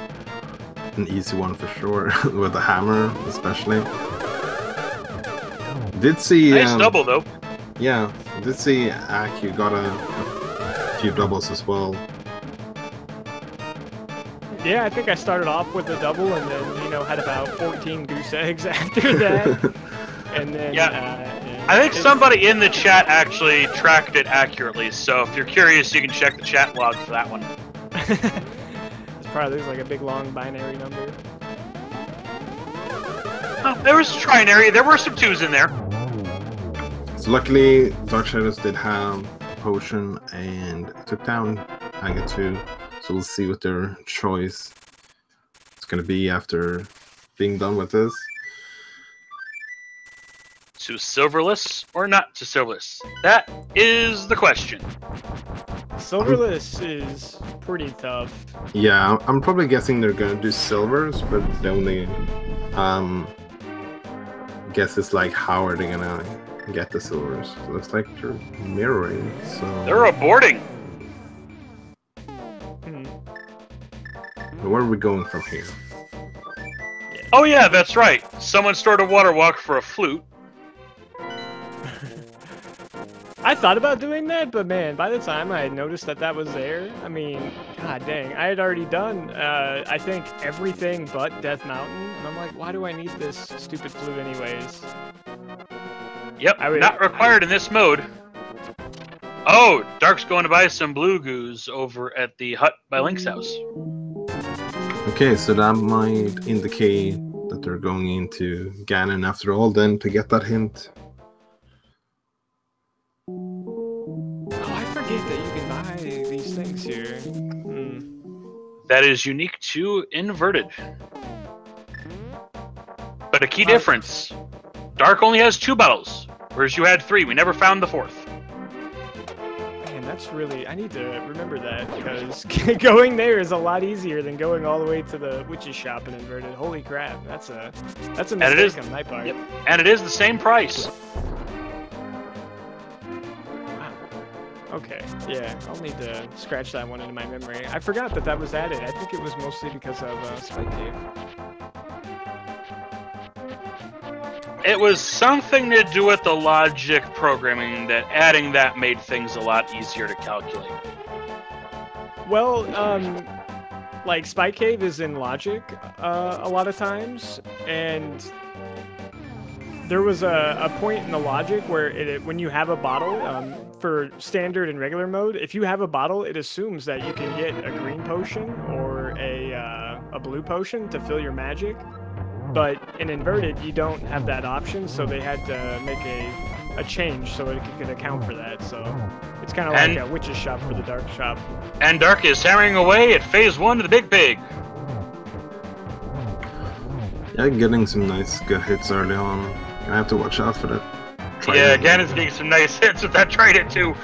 easy one for sure, with the hammer especially. Did see... Nice double though. Yeah, did see you got a few doubles as well. Yeah, I think I started off with a double and then, you know, had about 14 goose eggs after that. And then... I think somebody in the chat actually tracked it accurately, so if you're curious, you can check the chat log for that one. It's probably like a big long binary number. Oh, there was a trinary, there were some 2s in there. So luckily, Dark Shadows did have a potion and took down Agrah 2, so we'll see what their choice is going to be after being done with this. To silverless or not to silverless? That is the question. Silverless is pretty tough. Yeah, I'm probably guessing they're gonna do silvers, but the only guess is like how are they gonna get the silvers? It looks like they're mirroring, so they're aborting. Where are we going from here? Oh yeah, that's right. Someone stored a water walk for a flute. I thought about doing that, but man, by the time I had noticed that that was there, I mean, god dang, I had already done, I think, everything but Death Mountain, and I'm like, why do I need this stupid flute anyways? Yep, not required in this mode. Oh, Dark's going to buy some blue goose over at the hut by Link's house. Okay, so that might indicate that they're going into Ganon after all then, to get that hint. That you can buy these things here. That is unique to Inverted. But a key difference. Dark only has 2 bottles, whereas you had 3. We never found the 4th. Man, that's really... I need to remember that, because going there is a lot easier than going all the way to the witch's shop in Inverted. Holy crap, that's a mistake on my part. Yep. And it is the same price. Okay, yeah, I'll need to scratch that one into my memory. I forgot that that was added. I think it was mostly because of Spike Cave. It was something to do with the logic programming that adding that made things a lot easier to calculate. Well, like Spike Cave is in logic a lot of times, and there was a point in the logic where when you have a bottle, for standard and regular mode, if you have a bottle, it assumes that you can get a green potion or a blue potion to fill your magic. But in Inverted, you don't have that option, so they had to make a change so it could account for that. So it's kind of like a witch's shop for the Dark shop. And Dark is hammering away at phase 1 of the Big Pig. Yeah, getting some nice good hits early on. I have to watch out for that Yeah, Ganon's getting some nice hits with that trident too.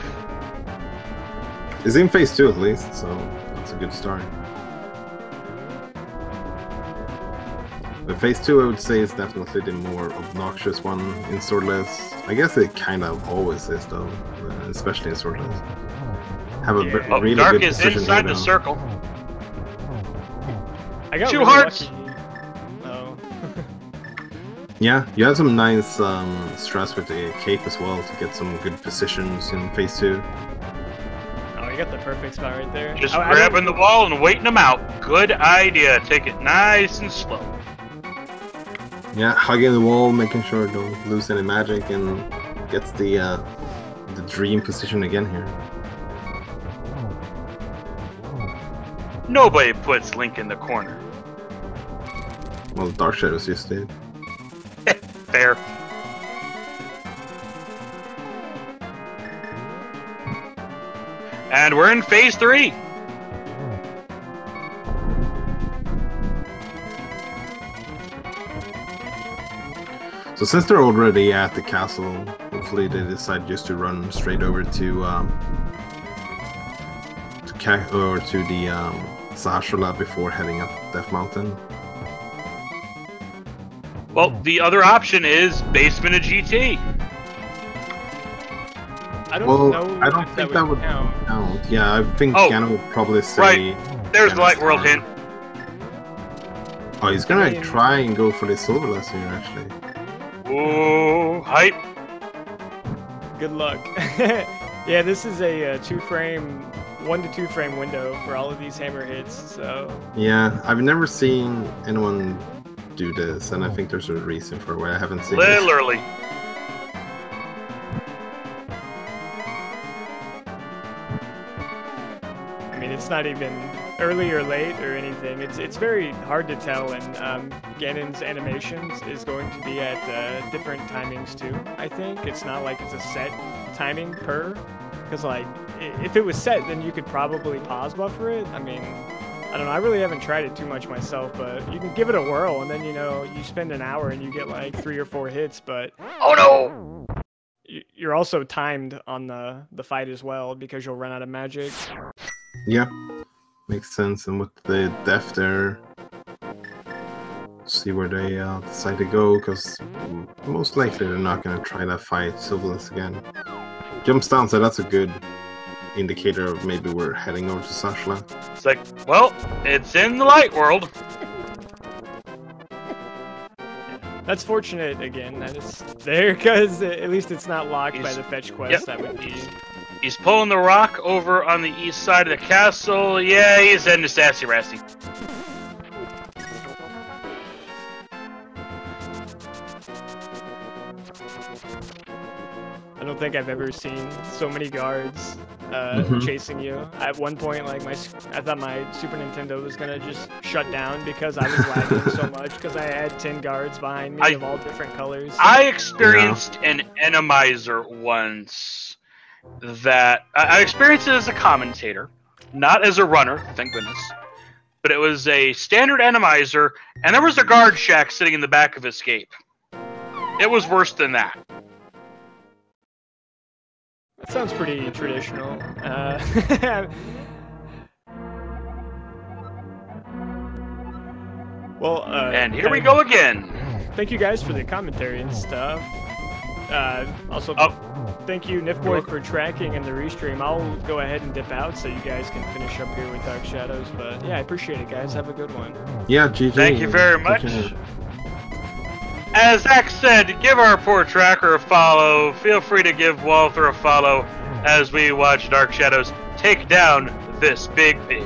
He's in phase 2 at least, so that's a good start. But phase 2, I would say, is definitely the more obnoxious one in Swordless. I guess it kind of always is, though, especially in Swordless. Have a really Dark good is position inside here, the though. circle. I got 2 really hearts. lucky. Oh. Yeah, you have some nice stress with the cape as well to get some good positions in phase 2. Oh, you got the perfect spot right there. Just I grabbing the wall and waiting them out. Good idea. Take it nice and slow. Yeah, hugging the wall, making sure don't lose any magic, and gets the dream position again here. Nobody puts Link in the corner. Well, DarkShadows just did. Fair. And we're in phase 3. So since they're already at the castle, hopefully they decide just to run straight over to the Sahasrahla before heading up Death Mountain. Well, the other option is basement of GT. I don't know. I don't if think that would count. count. Yeah, I think Oh, Ganon would probably say. right. There's the Light World hint. Oh, he's gonna I mean- try and go for the Silverless here, actually. Ooh, hype. Good luck. Yeah, this is a 1 to 2 frame window for all of these hammer hits. So Yeah, I've never seen anyone do this, and I think there's a reason for why I haven't seen this. Literally. I mean, it's not even early or late or anything. It's very hard to tell, and Ganon's animations is going to be at different timings too. I think it's not like it's a set timing per, because like if it was set, then you could probably pause buffer it. I mean, I don't know. I really haven't tried it too much myself, but you can give it a whirl, and then you spend an hour and you get like 3 or 4 hits. But Oh no! you're also timed on the fight as well because you'll run out of magic. Yeah, makes sense. And with the death there, see where they decide to go, because most likely they're not going to try that fight Silverless again. Jumps down, so that's a good indicator of maybe we're heading over to Sahasrahla. It's like, well, it's in the Light World. That's fortunate again that it's there, because at least it's not locked by the fetch quest. Yep. That would be. He's pulling the rock over on the east side of the castle. Yeah, he's heading to Sassy Rasty. I don't think I've ever seen so many guards chasing you. At one point, like I thought my Super Nintendo was gonna just shut down because I was lagging so much because I had 10 guards behind me of all different colors. I experienced an Randomizer once that I experienced it as a commentator, not as a runner, thank goodness. But it was a standard Randomizer, and there was a guard shack sitting in the back of Escape. It was worse than that. That sounds pretty traditional. Well, And here we go again. Thank you guys for the commentary and stuff. Also, thank you, Nifboy, for tracking and the restream. I'll go ahead and dip out so you guys can finish up here with Dark Shadows. But yeah, I appreciate it, guys. Have a good one. Yeah, GG. Thank you very much. As Zach said, give our poor tracker a follow. Feel free to give Walther a follow as we watch Dark Shadows take down this big pig.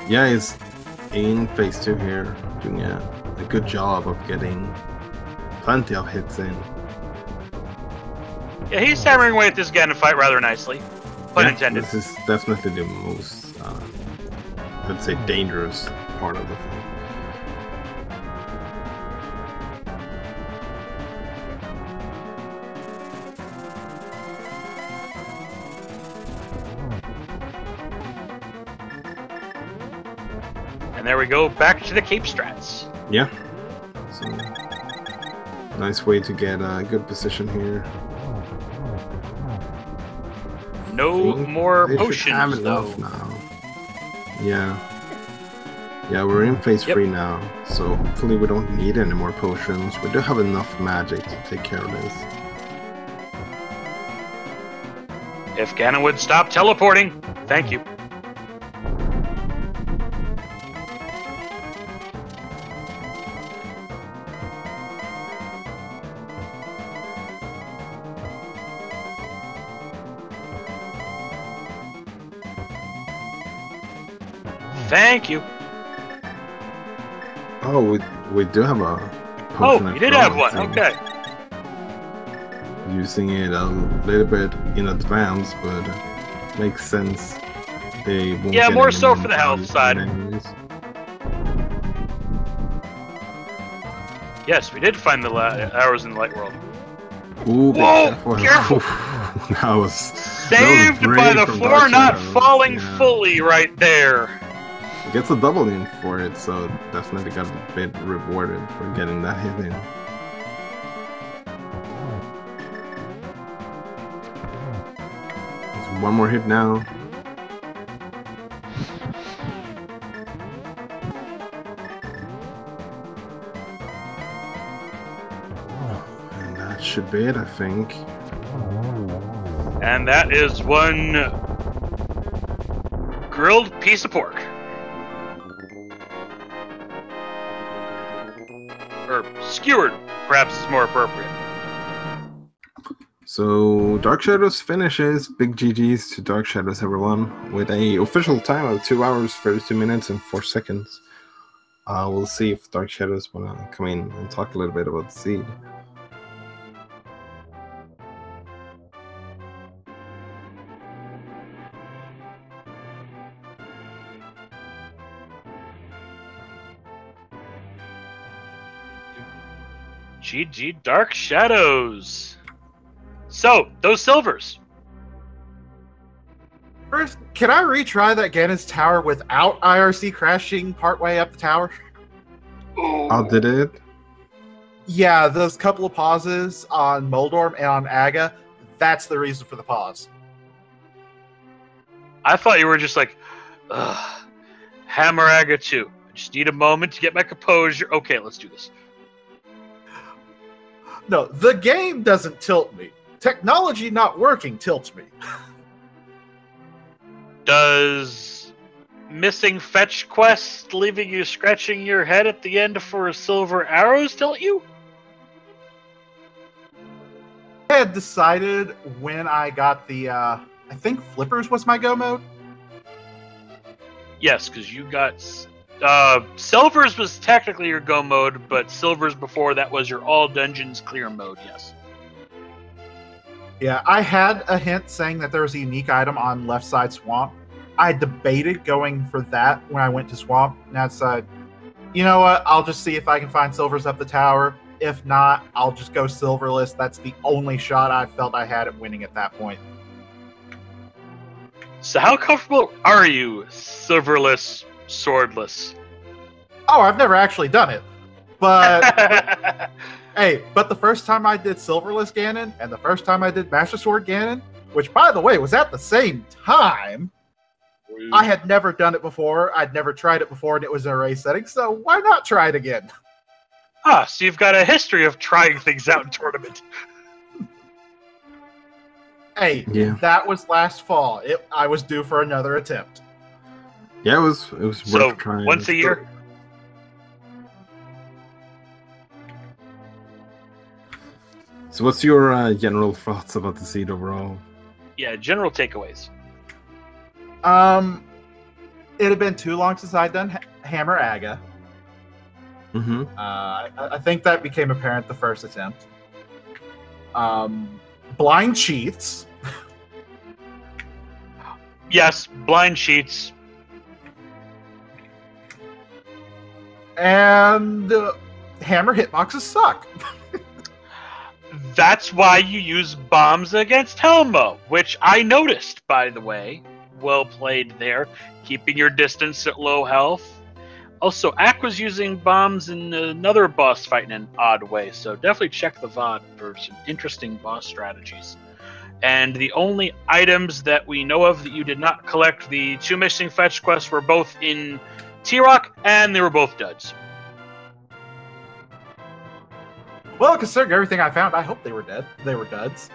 Yeah, he's in phase 2 here, doing a good job of getting plenty of hits in. Yeah, he's hammering away at this Ganon fight rather nicely. Pun intended. This is definitely the most, I'd say, dangerous part of the fight. And And there we go, back to the Cape Strats. Yeah. So, nice way to get a good position here. No more they potions, should have though. enough now. Yeah. Yeah, we're in phase 3 now, so hopefully we don't need any more potions. We do have enough magic to take care of this. If Ganon would stop teleporting, thank you. Thank you. Oh, we do have a potion. Oh, you did have one. Okay. Using it a little bit in advance, but makes sense. They won't Yeah, get more any so for the health side. enemies. Yes, we did find the arrows in the light world. Ooh, be Whoa, careful! That was Saved by the from floor not DarkShadows. falling Yeah. fully right there. Gets a double in for it, so definitely got a bit rewarded for getting that hit in. There's one more hit now. And that should be it, I think. And that is one grilled piece of pork. Or skewered, perhaps is more appropriate. So DarkShadows finishes. Big GG's to DarkShadows, everyone, with a official time of 2 hours, 32 minutes, and 4 seconds. We'll see if DarkShadows wanna come in and talk a little bit about the seed. GG Dark Shadows. So, those silvers. First, can I retry that Ganon's tower without IRC crashing partway up the tower? Oh, did it? Yeah, those couple of pauses on Moldorm and on Agrah, that's the reason for the pause. I thought you were just like, ugh, Hammer Agrah 2. I just need a moment to get my composure. Okay, let's do this. No, the game doesn't tilt me. Technology not working tilts me. Does missing fetch quest leaving you scratching your head at the end for silver arrows tilt you? I had decided when I got the, I think Flippers was my go mode. Yes, because you got... Silvers was technically your go mode, but Silvers before that was your all dungeons clear mode, yes. Yeah, I had a hint saying that there was a unique item on left side swamp. I debated going for that when I went to swamp, and I decided, you know what, I'll just see if I can find silvers up the tower. If not, I'll just go silverless. That's the only shot I felt I had at winning at that point. So how comfortable are you, silverless, swordless? Oh, I've never actually done it. But, hey, but the first time I did silverless Ganon, and the first time I did Master Sword Ganon, which, by the way, was at the same time, I had never done it before. I'd never tried it before, and it was in a race setting, so why not try it again? Ah, so you've got a history of trying things out in tournament. Hey, Yeah. that was last fall. I was due for another attempt. Yeah, it was So, worth trying. once a year? So what's your general thoughts about the seed overall? Yeah, general takeaways. It had been too long since I'd done Hammer Agrah. Mm-hmm. I think that became apparent the first attempt. Blind cheats. Yes, blind cheats. And hammer hitboxes suck. That's why you use bombs against Helma, which I noticed, by the way. Well played there. Keeping your distance at low health. Also, Ack was using bombs in another boss fight in an odd way, so definitely check the VOD for some interesting boss strategies. And the only items that we know of that you did not collect, the 2 missing fetch quests, were both in T-Rock, and they were both duds. Well, considering everything I found, I hope they were dead. They were duds.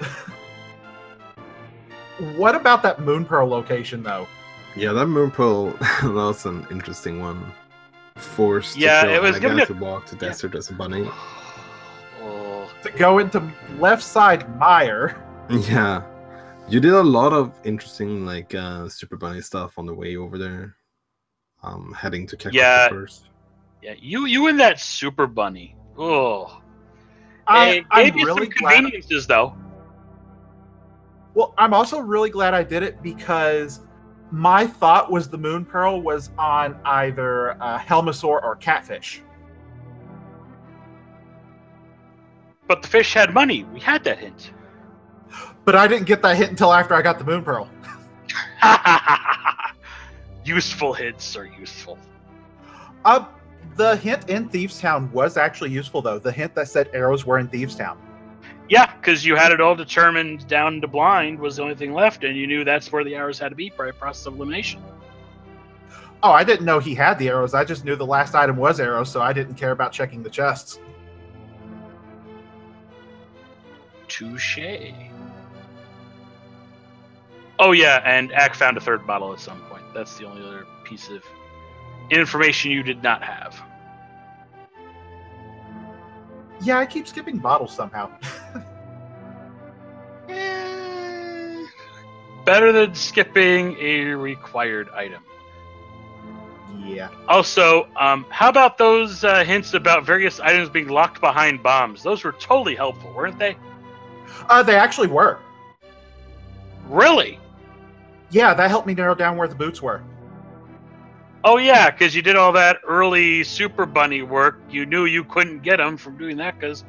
What about that Moon Pearl location, though? Yeah, that Moon Pearl, that was an interesting one. Forced Yeah, to kill it was Agrah giving it- to walk to desert as a bunny. Oh. To go into left side Mire. Yeah. You did a lot of interesting like Super Bunny stuff on the way over there. Heading to Kakariko Yeah. first. Yeah, you and that Super Bunny. Oh. I'm It gave you really some glad. conveniences, though. Well, I'm also really glad I did it because my thought was the Moon Pearl was on either Helmasaur or Catfish. But the fish had money. We had that hint. But I didn't get that hint until after I got the Moon Pearl. Useful hints are useful. The hint in Thieves Town was actually useful, though. The hint that said arrows were in Thieves Town. Yeah, because you had it all determined down to blind was the only thing left, and you knew that's where the arrows had to be by process of elimination. Oh, I didn't know he had the arrows. I just knew the last item was arrows, so I didn't care about checking the chests. Touche. Oh yeah, and Ack found a third bottle at some point. That's the only other piece of information you did not have. Yeah, I keep skipping bottles somehow. Better than skipping a required item. Yeah. Also, how about those hints about various items being locked behind bombs? Those were totally helpful, weren't they? They actually were. Really? Yeah, that helped me narrow down where the boots were. Oh yeah, because you did all that early Super Bunny work. You knew you couldn't get them from doing that because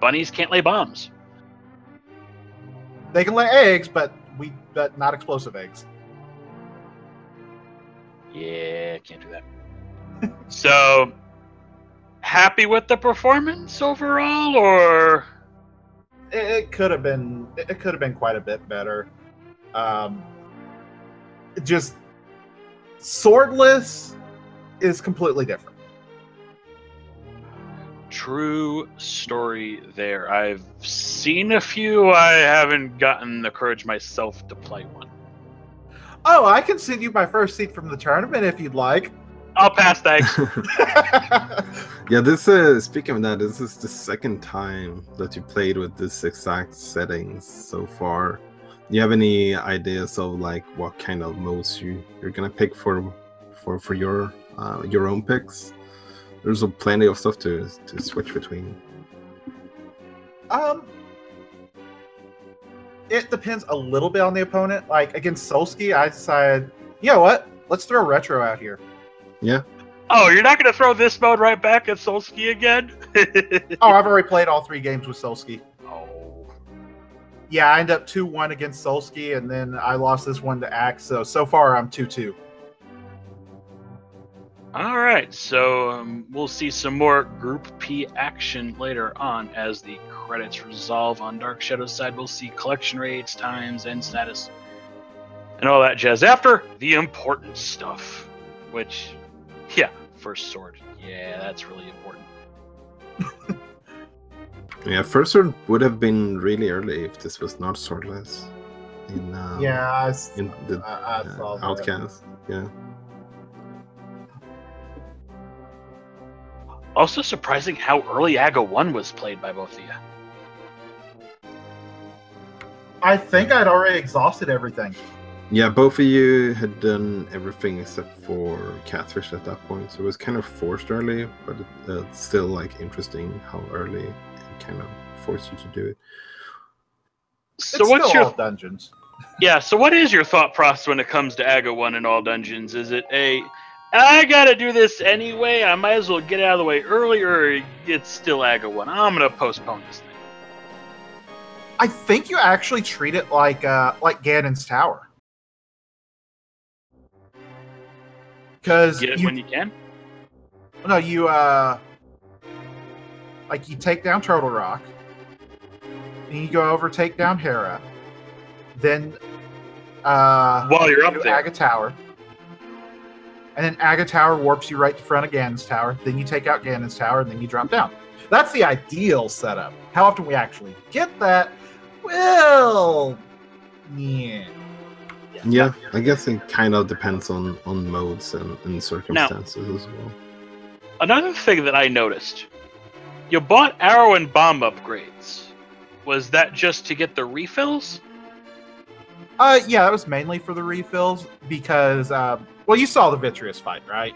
bunnies can't lay bombs. They can lay eggs, but not explosive eggs. Yeah, can't do that. So, happy with the performance overall, or It could have been. It could have been quite a bit better. Just swordless is completely different. true story there? I've seen a few. I haven't gotten the courage myself to play one. Oh, I can send you my first seed from the tournament if you'd like. I'll pass, thanks. Yeah, this is speaking of that, this is the second time that you played with this exact settings so far. Do you have any ideas of like what kind of modes you're gonna pick for your own picks? There's plenty of stuff to switch between. It depends a little bit on the opponent. Like against Solsky, I decided, you know what? Let's throw retro out here. Yeah. Oh, you're not going to throw this mode right back at Solsky again? Oh, I've already played all 3 games with Solsky. Oh. Yeah, I ended up 2-1 against Solsky, and then I lost this one to Axe. So far, I'm 2-2. All right, so we'll see some more Group P action later on as the credits resolve on Dark Shadow's side. We'll see collection rates, times, end status, and all that jazz after the important stuff, which, yeah, first sword. Yeah, that's really important. Yeah, first sword would have been really early if this was not swordless. In Yeah, in the I saw that. Outcast. Yeah. Also surprising how early Aga 1 was played by both of you. I think I'd already exhausted everything. Yeah, both of you had done everything except for Catfish at that point, so it was kind of forced early, but it's still like interesting how early it kind of forced you to do it. So It's what's still your all dungeons. Yeah, so what is your thought process when it comes to Aga 1 in all dungeons? Is it I gotta do this anyway, I might as well get out of the way early, or it's still Aga 1? I'm gonna postpone this thing. I think you actually treat it like Ganon's Tower. Because Get it when you can? No, you like you take down Turtle Rock, then you go over take down Hera, then While you're up do there. Agrah Tower, and then Agrah Tower warps you right to front of Ganon's tower. Then you take out Ganon's tower, and then you drop down. That's the ideal setup. How often we actually get that? Well, yeah. Yeah, I guess it kind of depends on modes and circumstances as well. Another thing that I noticed, you bought arrow and bomb upgrades. Was that just to get the refills? Yeah, that was mainly for the refills because, well, you saw the Vitreous fight, right?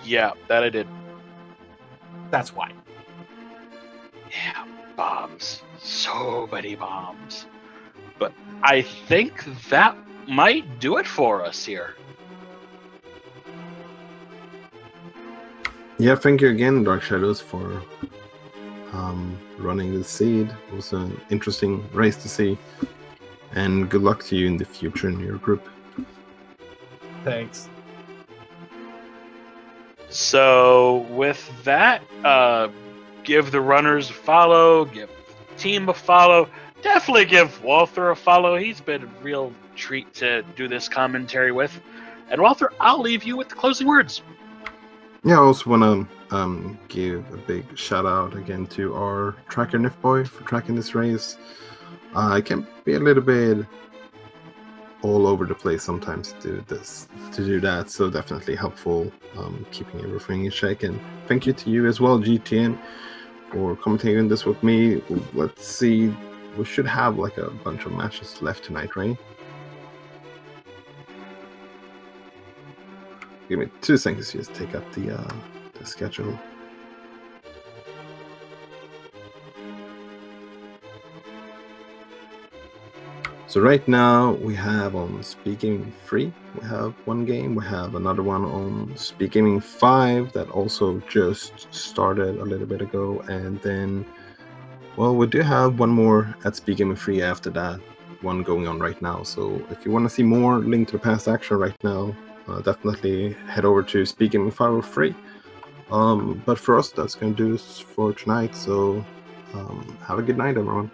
Yeah, that I did. That's why. Yeah, bombs. So many bombs. But I think that might do it for us here. Yeah, thank you again, Dark Shadows, for running the seed. It was an interesting race to see. And good luck to you in the future in your group. Thanks. So with that, give the runners a follow, give the team a follow. Definitely give Walther a follow. He's been a real treat to do this commentary with. And Walther, I'll leave you with the closing words. Yeah, I also want to give a big shout out again to our tracker Nifboy for tracking this race. I can be a little bit all over the place sometimes to do that, so definitely helpful keeping everything in check. And thank you to you as well, GTN, for commentating this with me. Let's see, we should have like a bunch of matches left tonight, right? Give me 2 seconds to just take up the schedule. So right now we have on Speed Gaming 3, we have one game. We have another one on Speed Gaming 5 that also just started a little bit ago. And then, well, we do have one more at Speed Gaming 3 after that, one going on right now. So if you want to see more Link to the Past action right now, definitely head over to Speed Gaming 5 or 3. But for us, that's going to do this for tonight. So have a good night, everyone.